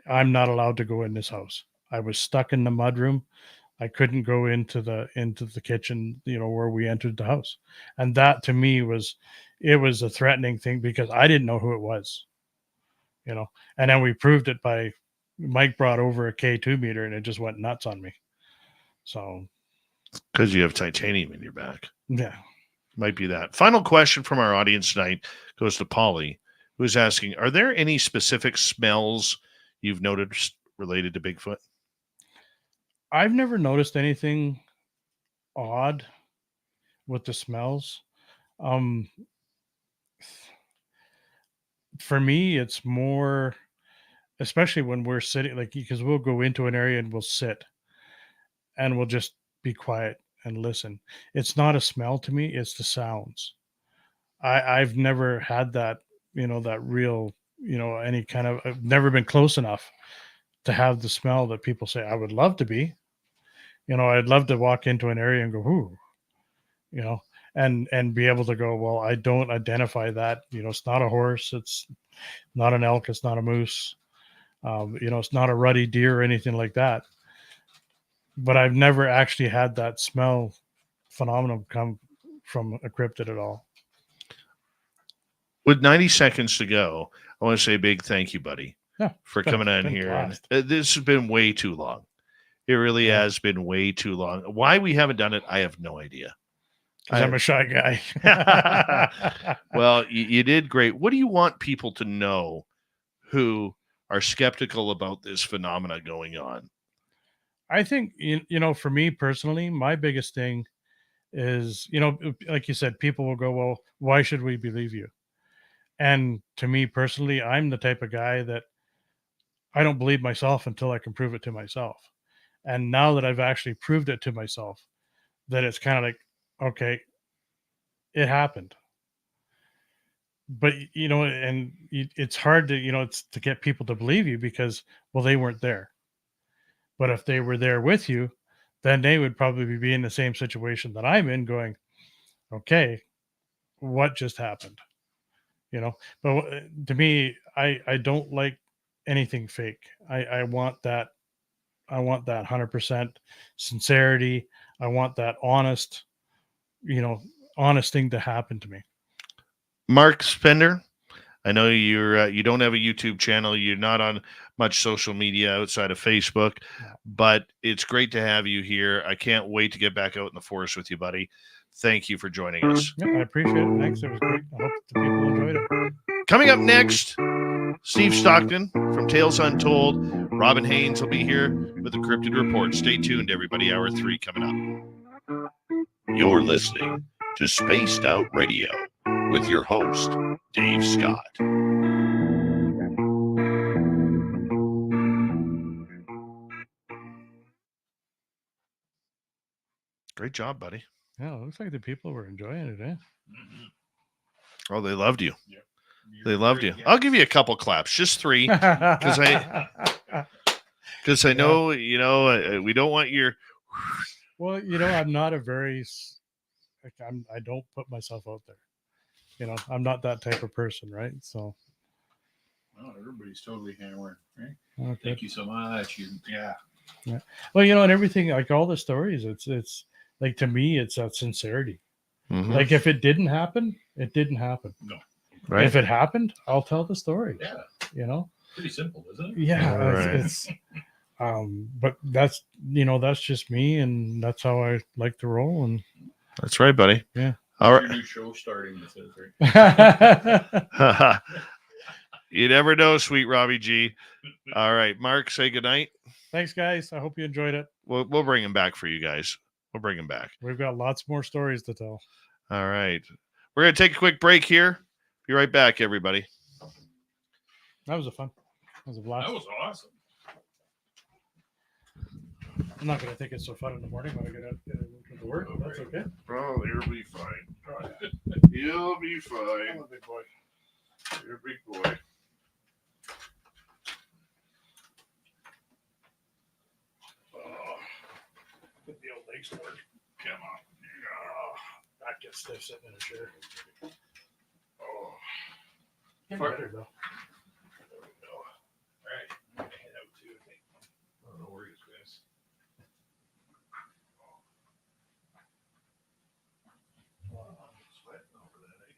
I'm not allowed to go in this house. I was stuck in the mudroom. I couldn't go into the kitchen, where we entered the house. And that to me was a threatening thing, because I didn't know who it was, and then we proved it by Mike brought over a K2 meter, and it just went nuts on me. So, because you have titanium in your back. Yeah. Might be that. Final question from our audience tonight goes to Polly, who's asking, are there any specific smells you've noticed related to Bigfoot? I've never noticed anything odd with the smells. For me, it's more, especially when we're sitting, like, because we'll go into an area and we'll sit and we'll just be quiet and listen. It's not a smell to me, it's the sounds. I've never had that, that real, any kind of, I've never been close enough to have the smell that people say I would love to be. I'd love to walk into an area and go, ooh, and be able to go, well, I don't identify that. It's not a horse, it's not an elk, it's not a moose, it's not a ruddy deer or anything like that. But I've never actually had that smell phenomenon come from a cryptid at all. With 90 seconds to go, I want to say a big thank you, buddy, for coming on here. And this has been way too long. It really has been way too long. Why we haven't done it, I have no idea. Because I'm a shy guy. Well, you did great. What do you want people to know who are skeptical about this phenomena going on? I think, for me personally, my biggest thing is, like you said, people will go, well, why should we believe you? And to me personally, I'm the type of guy that I don't believe myself until I can prove it to myself. And now that I've actually proved it to myself, that it's kind of like, okay, it happened. But, it's hard to, it's to get people to believe you because, well, they weren't there. But if they were there with you, then they would probably be in the same situation that I'm in, going, okay, what just happened? But to me, I don't like anything fake. I want that 100% sincerity. I want that honest thing to happen to me. Marc Spender, I know you don't have a YouTube channel. You're not on much social media outside of Facebook, but it's great to have you here. I can't wait to get back out in the forest with you, buddy. Thank you for joining us. Yeah, I appreciate it. Thanks. It was great. I hope the people enjoyed it. Coming up next, Steve Stockton from Tales Untold. Robin Haynes will be here with the Cryptid Report. Stay tuned, everybody. Hour 3 coming up. You're listening to Spaced Out Radio with your host, Dave Scott. Great job, buddy. Yeah, it looks like the people were enjoying it, eh? Oh, they loved you. Yep. They loved you. I'll give you a couple claps, just 3, because I Yeah. know we don't want your. Well, I'm not a very I don't put myself out there. I'm not that type of person, right? So Well, everybody's totally hammering, right? okay. Thank you so much. Yeah. Well, and everything, like all the stories, it's like, to me, it's that sincerity. Mhm. Like, if it didn't happen, it didn't happen. No. Right. If it happened, I'll tell the story. Yeah. Pretty simple, isn't it? Yeah, Right. it's but that's just me, and that's how I like to roll. And That's right, buddy. Yeah. All Your right. new show starting this is right. You never know, sweet Robbie G. All right, Mark, say goodnight. Thanks, guys. I hope you enjoyed it. We'll bring him back for you guys. We'll bring him back. We've got lots more stories to tell. All right. We're going to take a quick break here. Be right back, everybody. That was fun. That was a blast. That was awesome. I'm not going to think it's so fun in the morning when I get to work. But that's okay. Oh, you'll be fine. You'll be fine. I'm a big boy. You're a big boy. Get the old legs to work. Come on. Back gets stiff sitting in a chair. Oh. Getting better, though. There we go. All right. I'm going to head out too, I think. Oh, no worries, guys. I'm sweating over that, eh?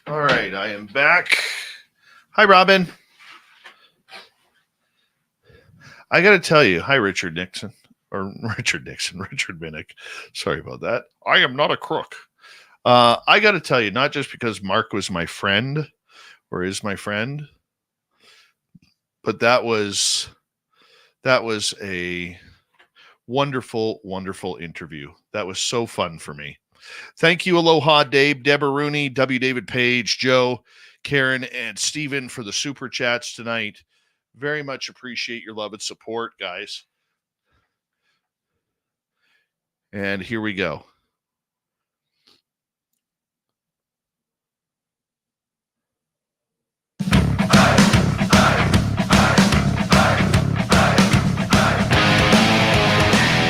All right, I am back. Hi, Robin. I got to tell you, hi, Richard Minnick. Sorry about that. I am not a crook. I got to tell you, not just because Mark was my friend or is my friend, but that was a wonderful, wonderful interview. That was so fun for me. Thank you, Aloha Dave, Deborah Rooney, W. David Page, Joe, Karen, and Stephen for the super chats tonight. Very much appreciate your love and support, guys. And here we go.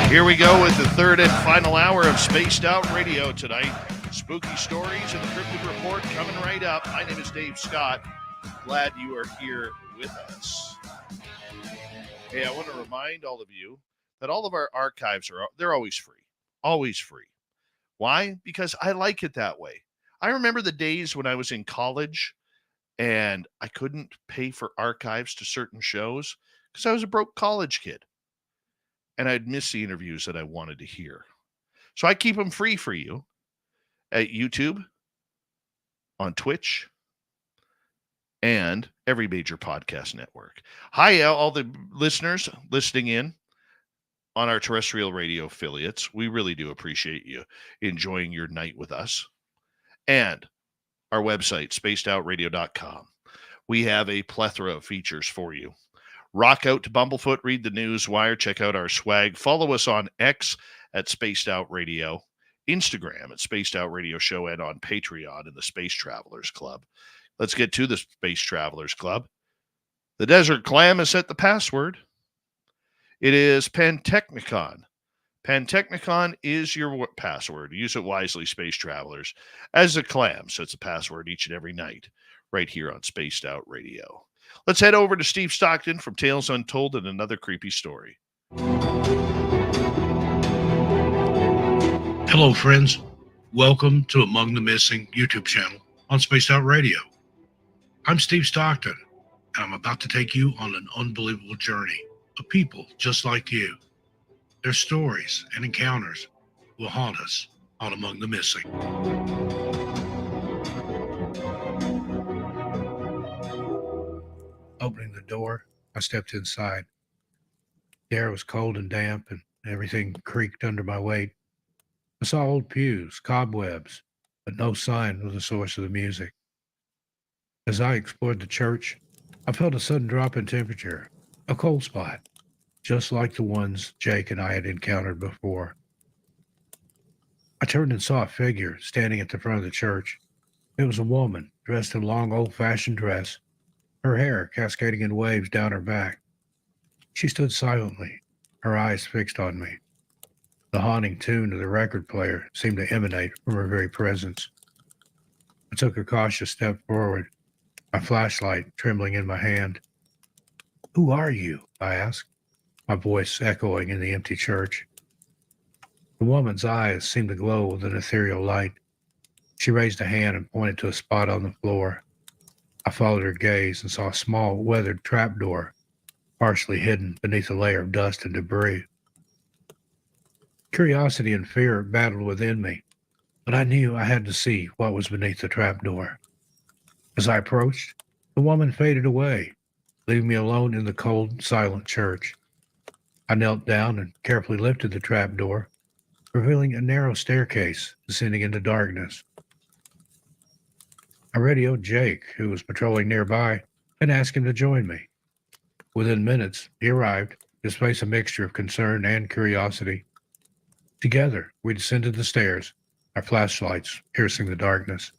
Here we go with the third and final hour of Spaced Out Radio tonight. Spooky stories and the Cryptid Report coming right up. My name is Dave Scott. Glad you are here with us. Hey, I want to remind all of you that all of our archives they're always free. Always free. Why? Because I like it that way. I remember the days when I was in college and I couldn't pay for archives to certain shows because I was a broke college kid. And I'd miss the interviews that I wanted to hear. So I keep them free for you at YouTube, on Twitch, and every major podcast network. Hi, all the listeners listening in on our terrestrial radio affiliates. We really do appreciate you enjoying your night with us. And our website, spacedoutradio.com. We have a plethora of features for you. Rock out to Bumblefoot, read the news wire, check out our swag. Follow us on X at Spaced Out Radio, Instagram at Spaced Out Radio Show, and on Patreon in the Space Travelers Club. Let's get to the Space Travelers Club. The Desert Clam has set the password. It is Pantechnicon. Pantechnicon is your password. Use it wisely, Space Travelers. As the clam sets a password each and every night, right here on Spaced Out Radio. Let's head over to Steve Stockton from Tales Untold and another creepy story. Hello, friends. Welcome to Among the Missing YouTube channel on Spaced Out Radio. I'm Steve Stockton, and I'm about to take you on an unbelievable journey of people just like you. Their stories and encounters will haunt us on Among the Missing. Opening the door, I stepped inside. The air was cold and damp, and everything creaked under my weight. I saw old pews, cobwebs, but no sign of the source of the music. As I explored the church, I felt a sudden drop in temperature, a cold spot, just like the ones Jake and I had encountered before. I turned and saw a figure standing at the front of the church. It was a woman dressed in a long, old-fashioned dress, her hair cascading in waves down her back. She stood silently, her eyes fixed on me. The haunting tune of the record player seemed to emanate from her very presence. I took a cautious step forward, my flashlight trembling in my hand. "Who are you?" I asked, my voice echoing in the empty church. The woman's eyes seemed to glow with an ethereal light. She raised a hand and pointed to a spot on the floor. I followed her gaze and saw a small, weathered trapdoor, partially hidden beneath a layer of dust and debris. Curiosity and fear battled within me, but I knew I had to see what was beneath the trapdoor. As I approached, the woman faded away, leaving me alone in the cold, silent church. I knelt down and carefully lifted the trapdoor, revealing a narrow staircase descending into darkness. I radioed Jake, who was patrolling nearby, and asked him to join me. Within minutes, he arrived, his face a mixture of concern and curiosity. Together, we descended the stairs, our flashlights piercing the darkness.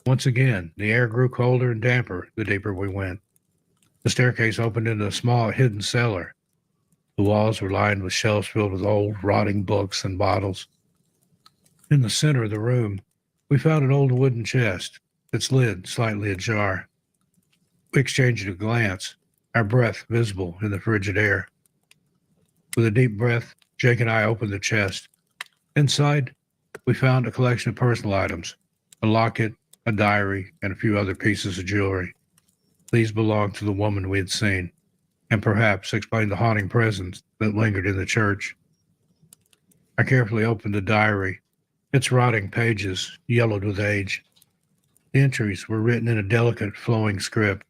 Once again, the air grew colder and damper the deeper we went. The staircase opened into a small, hidden cellar. The walls were lined with shelves filled with old, rotting books and bottles. In the center of the room, we found an old wooden chest, its lid slightly ajar. We exchanged a glance, our breath visible in the frigid air. With a deep breath, Jake and I opened the chest. Inside, we found a collection of personal items, a locket, a diary, and a few other pieces of jewelry. These belonged to the woman we had seen, and perhaps explained the haunting presence that lingered in the church. I carefully opened the diary, its rotting pages yellowed with age. The entries were written in a delicate, flowing script.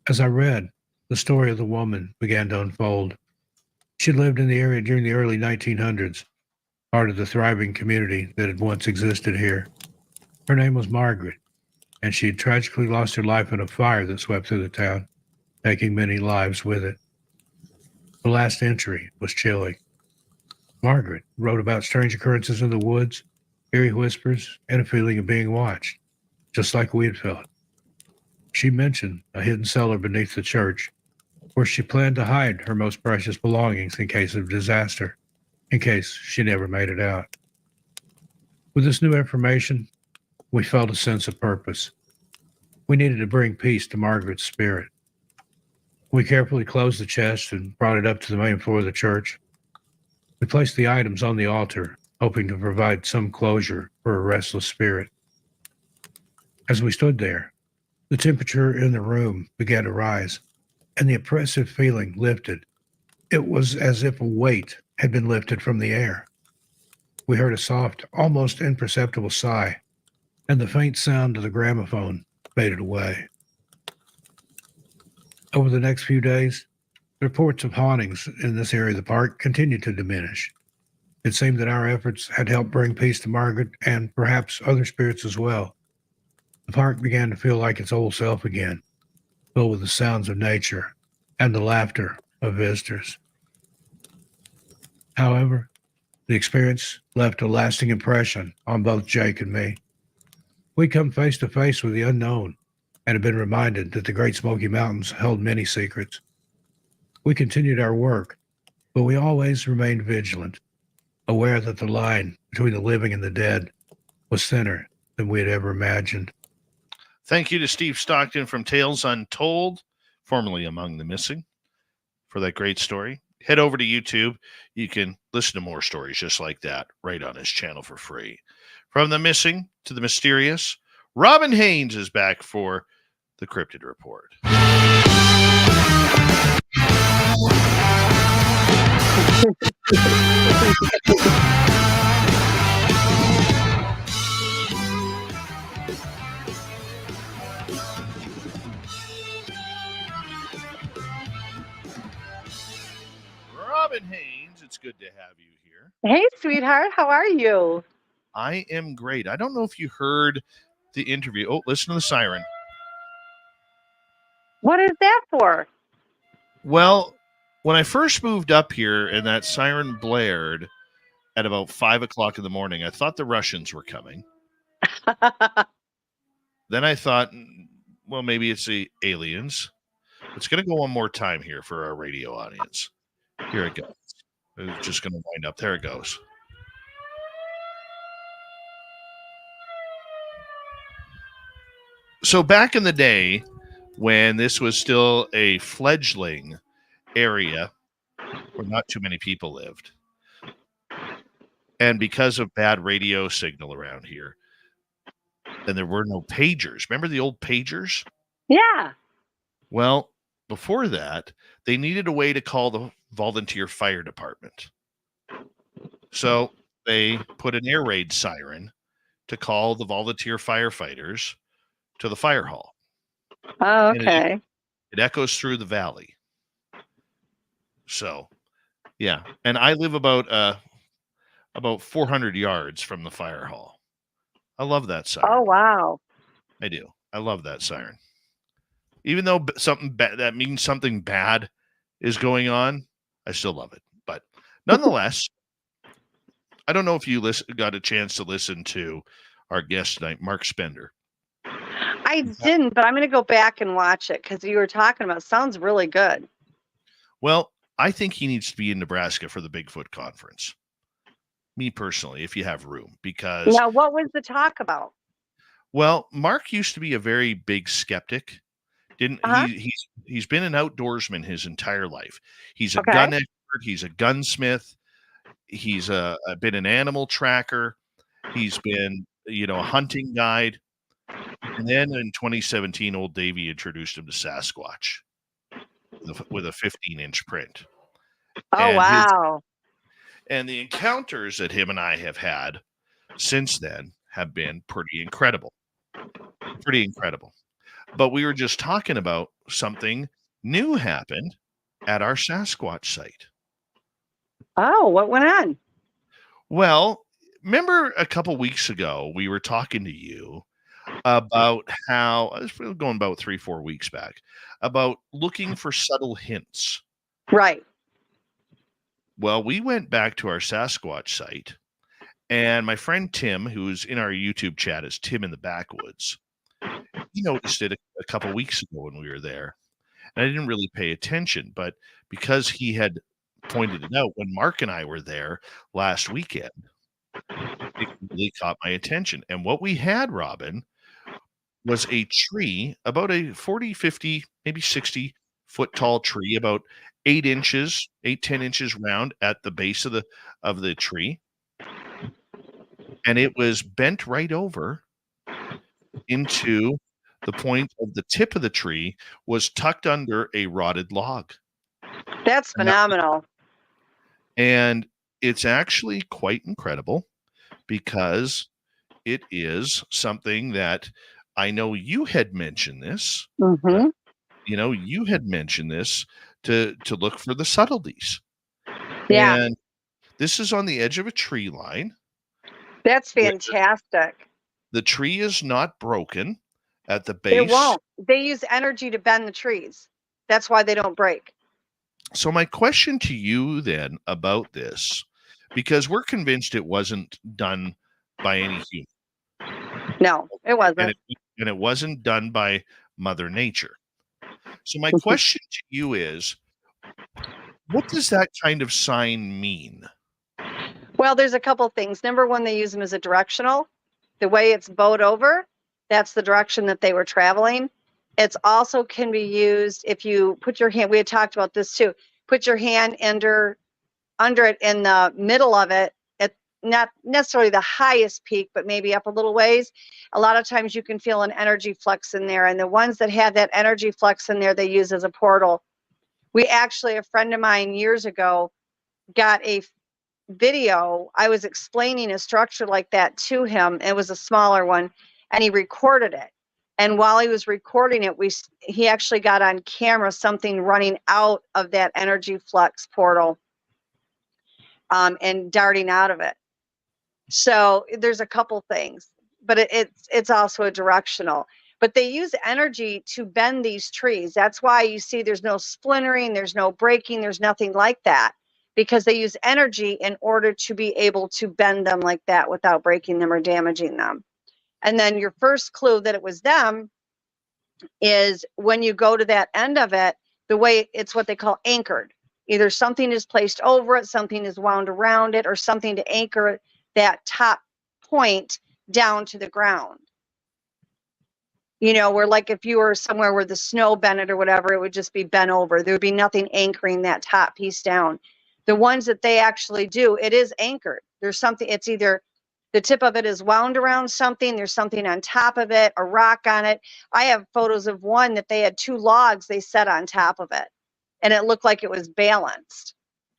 As I read, the story of the woman began to unfold. She lived in the area during the early 1900s, part of the thriving community that had once existed here. Her name was Margaret, and she had tragically lost her life in a fire that swept through the town, taking many lives with it. The last entry was chilling. Margaret wrote about strange occurrences in the woods, eerie whispers, and a feeling of being watched, just like we had felt. She mentioned a hidden cellar beneath the church, where she planned to hide her most precious belongings in case of disaster, in case she never made it out. With this new information, we felt a sense of purpose. We needed to bring peace to Margaret's spirit. We carefully closed the chest and brought it up to the main floor of the church. We placed the items on the altar, hoping to provide some closure for a restless spirit. As we stood there, the temperature in the room began to rise, and the oppressive feeling lifted. It was as if a weight had been lifted from the air. We heard a soft, almost imperceptible sigh, and the faint sound of the gramophone faded away. Over the next few days, reports of hauntings in this area of the park continued to diminish. It seemed that our efforts had helped bring peace to Margaret and perhaps other spirits as well. The park began to feel like its old self again, filled with the sounds of nature and the laughter of visitors. However, the experience left a lasting impression on both Jake and me. We'd come face to face with the unknown and had been reminded that the Great Smoky Mountains held many secrets. We continued our work, but we always remained vigilant, aware that the line between the living and the dead was thinner than we had ever imagined. Thank you to Steve Stockton from Tales Untold, formerly Among the Missing, for that great story. Head over to YouTube. You can listen to more stories just like that right on his channel for free. From the missing to the mysterious, Robin Haynes is back for the Cryptid Report. Robin Haynes, it's good to have you here. Hey, sweetheart, how are you? I am great. I don't know if you heard the interview. Oh, listen to the siren. What is that for? Well, when I first moved up here and that siren blared at about 5 o'clock in the morning, I thought the Russians were coming. Then I thought, well, maybe it's the aliens. It's going to go one more time here for our radio audience. Here it goes. It's just going to wind up. There it goes. So back in the day, when this was still a fledgling area where not too many people lived, and because of bad radio signal around here, and there were no pagers. Remember the old pagers? Yeah. Well, before that, they needed a way to call the volunteer fire department. So they put an air raid siren to call the volunteer firefighters to the fire hall. Oh, okay. It echoes through the valley. So, yeah. And I live about 400 yards from the fire hall. I love that siren. Oh, wow. I do. I love that siren. Even though something that means something bad is going on, I still love it. But nonetheless, I don't know if you got a chance to listen to our guest tonight, Marc Spender. I didn't, but I'm going to go back and watch it because you were talking about it. Sounds really good. Well, I think he needs to be in Nebraska for the Bigfoot conference. Me personally, if you have room, because now, what was the talk about? Well, Marc used to be a very big skeptic. He's been an outdoorsman his entire life. He's a gun expert. He's a gunsmith. He's been an animal tracker. He's been, a hunting guide. And then in 2017, old Davey introduced him to Sasquatch with a 15-inch print. Oh, And wow. and the encounters that him and I have had since then have been pretty incredible. Pretty incredible. But we were just talking about something new happened at our Sasquatch site. Oh, what went on? Well, remember a couple weeks ago, we were talking to you about how, it's going about 3-4 weeks back, about looking for subtle hints. Right. Well, we went back to our Sasquatch site, and my friend Tim, who's in our YouTube chat as Tim in the Backwoods, he noticed it a couple weeks ago when we were there. And I didn't really pay attention, but because he had pointed it out when Mark and I were there last weekend, it really caught my attention. And what we had, Robin, was a tree, about a 40, 50, maybe 60 foot tall tree, about 10 inches round at the base of the tree. And it was bent right over into the point of the tip of the tree was tucked under a rotted log. That's phenomenal. And it's actually quite incredible because it is something that I know you had mentioned this. Mm-hmm. You had mentioned this to look for the subtleties. Yeah. And this is on the edge of a tree line. That's fantastic. The tree is not broken at the base. It won't. They use energy to bend the trees. That's why they don't break. So my question to you then about this, because we're convinced it wasn't done by any human. No, it wasn't. And it wasn't done by Mother Nature. So my question to you is, what does that kind of sign mean? Well, there's a couple things. Number one, they use them as a directional. The way it's bowed over, that's the direction that they were traveling. It's also can be used if you put your hand, we had talked about this too, put your hand under it in the middle of it, at not necessarily the highest peak, but maybe up a little ways. A lot of times you can feel an energy flux in there. And the ones that have that energy flux in there, they use as a portal. We actually, a friend of mine years ago got a video. I was explaining a structure like that to him. It was a smaller one, and he recorded it. And while he was recording it, he actually got on camera something running out of that energy flux portal and darting out of it. So there's a couple things, but it's also a directional. But they use energy to bend these trees. That's why you see there's no splintering, there's no breaking, there's nothing like that, because they use energy in order to be able to bend them like that without breaking them or damaging them. And then your first clue that it was them is when you go to that end of it, the way it's what they call anchored. Either something is placed over it, something is wound around it, or something to anchor that top point down to the ground. Where like if you were somewhere where the snow bent it or whatever, it would just be bent over. There would be nothing anchoring that top piece down. The ones that they actually do, it is anchored. There's something, it's either the tip of it is wound around something, there's something on top of it, a rock on it. I have photos of one that they had 2 logs they set on top of it, and it looked like it was balanced.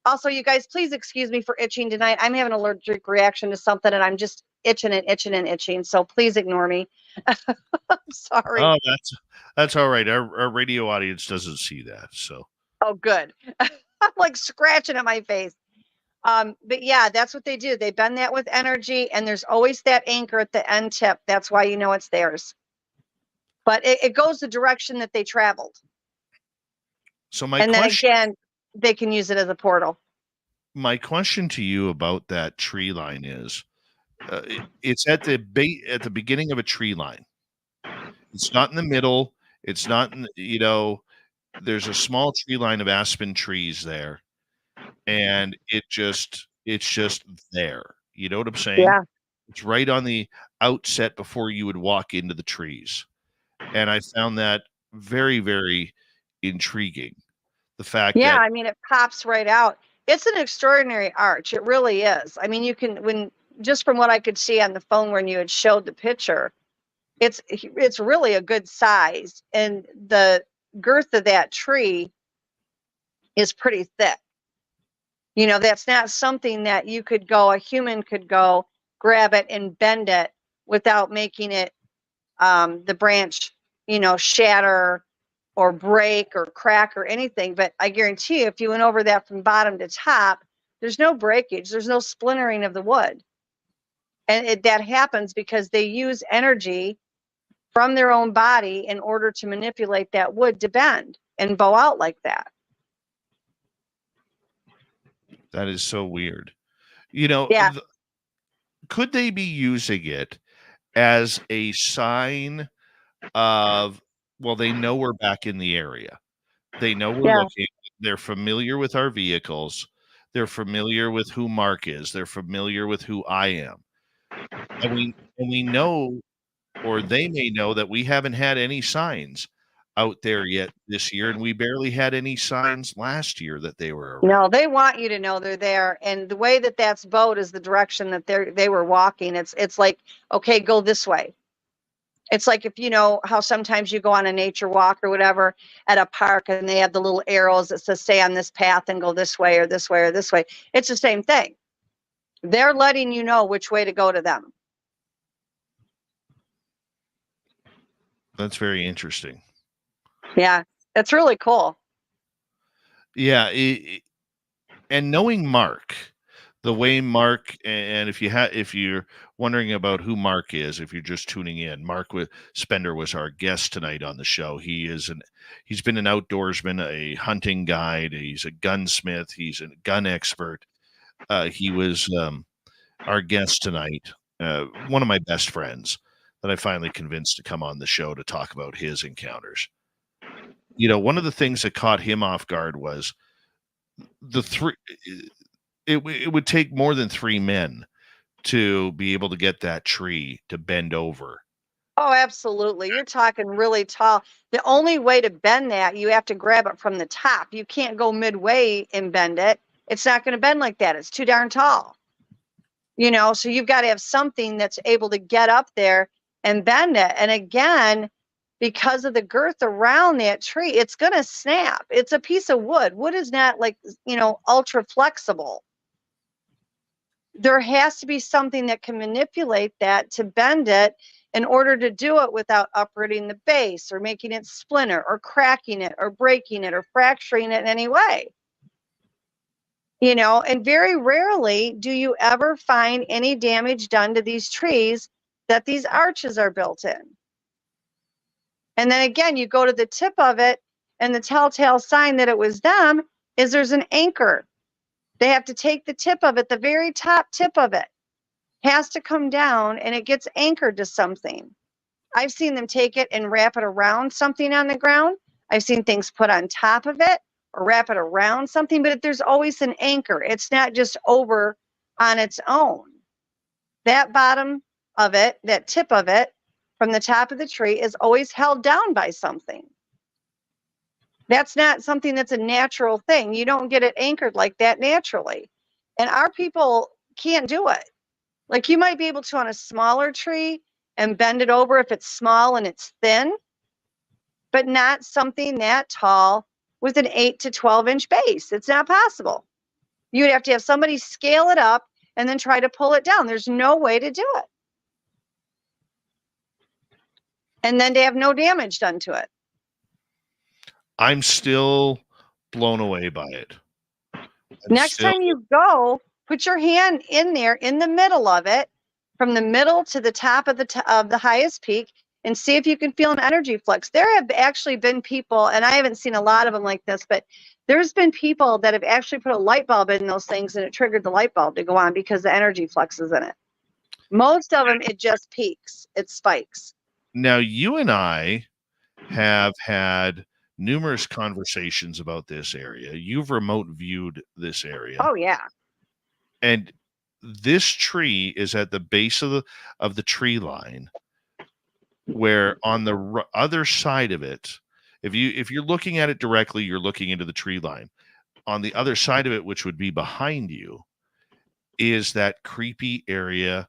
Also, you guys, please excuse me for itching tonight. I'm having an allergic reaction to something, and I'm just itching and itching and itching, so please ignore me. I'm sorry. Oh, that's all right. Our radio audience doesn't see that, so. Oh, good. I'm like scratching at my face. But yeah, that's what they do. They bend that with energy, and there's always that anchor at the end tip. That's why you know it's theirs. But it goes the direction that they traveled. So my and question, then again, they can use it as a portal. My question to you about that tree line is, it's at the beginning of a tree line. It's not in the middle. It's not in, there's a small tree line of aspen trees there. And it's just there. You know what I'm saying? Yeah. It's right on the outset before you would walk into the trees. And I found that very, very intriguing. The fact that, I mean, it pops right out. It's an extraordinary arch. It really is. I mean, just from what I could see on the phone when you had showed the picture, it's really a good size, and the girth of that tree is pretty thick. You know, that's not something that a human could go grab it and bend it without making it, the branch, shatter or break or crack or anything. But I guarantee you, if you went over that from bottom to top, there's no breakage, there's no splintering of the wood. And that happens because they use energy from their own body in order to manipulate that wood to bend and bow out like that. That is so weird. Yeah. Could they be using it as a sign of, well, they know we're back in the area. They know we're Yeah. looking. They're familiar with our vehicles. They're familiar with who Mark is. They're familiar with who I am. And we know, or they may know, that we haven't had any signs out there yet this year, and we barely had any signs last year that they were around. No, they want you to know they're there, and the way that that's bowed is the direction that they were walking. It's like, okay, go this way. It's like, if you know how sometimes you go on a nature walk or whatever at a park, and they have the little arrows that says stay on this path and go this way or this way or this way. It's the same thing. They're letting you know which way to go to them. That's very interesting. Yeah, it's really cool. Yeah, and knowing Mark, the way Mark, and if you're wondering about who Mark is, if you're just tuning in, Marc Spender was our guest tonight on the show. He's been an outdoorsman, a hunting guide, he's a gunsmith, he's a gun expert. He was our guest tonight, one of my best friends that I finally convinced to come on the show to talk about his encounters. One of the things that caught him off guard was it would take more than 3 men to be able to get that tree to bend over. Oh, absolutely. You're talking really tall. The only way to bend that, you have to grab it from the top. You can't go midway and bend it. It's not going to bend like that. It's too darn tall. So you've got to have something that's able to get up there and bend it. And again, because of the girth around that tree, it's going to snap. It's a piece of wood. Wood is not like, ultra flexible. There has to be something that can manipulate that to bend it in order to do it without uprooting the base or making it splinter or cracking it or breaking it or fracturing it in any way. And very rarely do you ever find any damage done to these trees that these arches are built in. And then again, you go to the tip of it, and the telltale sign that it was them is there's an anchor. They have to take the tip of it, the very top tip of it has to come down, and it gets anchored to something. I've seen them take it and wrap it around something on the ground. I've seen things put on top of it or wrap it around something, but there's always an anchor. It's not just over on its own. That bottom of it, that tip of it, from the top of the tree is always held down by something. That's not something that's a natural thing. You don't get it anchored like that naturally. And our people can't do it. Like, you might be able to on a smaller tree and bend it over if it's small and it's thin, but not something that tall with an 8 to 12 inch base. It's not possible. You would have to have somebody scale it up and then try to pull it down. There's no way to do it. And then to have no damage done to it. I'm still blown away by it. Next time you go, put your hand in there in the middle of it, from the middle to the top of the highest peak, and see if you can feel an energy flux. There have actually been people, and I haven't seen a lot of them like this, but there's been people that have actually put a light bulb in those things, and it triggered the light bulb to go on because the energy flux is in it. Most of them, it just peaks. It spikes. Now, you and I have had numerous conversations about this area. You've remote viewed this area. Oh, yeah. And this tree is at the base of the tree line, where on the other side of it, if you're looking at it directly, you're looking into the tree line. On the other side of it, which would be behind you, is that creepy area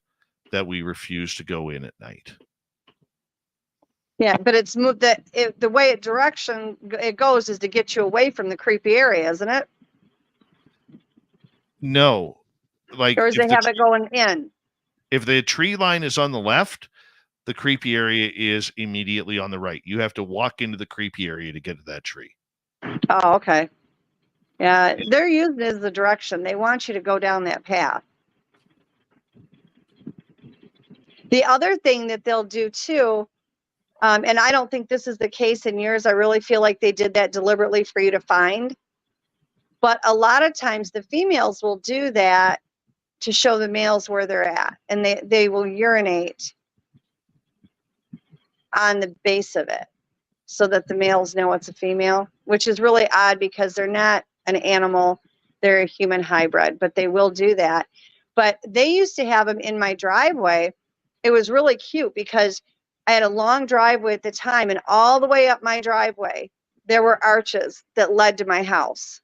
that we refuse to go in at night. Yeah, but it's moved the way it goes is to get you away from the creepy area, isn't it? No, like Or does it have it going in? if the tree line is on the left, the creepy area is immediately on the right. You have to walk into the creepy area to get to that tree. Oh, okay. Yeah, they're using it as the direction. They want you to go down that path. The other thing that they'll do too, and I don't think this is the case in yours. I really feel like they did that deliberately for you to find. But a lot of times the females will do that to show the males where they're at. And they will urinate on the base of it so that the males know it's a female, which is really odd because they're not an animal. They're a human hybrid, but they will do that. But they used to have them in my driveway. It was really cute because I had a long driveway at the time, and all the way up my driveway, there were arches that led to my house.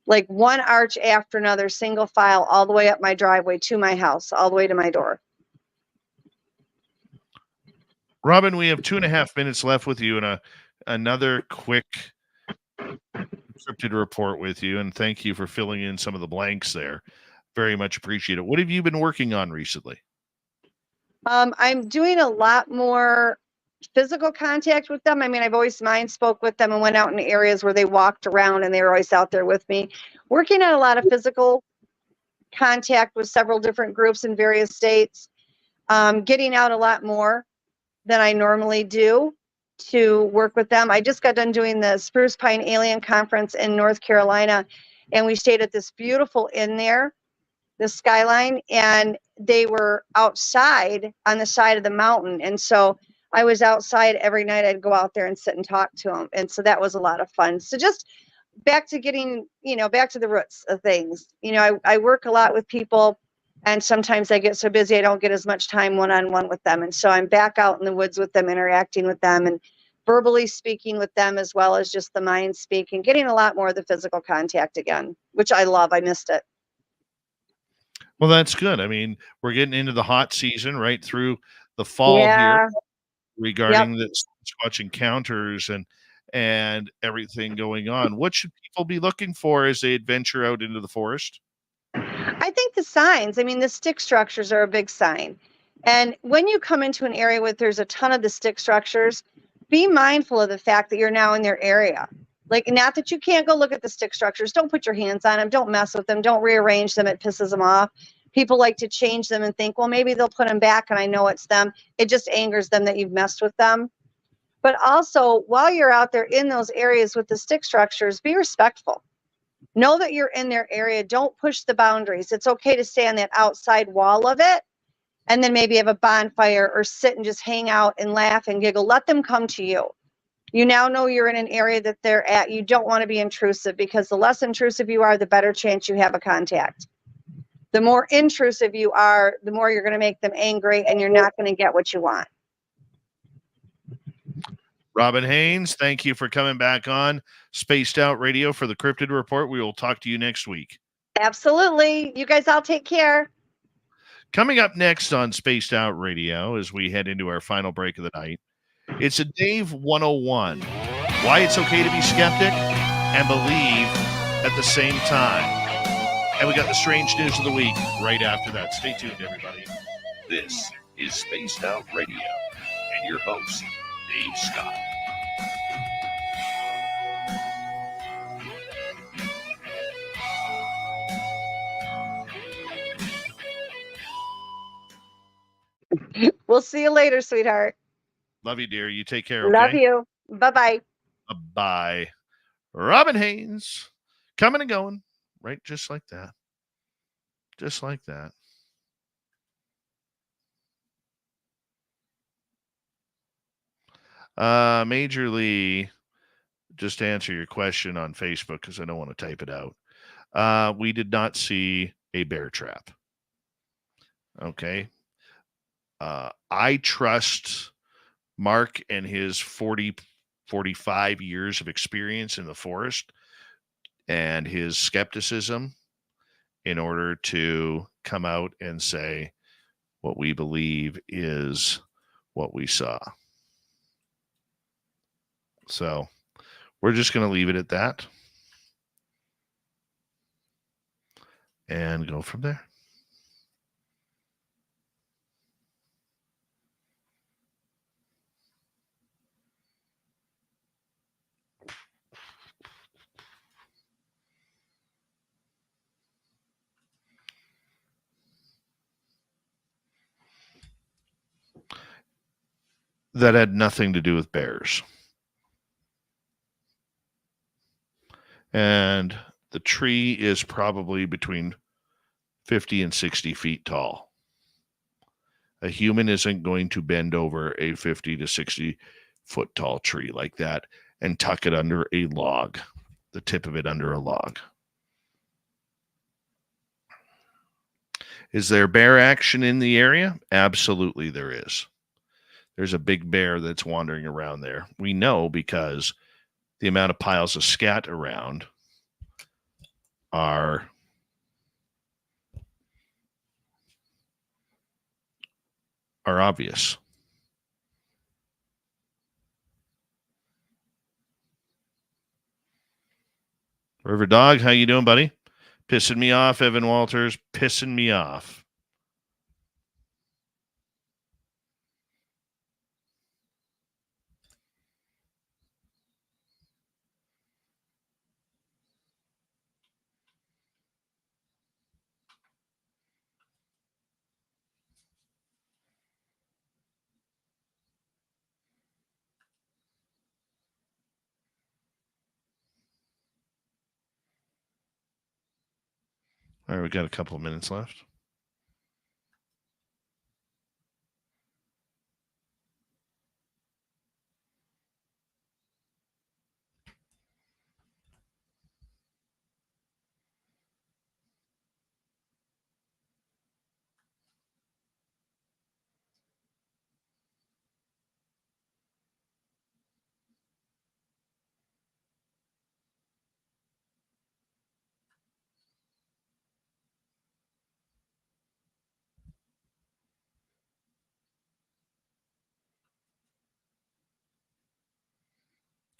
Like one arch after another, single file, all the way up my driveway to my house, all the way to my door. Robin, we have 2.5 minutes left with you, and another quick encrypted report with you. And thank you for filling in some of the blanks there. Very much appreciate it. What have you been working on recently? I'm doing a lot more physical contact with them. I mean, I've always mind spoke with them and went out in areas where they walked around and they were always out there with me. Working on a lot of physical contact with several different groups in various states. Getting out a lot more than I normally do to work with them. I just got done doing the Spruce Pine Alien Conference in North Carolina, and we stayed at this beautiful inn there, the Skyline, and they were outside on the side of the mountain. And so I was outside every night. I'd go out there and sit and talk to them. And so that was a lot of fun. So just back to getting, back to the roots of things. I work a lot with people, and sometimes I get so busy I don't get as much time one-on-one with them. And so I'm back out in the woods with them, interacting with them and verbally speaking with them, as well as just the mind speak, and getting a lot more of the physical contact again, which I love. I missed it. Well, that's good. I mean, we're getting into the hot season right through the fall here regarding the Sasquatch encounters and everything going on. What should people be looking for as they adventure out into the forest? I think the signs, the stick structures are a big sign. And when you come into an area where there's a ton of the stick structures, be mindful of the fact that you're now in their area. Like, not that you can't go look at the stick structures. Don't put your hands on them. Don't mess with them. Don't rearrange them. It pisses them off. People like to change them and think, well, maybe they'll put them back and I know it's them. It just angers them that you've messed with them. But also, while you're out there in those areas with the stick structures, be respectful. Know that you're in their area. Don't push the boundaries. It's okay to stay on that outside wall of it and then maybe have a bonfire or sit and just hang out and laugh and giggle. Let them come to you. You now know you're in an area that they're at. You don't want to be intrusive, because the less intrusive you are, the better chance you have a contact. The more intrusive you are, the more you're going to make them angry, and you're not going to get what you want. Robin Haynes, thank you for coming back on Spaced Out Radio for the Cryptid Report. We will talk to you next week. Absolutely. You guys all take care. Coming up next on Spaced Out Radio, as we head into our final break of the night, it's a Dave 101. Why it's okay to be skeptic and believe at the same time. And we got the strange news of the week right after that. Stay tuned, everybody. This is Spaced Out Radio and your host, Dave Scott. We'll see you later, sweetheart. Love you, dear. You take care, okay? Love you. Bye-bye. Bye. Robin Haynes, coming and going, right? Just like that. Just like that. Major Lee, just to answer your question on Facebook, because I don't want to type it out. We did not see a bear trap. Okay. I trust Mark and his 45 years of experience in the forest and his skepticism in order to come out and say what we believe is what we saw. So we're just going to leave it at that and go from there. That had nothing to do with bears. And the tree is probably between 50 and 60 feet tall. A human isn't going to bend over a 50 to 60 foot tall tree like that and tuck it under a log, the tip of it under a log. Is there bear action in the area? Absolutely there is. There's a big bear that's wandering around there. We know because the amount of piles of scat around are obvious. River Dog, how you doing, buddy? Pissing me off, Evan Walters. Pissing me off. All right, we got a couple of minutes left.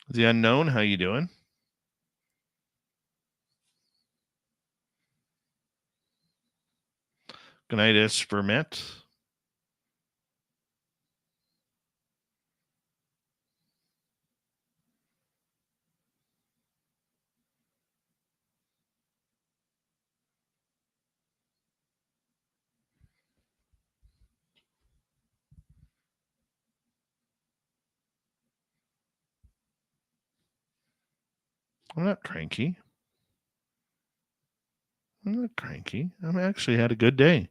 The Unknown, how you doing? Good night, Espermet. I'm not cranky. I'm not cranky. I've actually had a good day.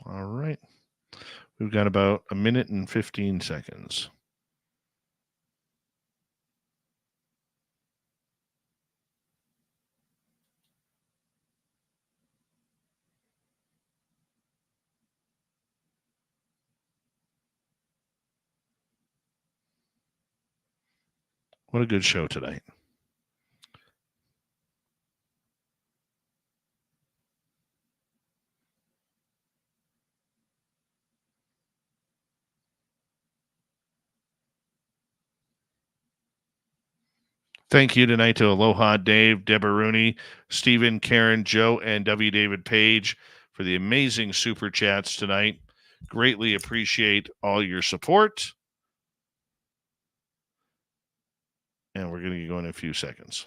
All right. We've got about a minute and 15 seconds. What a good show tonight. Thank you tonight to Aloha Dave, Deborah Rooney, Stephen, Karen, Joe, and W. David Page for the amazing super chats tonight. Greatly appreciate all your support. And we're going to go in a few seconds.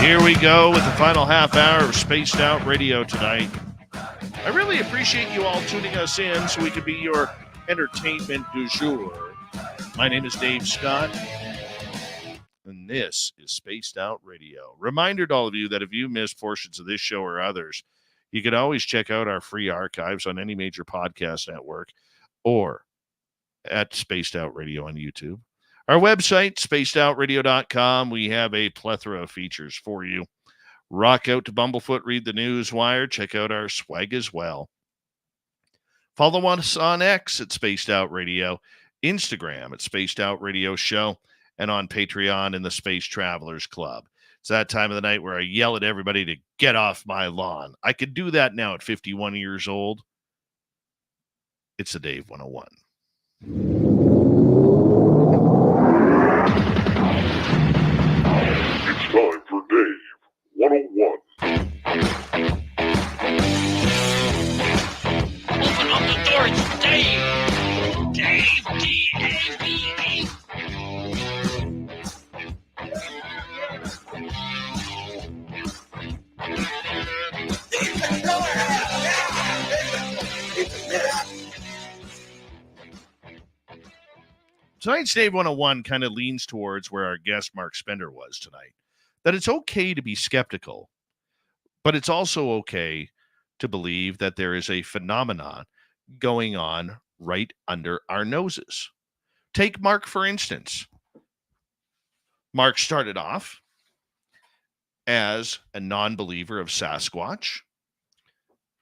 Here we go with the final half hour of Spaced Out Radio tonight. I really appreciate you all tuning us in so we can be your entertainment du jour. My name is Dave Scott, and this is Spaced Out Radio. Reminder to all of you that if you missed portions of this show or others, you can always check out our free archives on any major podcast network or at Spaced Out Radio on YouTube. Our website, spacedoutradio.com, we have a plethora of features for you. Rock out to Bumblefoot, read the news wire, check out our swag as well. Follow us on X at Spaced Out Radio, Instagram at Spaced Out Radio Show, and on Patreon in the Space Travelers Club. It's that time of the night where I yell at everybody to get off my lawn. I could do that now at 51 years old. It's the Dave 101. It's time for Dave 101. Open up the door, it's Dave! Dave, D-A-V-E! Tonight's Dave 101 kind of leans towards where our guest Marc Spender was tonight. That it's okay to be skeptical, but it's also okay to believe that there is a phenomenon going on right under our noses. Take Marc, for instance. Marc started off as a non-believer of Sasquatch.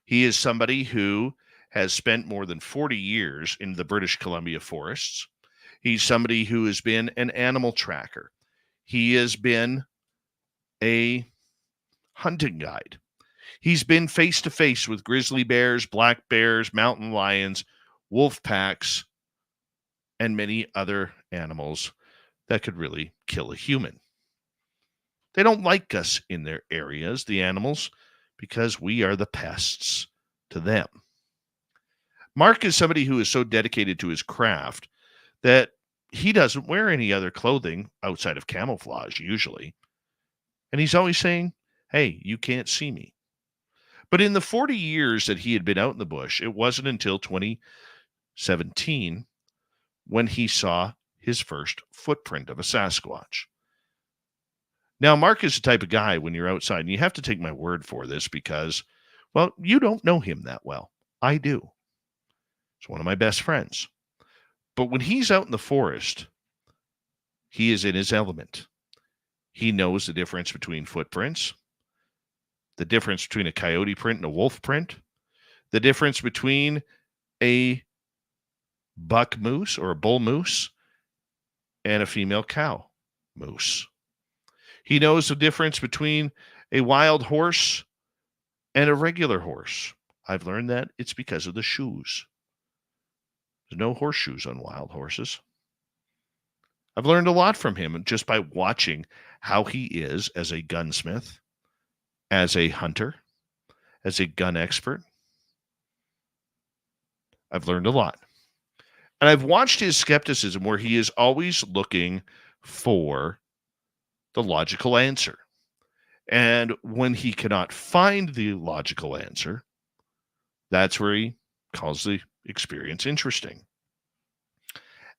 He is somebody who has spent more than 40 years in the British Columbia forests. He's somebody who has been an animal tracker. He has been a hunting guide. He's been face to face with grizzly bears, black bears, mountain lions, wolf packs, and many other animals that could really kill a human. They don't like us in their areas, the animals, because we are the pests to them. Marc is somebody who is so dedicated to his craft that he doesn't wear any other clothing outside of camouflage, usually. And he's always saying, hey, you can't see me. But in the 40 years that he had been out in the bush, it wasn't until 2017 when he saw his first footprint of a Sasquatch. Now, Marc is the type of guy when you're outside, and you have to take my word for this because, well, you don't know him that well. I do. He's one of my best friends. But when he's out in the forest, he is in his element. He knows the difference between footprints, the difference between a coyote print and a wolf print, the difference between a buck moose or a bull moose and a female cow moose. He knows the difference between a wild horse and a regular horse. I've learned that it's because of the shoes. There's no horseshoes on wild horses. I've learned a lot from him just by watching how he is as a gunsmith, as a hunter, as a gun expert. I've learned a lot. And I've watched his skepticism where he is always looking for the logical answer. And when he cannot find the logical answer, that's where he calls the experience interesting.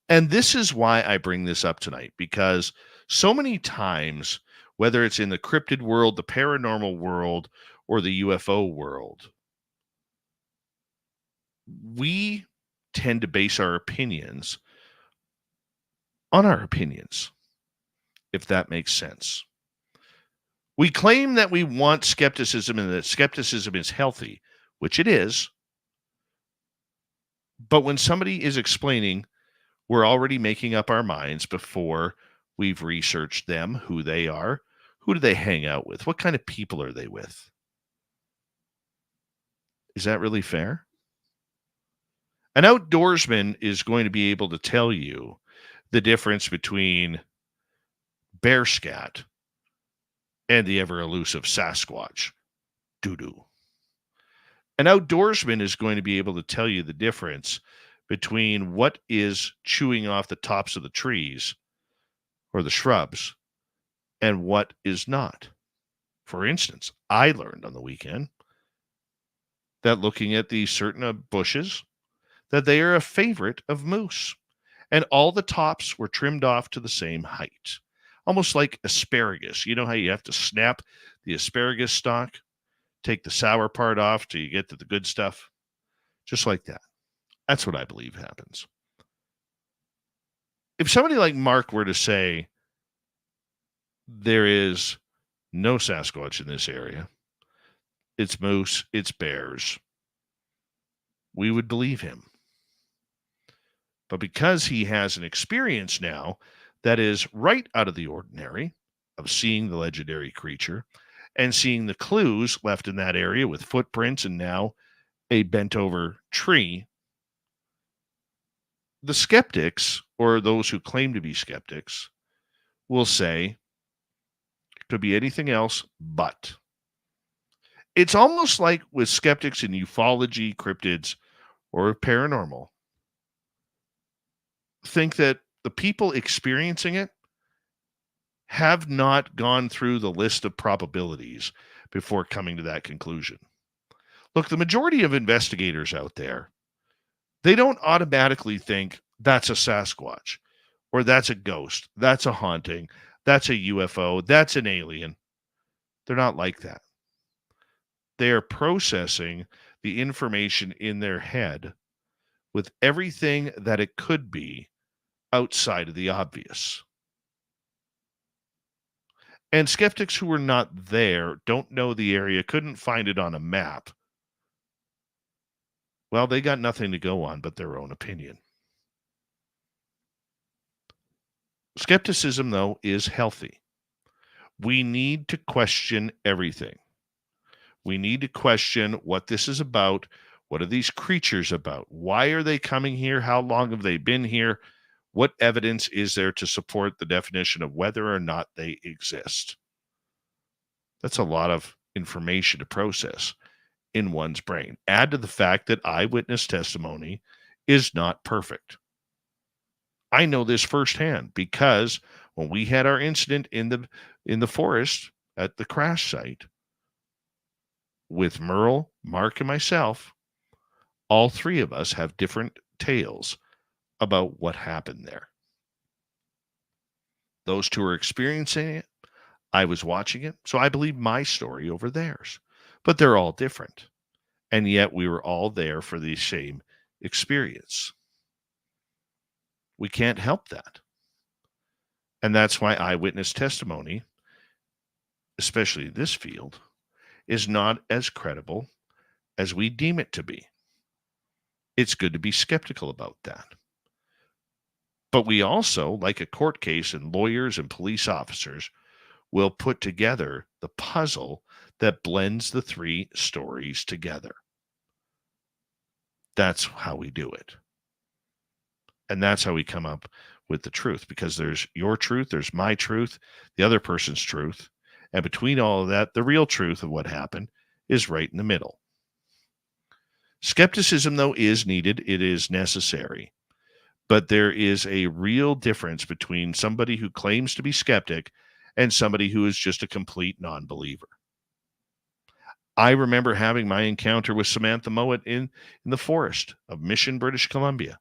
And this is why I bring this up tonight, because so many times, whether it's in the cryptid world, the paranormal world, or the UFO world, we tend to base our opinions on our opinions, if that makes sense. We claim that we want skepticism and that skepticism is healthy, which it is. But when somebody is explaining, we're already making up our minds before we've researched them, who they are, who do they hang out with, what kind of people are they with. Is that really fair? An outdoorsman is going to be able to tell you the difference between bear scat and the ever elusive Sasquatch doo-doo. An outdoorsman is going to be able to tell you the difference between what is chewing off the tops of the trees or the shrubs and what is not. For instance, I learned on the weekend that looking at these certain bushes, that they are a favorite of moose. And all the tops were trimmed off to the same height, almost like asparagus. You know how you have to snap the asparagus stalk, take the sour part off till you get to the good stuff? Just like that. That's what I believe happens. If somebody like Mark were to say, there is no Sasquatch in this area, it's moose, it's bears, we would believe him. But because he has an experience now that is right out of the ordinary of seeing the legendary creature and seeing the clues left in that area with footprints and now a bent over tree, the skeptics, or those who claim to be skeptics, will say it could be anything else but. It's almost like with skeptics in ufology, cryptids, or paranormal, think that the people experiencing it have not gone through the list of probabilities before coming to that conclusion. Look, the majority of investigators out there, they don't automatically think that's a Sasquatch, or that's a ghost, that's a haunting, that's a UFO, that's an alien. They're not like that. They are processing the information in their head with everything that it could be outside of the obvious. And skeptics who were not there, don't know the area, couldn't find it on a map, well, they got nothing to go on but their own opinion. Skepticism, though, is healthy. We need to question everything. We need to question what this is about. What are these creatures about? Why are they coming here? How long have they been here? What evidence is there to support the definition of whether or not they exist? That's a lot of information to process in one's brain. Add to the fact that eyewitness testimony is not perfect. I know this firsthand because when we had our incident in the forest at the crash site with Merle, Mark, and myself, all three of us have different tales about what happened there. Those two are experiencing it. I was watching it, so I believe my story over theirs. But they're all different. And yet we were all there for the same experience. We can't help that. And that's why eyewitness testimony, especially in this field, is not as credible as we deem it to be. It's good to be skeptical about that. But we also, like a court case, and lawyers and police officers will put together the puzzle that blends the three stories together. That's how we do it. And that's how we come up with the truth, because there's your truth, there's my truth, the other person's truth. And between all of that, the real truth of what happened is right in the middle. Skepticism, though, is needed. It is necessary. But there is a real difference between somebody who claims to be skeptic and somebody who is just a complete non-believer. I remember having my encounter with Samantha Mowat in the forest of Mission, British Columbia.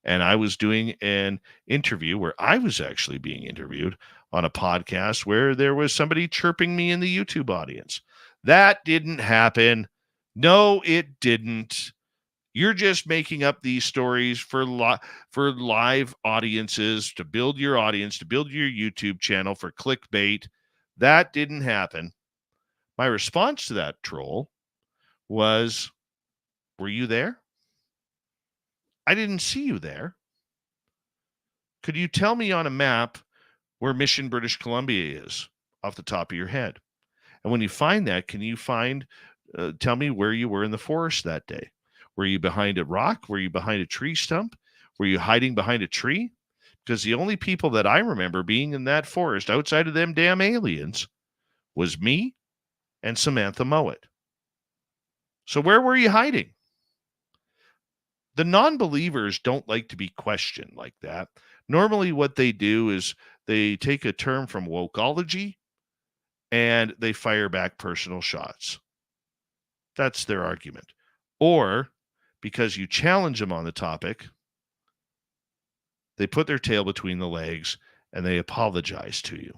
And I was doing an interview where I was actually being interviewed on a podcast where there was somebody chirping me in the YouTube audience. That didn't happen. No, it didn't. You're just making up these stories for live audiences, to build your audience, to build your YouTube channel for clickbait. That didn't happen. My response to that troll was, were you there? I didn't see you there. Could you tell me on a map where Mission, British Columbia is off the top of your head? And when you find that, can you tell me where you were in the forest that day? Were you behind a rock? Were you behind a tree stump? Were you hiding behind a tree? Because the only people that I remember being in that forest outside of them damn aliens was me and Samantha Mowat. So where were you hiding? The non-believers don't like to be questioned like that. Normally what they do is they take a term from wokeology and they fire back personal shots. That's their argument. Or because you challenge them on the topic, they put their tail between the legs and they apologize to you.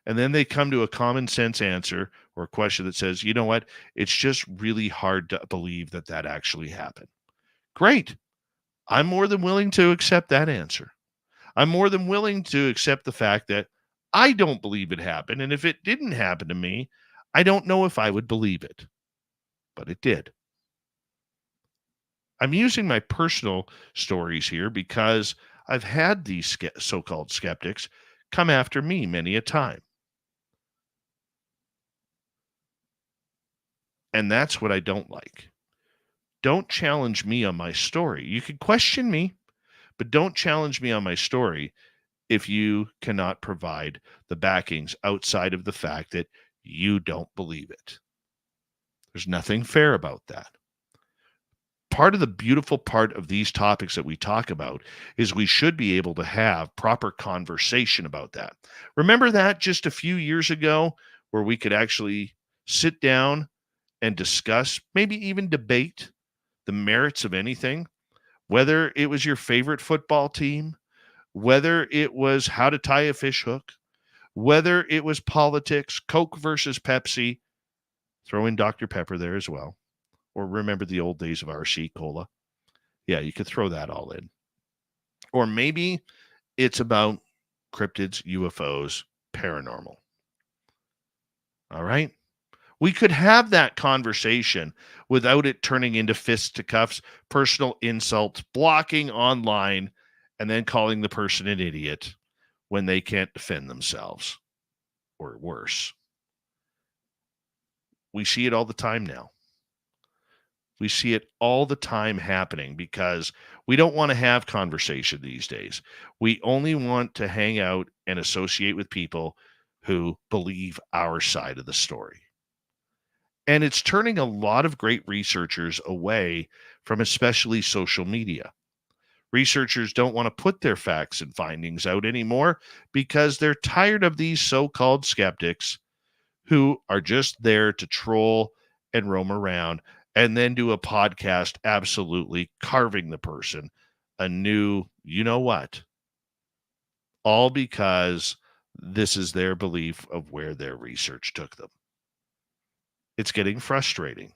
And then they come to a common sense answer or a question that says, you know what? It's just really hard to believe that that actually happened. Great. I'm more than willing to accept that answer. I'm more than willing to accept the fact that I don't believe it happened. And if it didn't happen to me, I don't know if I would believe it. But it did. I'm using my personal stories here because I've had these so-called skeptics come after me many a time. And that's what I don't like. Don't challenge me on my story. You can question me, but don't challenge me on my story if you cannot provide the backings outside of the fact that you don't believe it. There's nothing fair about that. Part of the beautiful part of these topics that we talk about is we should be able to have proper conversation about that. Remember that just a few years ago where we could actually sit down and discuss, maybe even debate the merits of anything, whether it was your favorite football team, whether it was how to tie a fish hook, whether it was politics, Coke versus Pepsi, throw in Dr. Pepper there as well, or remember the old days of RC Cola. Yeah, you could throw that all in. Or maybe it's about cryptids, UFOs, paranormal. All right? We could have that conversation without it turning into fisticuffs, personal insults, blocking online, and then calling the person an idiot when they can't defend themselves, or worse. We see it all the time now. We see it all the time happening because we don't want to have conversation these days. We only want to hang out and associate with people who believe our side of the story. And it's turning a lot of great researchers away from especially social media. Researchers don't want to put their facts and findings out anymore because they're tired of these so-called skeptics who are just there to troll and roam around and then do a podcast absolutely carving the person a new, you know what, all because this is their belief of where their research took them. It's getting frustrating.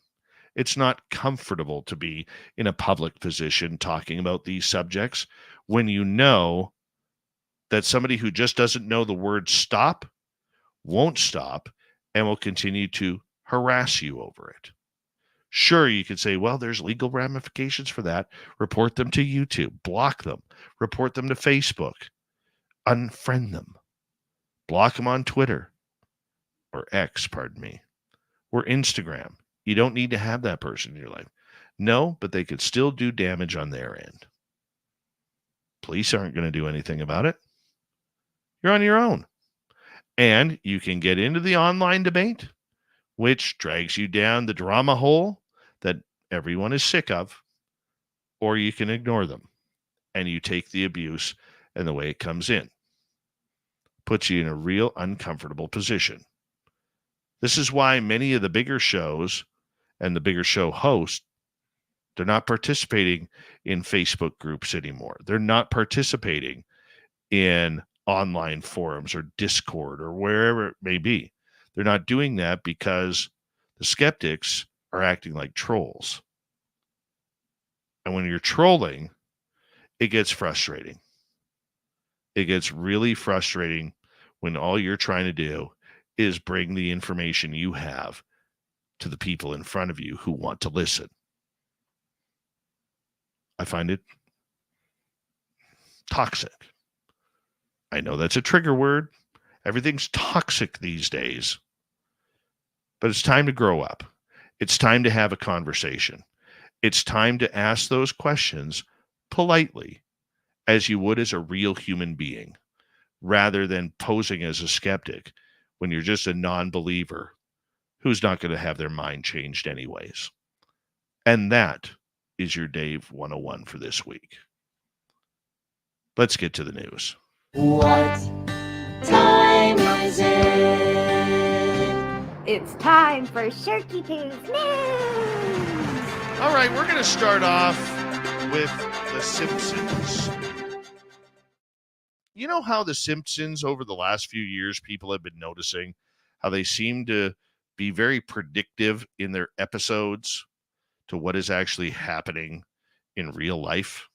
It's not comfortable to be in a public position talking about these subjects when you know that somebody who just doesn't know the word stop won't stop and will continue to harass you over it. Sure, you could say, well, there's legal ramifications for that. Report them to YouTube, block them, report them to Facebook, unfriend them, block them on Twitter or X, pardon me, or Instagram. You don't need to have that person in your life. No, but they could still do damage on their end. Police aren't going to do anything about it. You're on your own. And you can get into the online debate, which drags you down the drama hole that everyone is sick of, or you can ignore them and you take the abuse and the way it comes in. Puts you in a real uncomfortable position. This is why many of the bigger shows and the bigger show hosts, they're not participating in Facebook groups anymore. They're not participating in online forums or Discord or wherever it may be. They're not doing that because the skeptics are acting like trolls. And when you're trolling, it gets frustrating. It gets really frustrating when all you're trying to do is bring the information you have to the people in front of you who want to listen. I find it toxic. I know that's a trigger word. Everything's toxic these days. But it's time to grow up. It's time to have a conversation. It's time to ask those questions politely, as you would as a real human being, rather than posing as a skeptic when you're just a non-believer who's not going to have their mind changed anyways. And that is your Dave 101 for this week. Let's get to the news. What time is it? It's time for Shirky Poo's News! All right, we're going to start off with The Simpsons. You know how The Simpsons, over the last few years, people have been noticing how they seem to be very predictive in their episodes to what is actually happening in real life?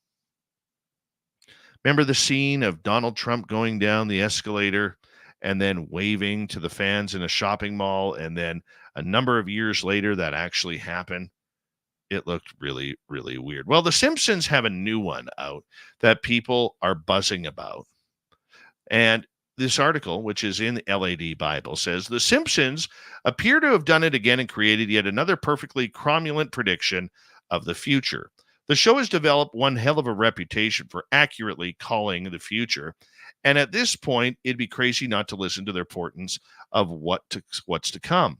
Remember the scene of Donald Trump going down the escalator and then waving to the fans in a shopping mall, and then a number of years later that actually happened? It looked really, really weird. Well, The Simpsons have a new one out that people are buzzing about. And this article, which is in the LAD Bible, says The Simpsons appear to have done it again and created yet another perfectly cromulent prediction of the future. The show has developed one hell of a reputation for accurately calling the future. And at this point, it'd be crazy not to listen to their portents of what's to come.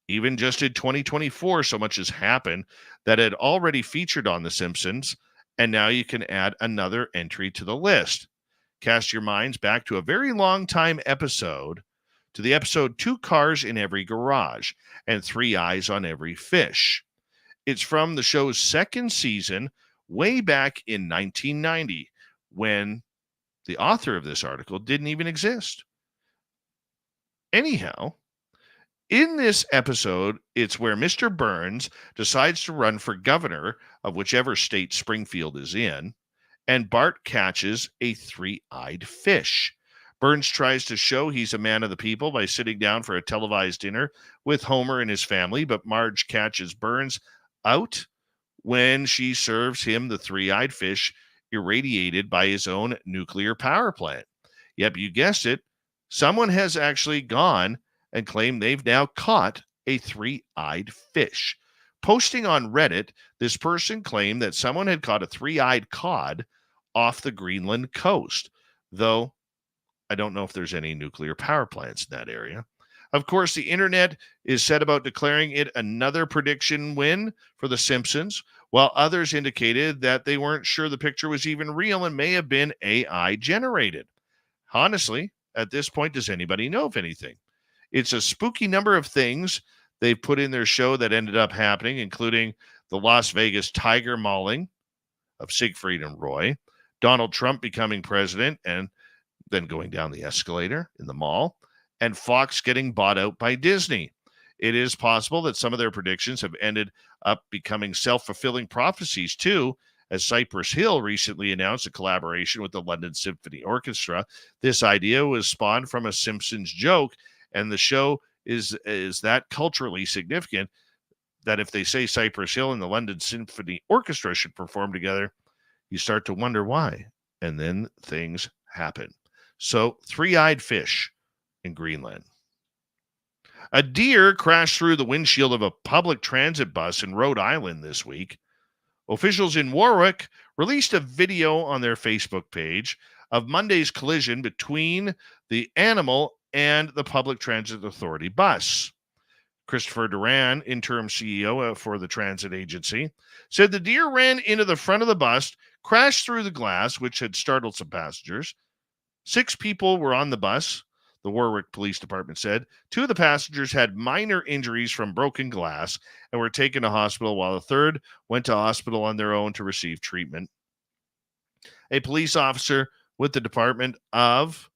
Even just in 2024, so much has happened that had already featured on The Simpsons, and now you can add another entry to the list. Cast your minds back to a very long time episode, to the episode 2 Cars in Every Garage and 3 Eyes on Every Fish. It's from the show's second season, way back in 1990, when the author of this article didn't even exist. Anyhow, in this episode, it's where Mr. Burns decides to run for governor of whichever state Springfield is in, and Bart catches a 3-eyed fish. Burns tries to show he's a man of the people by sitting down for a televised dinner with Homer and his family, but Marge catches Burns out when she serves him the 3-eyed fish irradiated by his own nuclear power plant. Yep, you guessed it. Someone has actually gone and claimed they've now caught a 3-eyed fish. Posting on Reddit, this person claimed that someone had caught a 3-eyed cod off the Greenland coast, though I don't know if there's any nuclear power plants in that area. Of course, the internet is set about declaring it another prediction win for The Simpsons, while others indicated that they weren't sure the picture was even real and may have been AI generated. Honestly, at this point, does anybody know of anything? It's a spooky number of things they've put in their show that ended up happening, including the Las Vegas tiger mauling of Siegfried and Roy, Donald Trump becoming president and then going down the escalator in the mall, and Fox getting bought out by Disney. It is possible that some of their predictions have ended up becoming self-fulfilling prophecies too, as Cypress Hill recently announced a collaboration with the London Symphony Orchestra. This idea was spawned from a Simpsons joke, and the show is that culturally significant that if they say Cypress Hill and the London Symphony Orchestra should perform together, you start to wonder why. And then things happen. So, 3-eyed fish in Greenland. A deer crashed through the windshield of a public transit bus in Rhode Island this week. Officials in Warwick released a video on their Facebook page of Monday's collision between the animal and the Public Transit Authority bus. Christopher Duran, interim CEO for the transit agency, said the deer ran into the front of the bus, crashed through the glass, which had startled some passengers. 6 people were on the bus, the Warwick Police Department said. 2 of the passengers had minor injuries from broken glass and were taken to hospital, while the third went to hospital on their own to receive treatment. A police officer with the Department of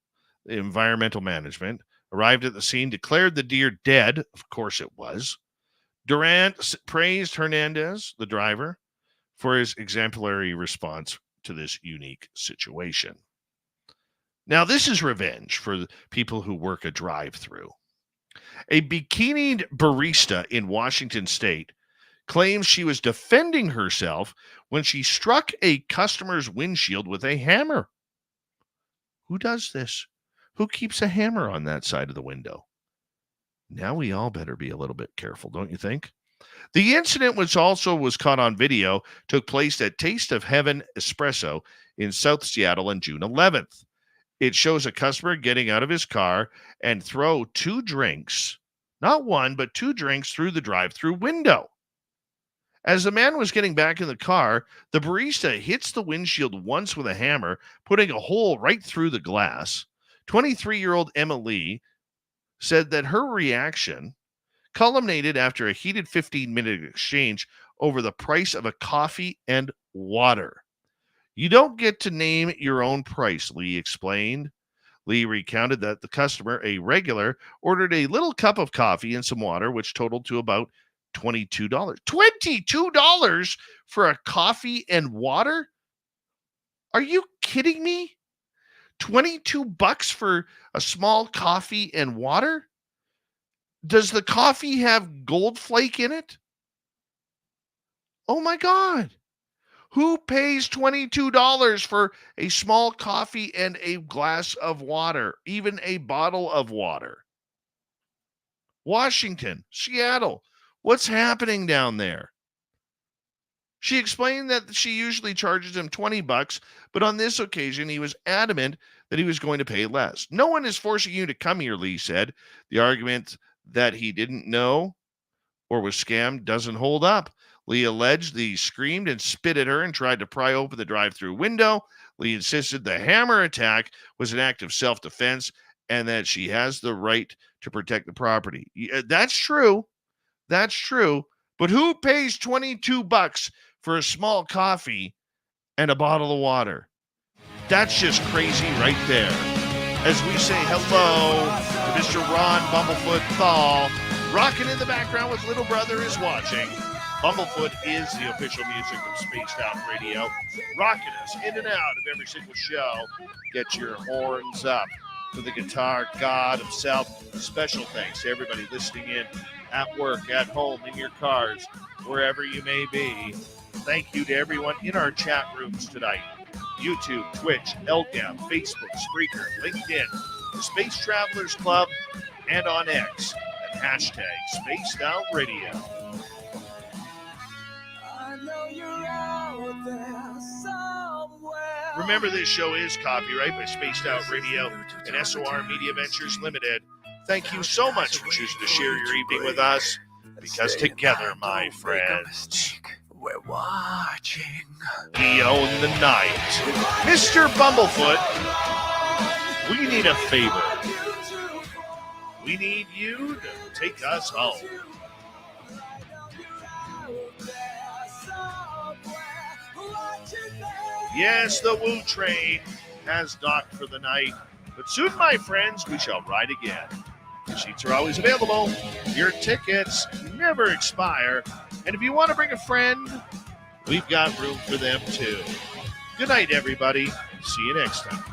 Environmental Management arrived at the scene, declared the deer dead. Of course it was. Durant praised Hernandez, the driver, for his exemplary response to this unique situation. Now, this is revenge for the people who work a drive-through. A bikinied barista in Washington State claims she was defending herself when she struck a customer's windshield with a hammer. Who does this? Who keeps a hammer on that side of the window? Now we all better be a little bit careful, don't you think? The incident, which also was caught on video, took place at Taste of Heaven Espresso in South Seattle on June 11th. It shows a customer getting out of his car and throw 2 drinks, not one, but 2 drinks through the drive-through window. As the man was getting back in the car, the barista hits the windshield once with a hammer, putting a hole right through the glass. 23-year-old Emma Lee said that her reaction culminated after a heated 15-minute exchange over the price of a coffee and water. You don't get to name your own price, Lee explained. Lee recounted that the customer, a regular, ordered a little cup of coffee and some water, which totaled to about $22. $22 for a coffee and water? Are you kidding me? $22 for a small coffee and water? Does the coffee have gold flake in it? Oh my God. Who pays $22 for a small coffee and a glass of water, even a bottle of water? Washington, Seattle, what's happening down there? She explained that she usually charges him $20, but on this occasion, he was adamant that he was going to pay less. No one is forcing you to come here, Lee said. The argument that he didn't know or was scammed doesn't hold up. Lee alleged that he screamed and spit at her and tried to pry open the drive-through window. Lee insisted the hammer attack was an act of self-defense and that she has the right to protect the property. That's true. That's true. But who pays $22 for a small coffee and a bottle of water? That's just crazy right there. As we say hello to Mr. Ron Bumblefoot Thal, rocking in the background with Little Brother is Watching. Bumblefoot is the official music of Spaced Out Radio, rocking us in and out of every single show. Get your horns up for the guitar god himself. Special thanks to everybody listening in at work, at home, in your cars, wherever you may be. Thank you to everyone in our chat rooms tonight. YouTube, Twitch, LGAM, Facebook, Spreaker, LinkedIn, the Space Travelers Club, and on X at hashtag Spaced Out Radio. Remember, this show is copyright by Spaced Out Radio and SOR Media Ventures Limited. Thank you so much for choosing to share your evening with us, because together, my friends, we're watching. We own the night. Mr. Bumblefoot, we need a favor. We need you to take us home. Yes, the Woo train has docked for the night, but soon, my friends, we shall ride again. The seats are always available. Your tickets never expire. And if you want to bring a friend, we've got room for them too. Good night, everybody. See you next time.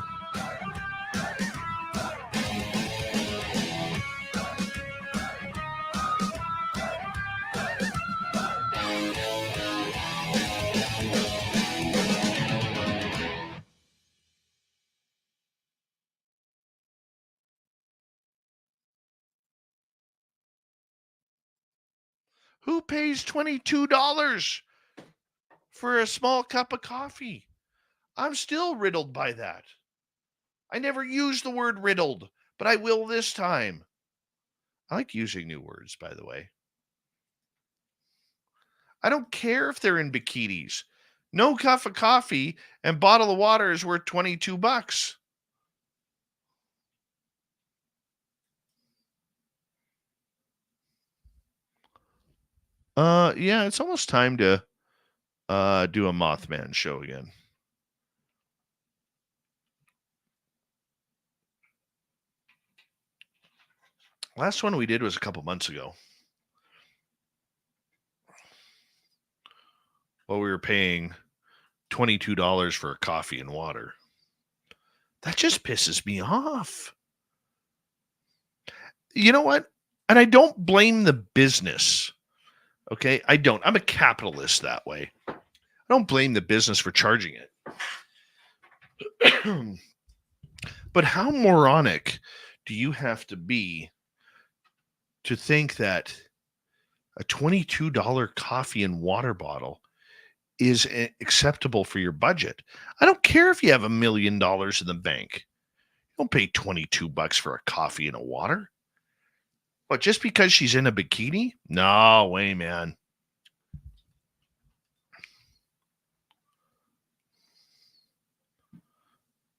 Who pays $22 for a small cup of coffee? I'm still riddled by that. I never used the word riddled, but I will this time. I like using new words, by the way. I don't care if they're in bikinis. No cup of coffee and bottle of water is worth $22. Yeah, it's almost time to do a Mothman show again. Last one we did was a couple months ago. Well, we were paying $22 for a coffee and water. That just pisses me off. You know what? And I don't blame the business. Okay, I don't. I'm a capitalist that way. I don't blame the business for charging it. But how moronic do you have to be to think that a $22 coffee and water bottle is acceptable for your budget? I don't care if you have $1 million in the bank. You don't pay $22 for a coffee and a water. But just because she's in a bikini? No way, man.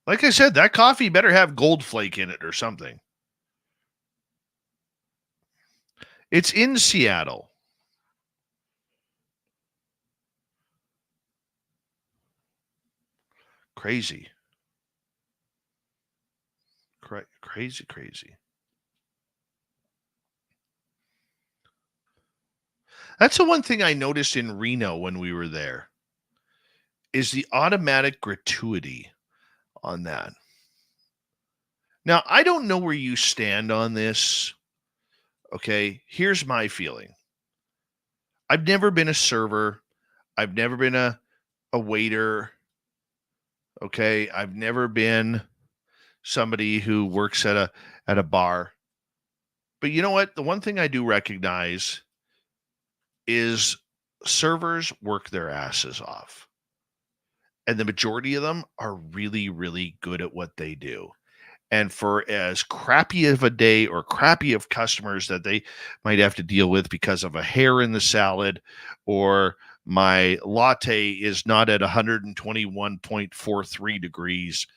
Like I said, that coffee better have gold flake in it or something. It's in Seattle. Crazy. Crazy. That's the one thing I noticed in Reno when we were there, is the automatic gratuity on that. Now, I don't know where you stand on this. Okay, here's my feeling. I've never been a server. I've never been a waiter. Okay, I've never been somebody who works at a bar. But you know what? The one thing I do recognize is servers work their asses off. And the majority of them are really, really good at what they do. And for as crappy of a day or crappy of customers that they might have to deal with because of a hair in the salad, or my latte is not at 121.43 degrees,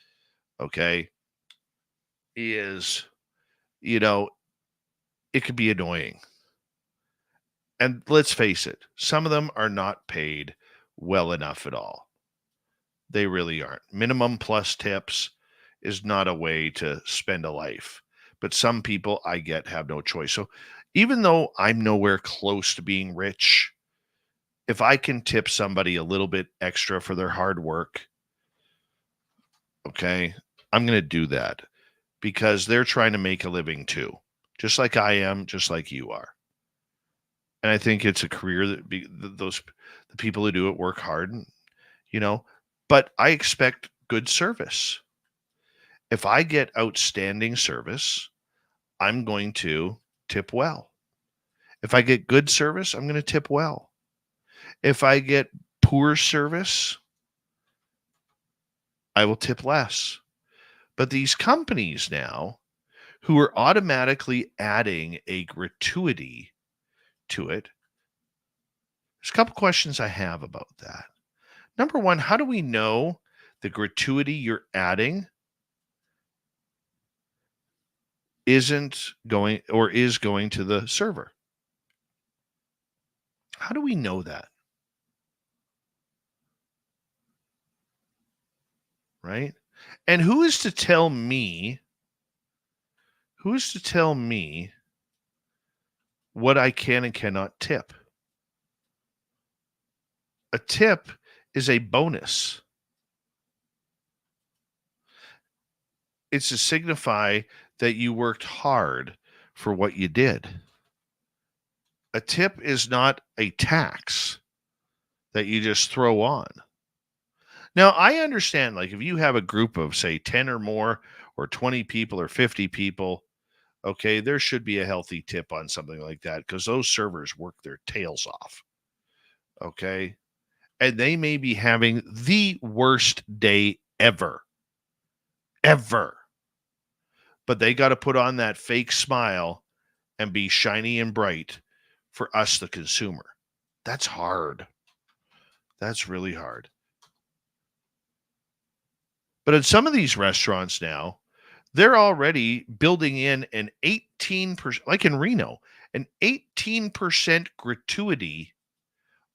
okay, is, it could be annoying. And let's face it, some of them are not paid well enough at all. They really aren't. Minimum plus tips is not a way to spend a life. But some people, I get, have no choice. So even though I'm nowhere close to being rich, if I can tip somebody a little bit extra for their hard work, okay, I'm going to do that, because they're trying to make a living too, just like I am, just like you are. And I think it's a career that the people who do it work hard, but I expect good service. If I get outstanding service, I'm going to tip well. If I get good service, I'm going to tip well. If I get poor service, I will tip less. But these companies now, who are automatically adding a gratuity to it, there's a couple questions I have about that. Number one, how do we know the gratuity you're adding isn't going or is going to the server? How do we know that? Right? And who is to tell me what I can and cannot tip? A tip is a bonus. It's to signify that you worked hard for what you did. A tip is not a tax that you just throw on. Now, I understand, like, if you have a group of, say, 10 or more, or 20 people or 50 people, okay, there should be a healthy tip on something like that, because those servers work their tails off. Okay? And they may be having the worst day ever. But they got to put on that fake smile and be shiny and bright for us, the consumer. That's hard. That's really hard. But in some of these restaurants now, they're already building in an 18%, like in Reno, an 18% gratuity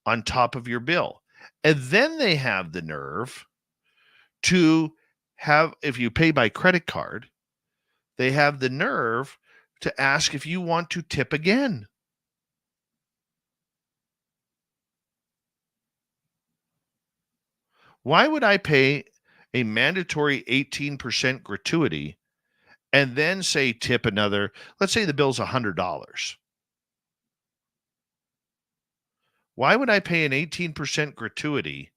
on top of your bill. And then they have the nerve to have, if you pay by credit card, they have the nerve to ask if you want to tip again. Why would I pay a mandatory 18% gratuity and then say tip another? Let's say the bill's $100. Why would I pay an 18% gratuity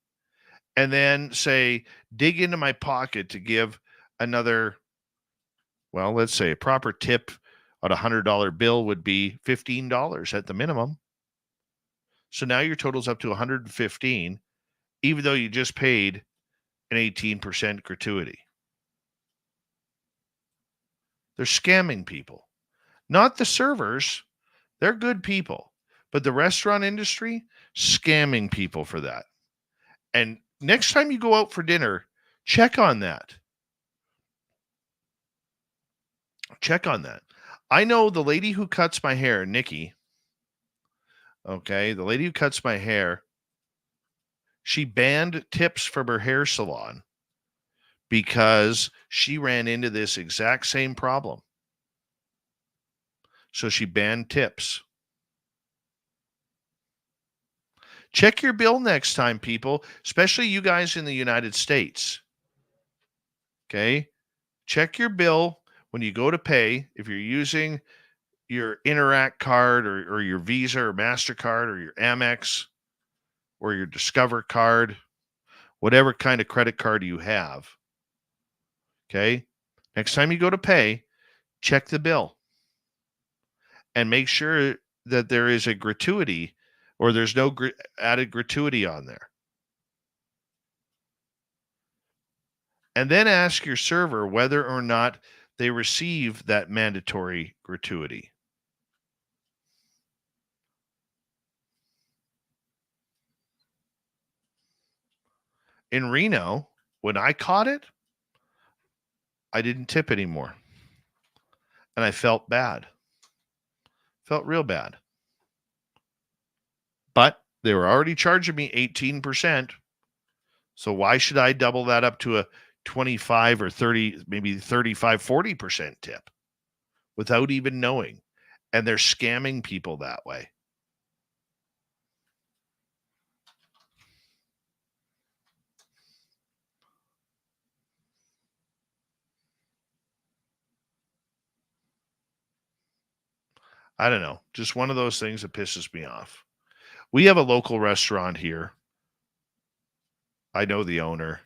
and then say dig into my pocket to give another, well, let's say a proper tip on a $100 bill would be $15 at the minimum. So now your total's up to $115, even though you just paid an 18% gratuity. They're scamming people. Not the servers. They're good people. But the restaurant industry, scamming people for that. And next time you go out for dinner, check on that. Check on that. I know the lady who cuts my hair, Nikki, Okay. The lady who cuts my hair, she banned tips from her hair salon because she ran into this exact same problem. So she banned tips. Check your bill next time, people, especially you guys in the United States. Okay. Check your bill when you go to pay. If you're using your Interact card or your Visa or MasterCard or your Amex or your Discover card, whatever kind of credit card you have. Okay. Next time you go to pay, check the bill and make sure that there is a gratuity or there's no added gratuity on there. And then ask your server whether or not they receive that mandatory gratuity. In Reno, when I caught it, I didn't tip anymore. And I felt bad. Felt real bad. But they were already charging me 18%. So why should I double that up to a 25 or 30, maybe 35, 40% tip without even knowing? And they're scamming people that way. I don't know. Just one of those things that pisses me off. We have a local restaurant here. I know the owner.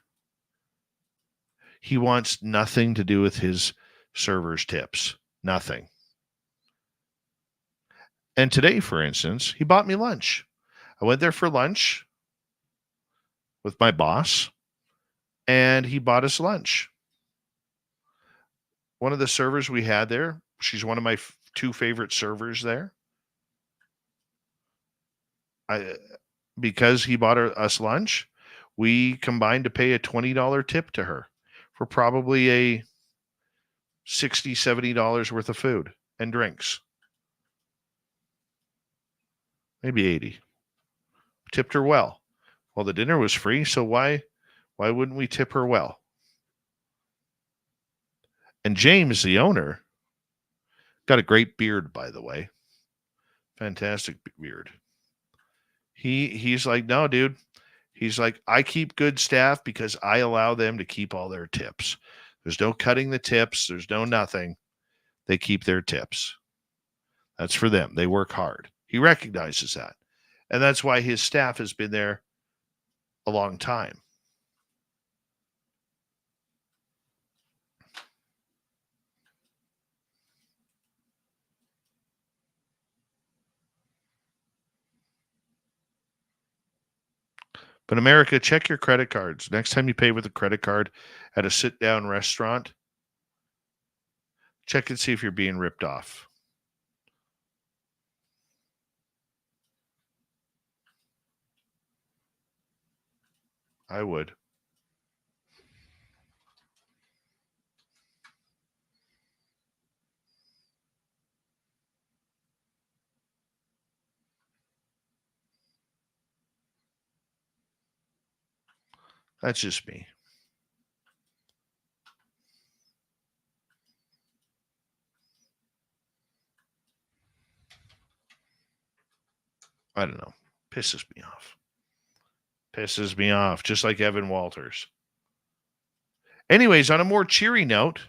He wants nothing to do with his servers' tips. Nothing. And today, for instance, he bought me lunch. I went there for lunch with my boss, and he bought us lunch. One of the servers we had there, she's one of my two favorite servers there. Because he bought us lunch, we combined to pay a $20 tip to her for probably a $60, $70 worth of food and drinks. Maybe 80. Tipped her well. Well, the dinner was free, so why wouldn't we tip her well? And James, the owner, got a great beard, by the way. Fantastic beard. He's like, no, dude. He's like, I keep good staff because I allow them to keep all their tips. There's no cutting the tips. There's no nothing. They keep their tips. That's for them. They work hard. He recognizes that. And that's why his staff has been there a long time. But America, check your credit cards. Next time you pay with a credit card at a sit-down restaurant, check and see if you're being ripped off. I would. That's just me. I don't know. Pisses me off. Pisses me off, just like Evan Walters. Anyways, on a more cheery note,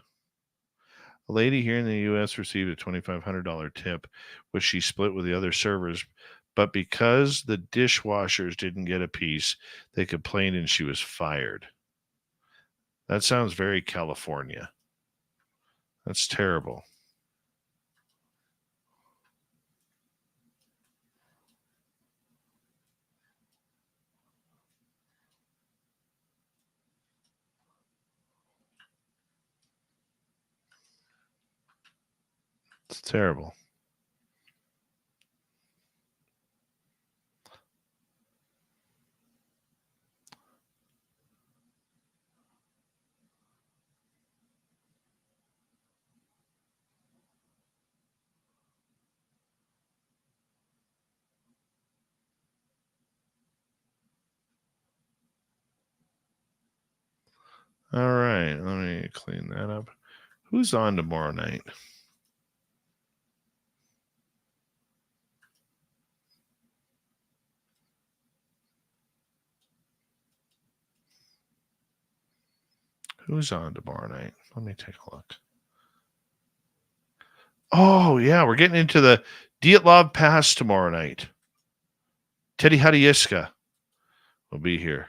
a lady here in the U.S. received a $2,500 tip, which she split with the other servers. But because the dishwashers didn't get a piece, they complained and she was fired. That sounds very California. That's terrible. It's terrible. All right, let me clean that up. Who's on tomorrow night? Who's on tomorrow night? Let me take a look. Oh, yeah, we're getting into the Dyatlov Pass tomorrow night. Teddy Hadiiska will be here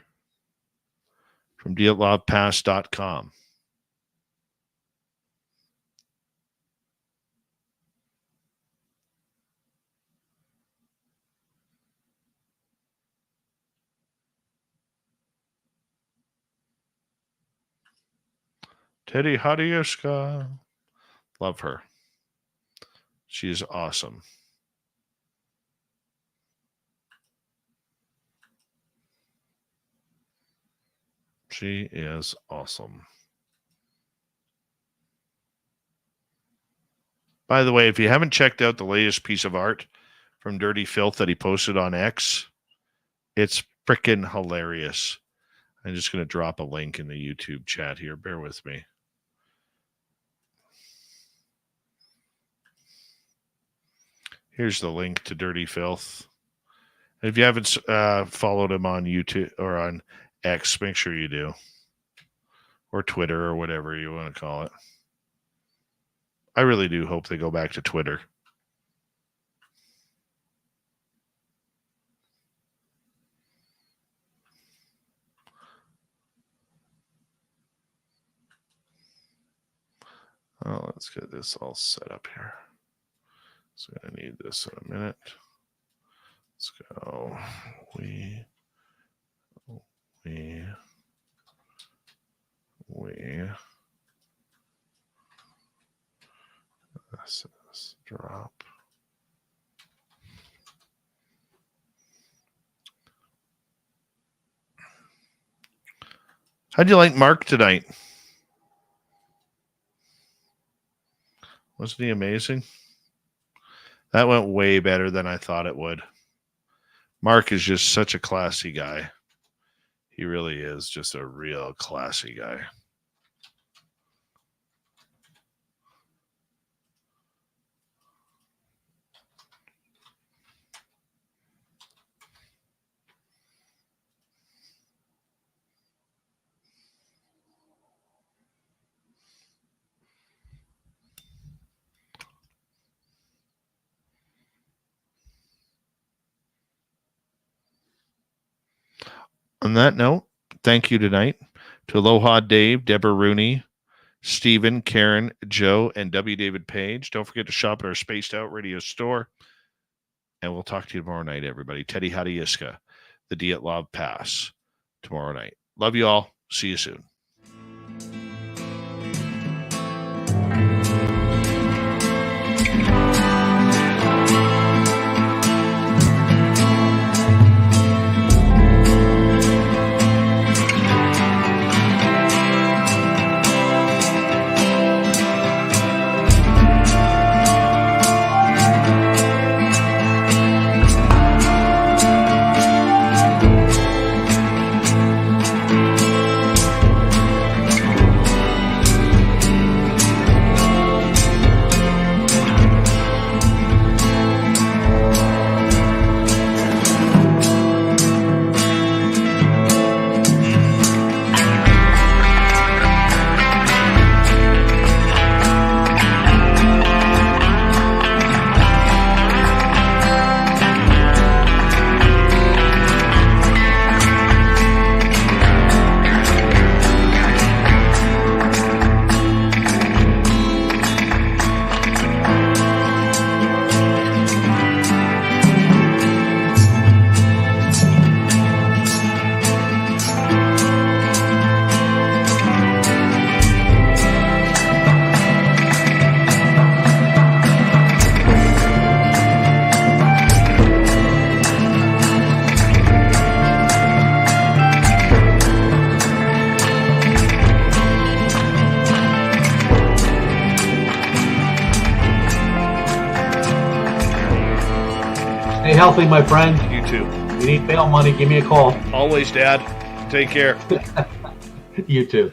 from dyatlovpass.com. Teddy Hadiiska. Love her. She is awesome. She is awesome. By the way, if you haven't checked out the latest piece of art from Dirty Filth that he posted on X, it's freaking hilarious. I'm just going to drop a link in the YouTube chat here. Bear with me. Here's the link to Dirty Filth. If you haven't followed him on YouTube or on X, make sure you do. Or Twitter or whatever you want to call it. I really do hope they go back to Twitter. Oh, let's get this all set up here. So I need this in a minute. Let's go. We this is drop. How'd you like Mark tonight? Wasn't he amazing? That went way better than I thought it would. Mark is just such a classy guy. He really is just a real classy guy. On that note, thank you tonight to Aloha Dave, Deborah Rooney, Stephen, Karen, Joe, and W. David Page. Don't forget to shop at our Spaced Out Radio store. And we'll talk to you tomorrow night, everybody. Teddy Hadiiska, the Dyatlov Pass, tomorrow night. Love you all. See you soon. Stay healthy, my friend. You too. If you need bail money, give me a call. Always, Dad. Take care. You too.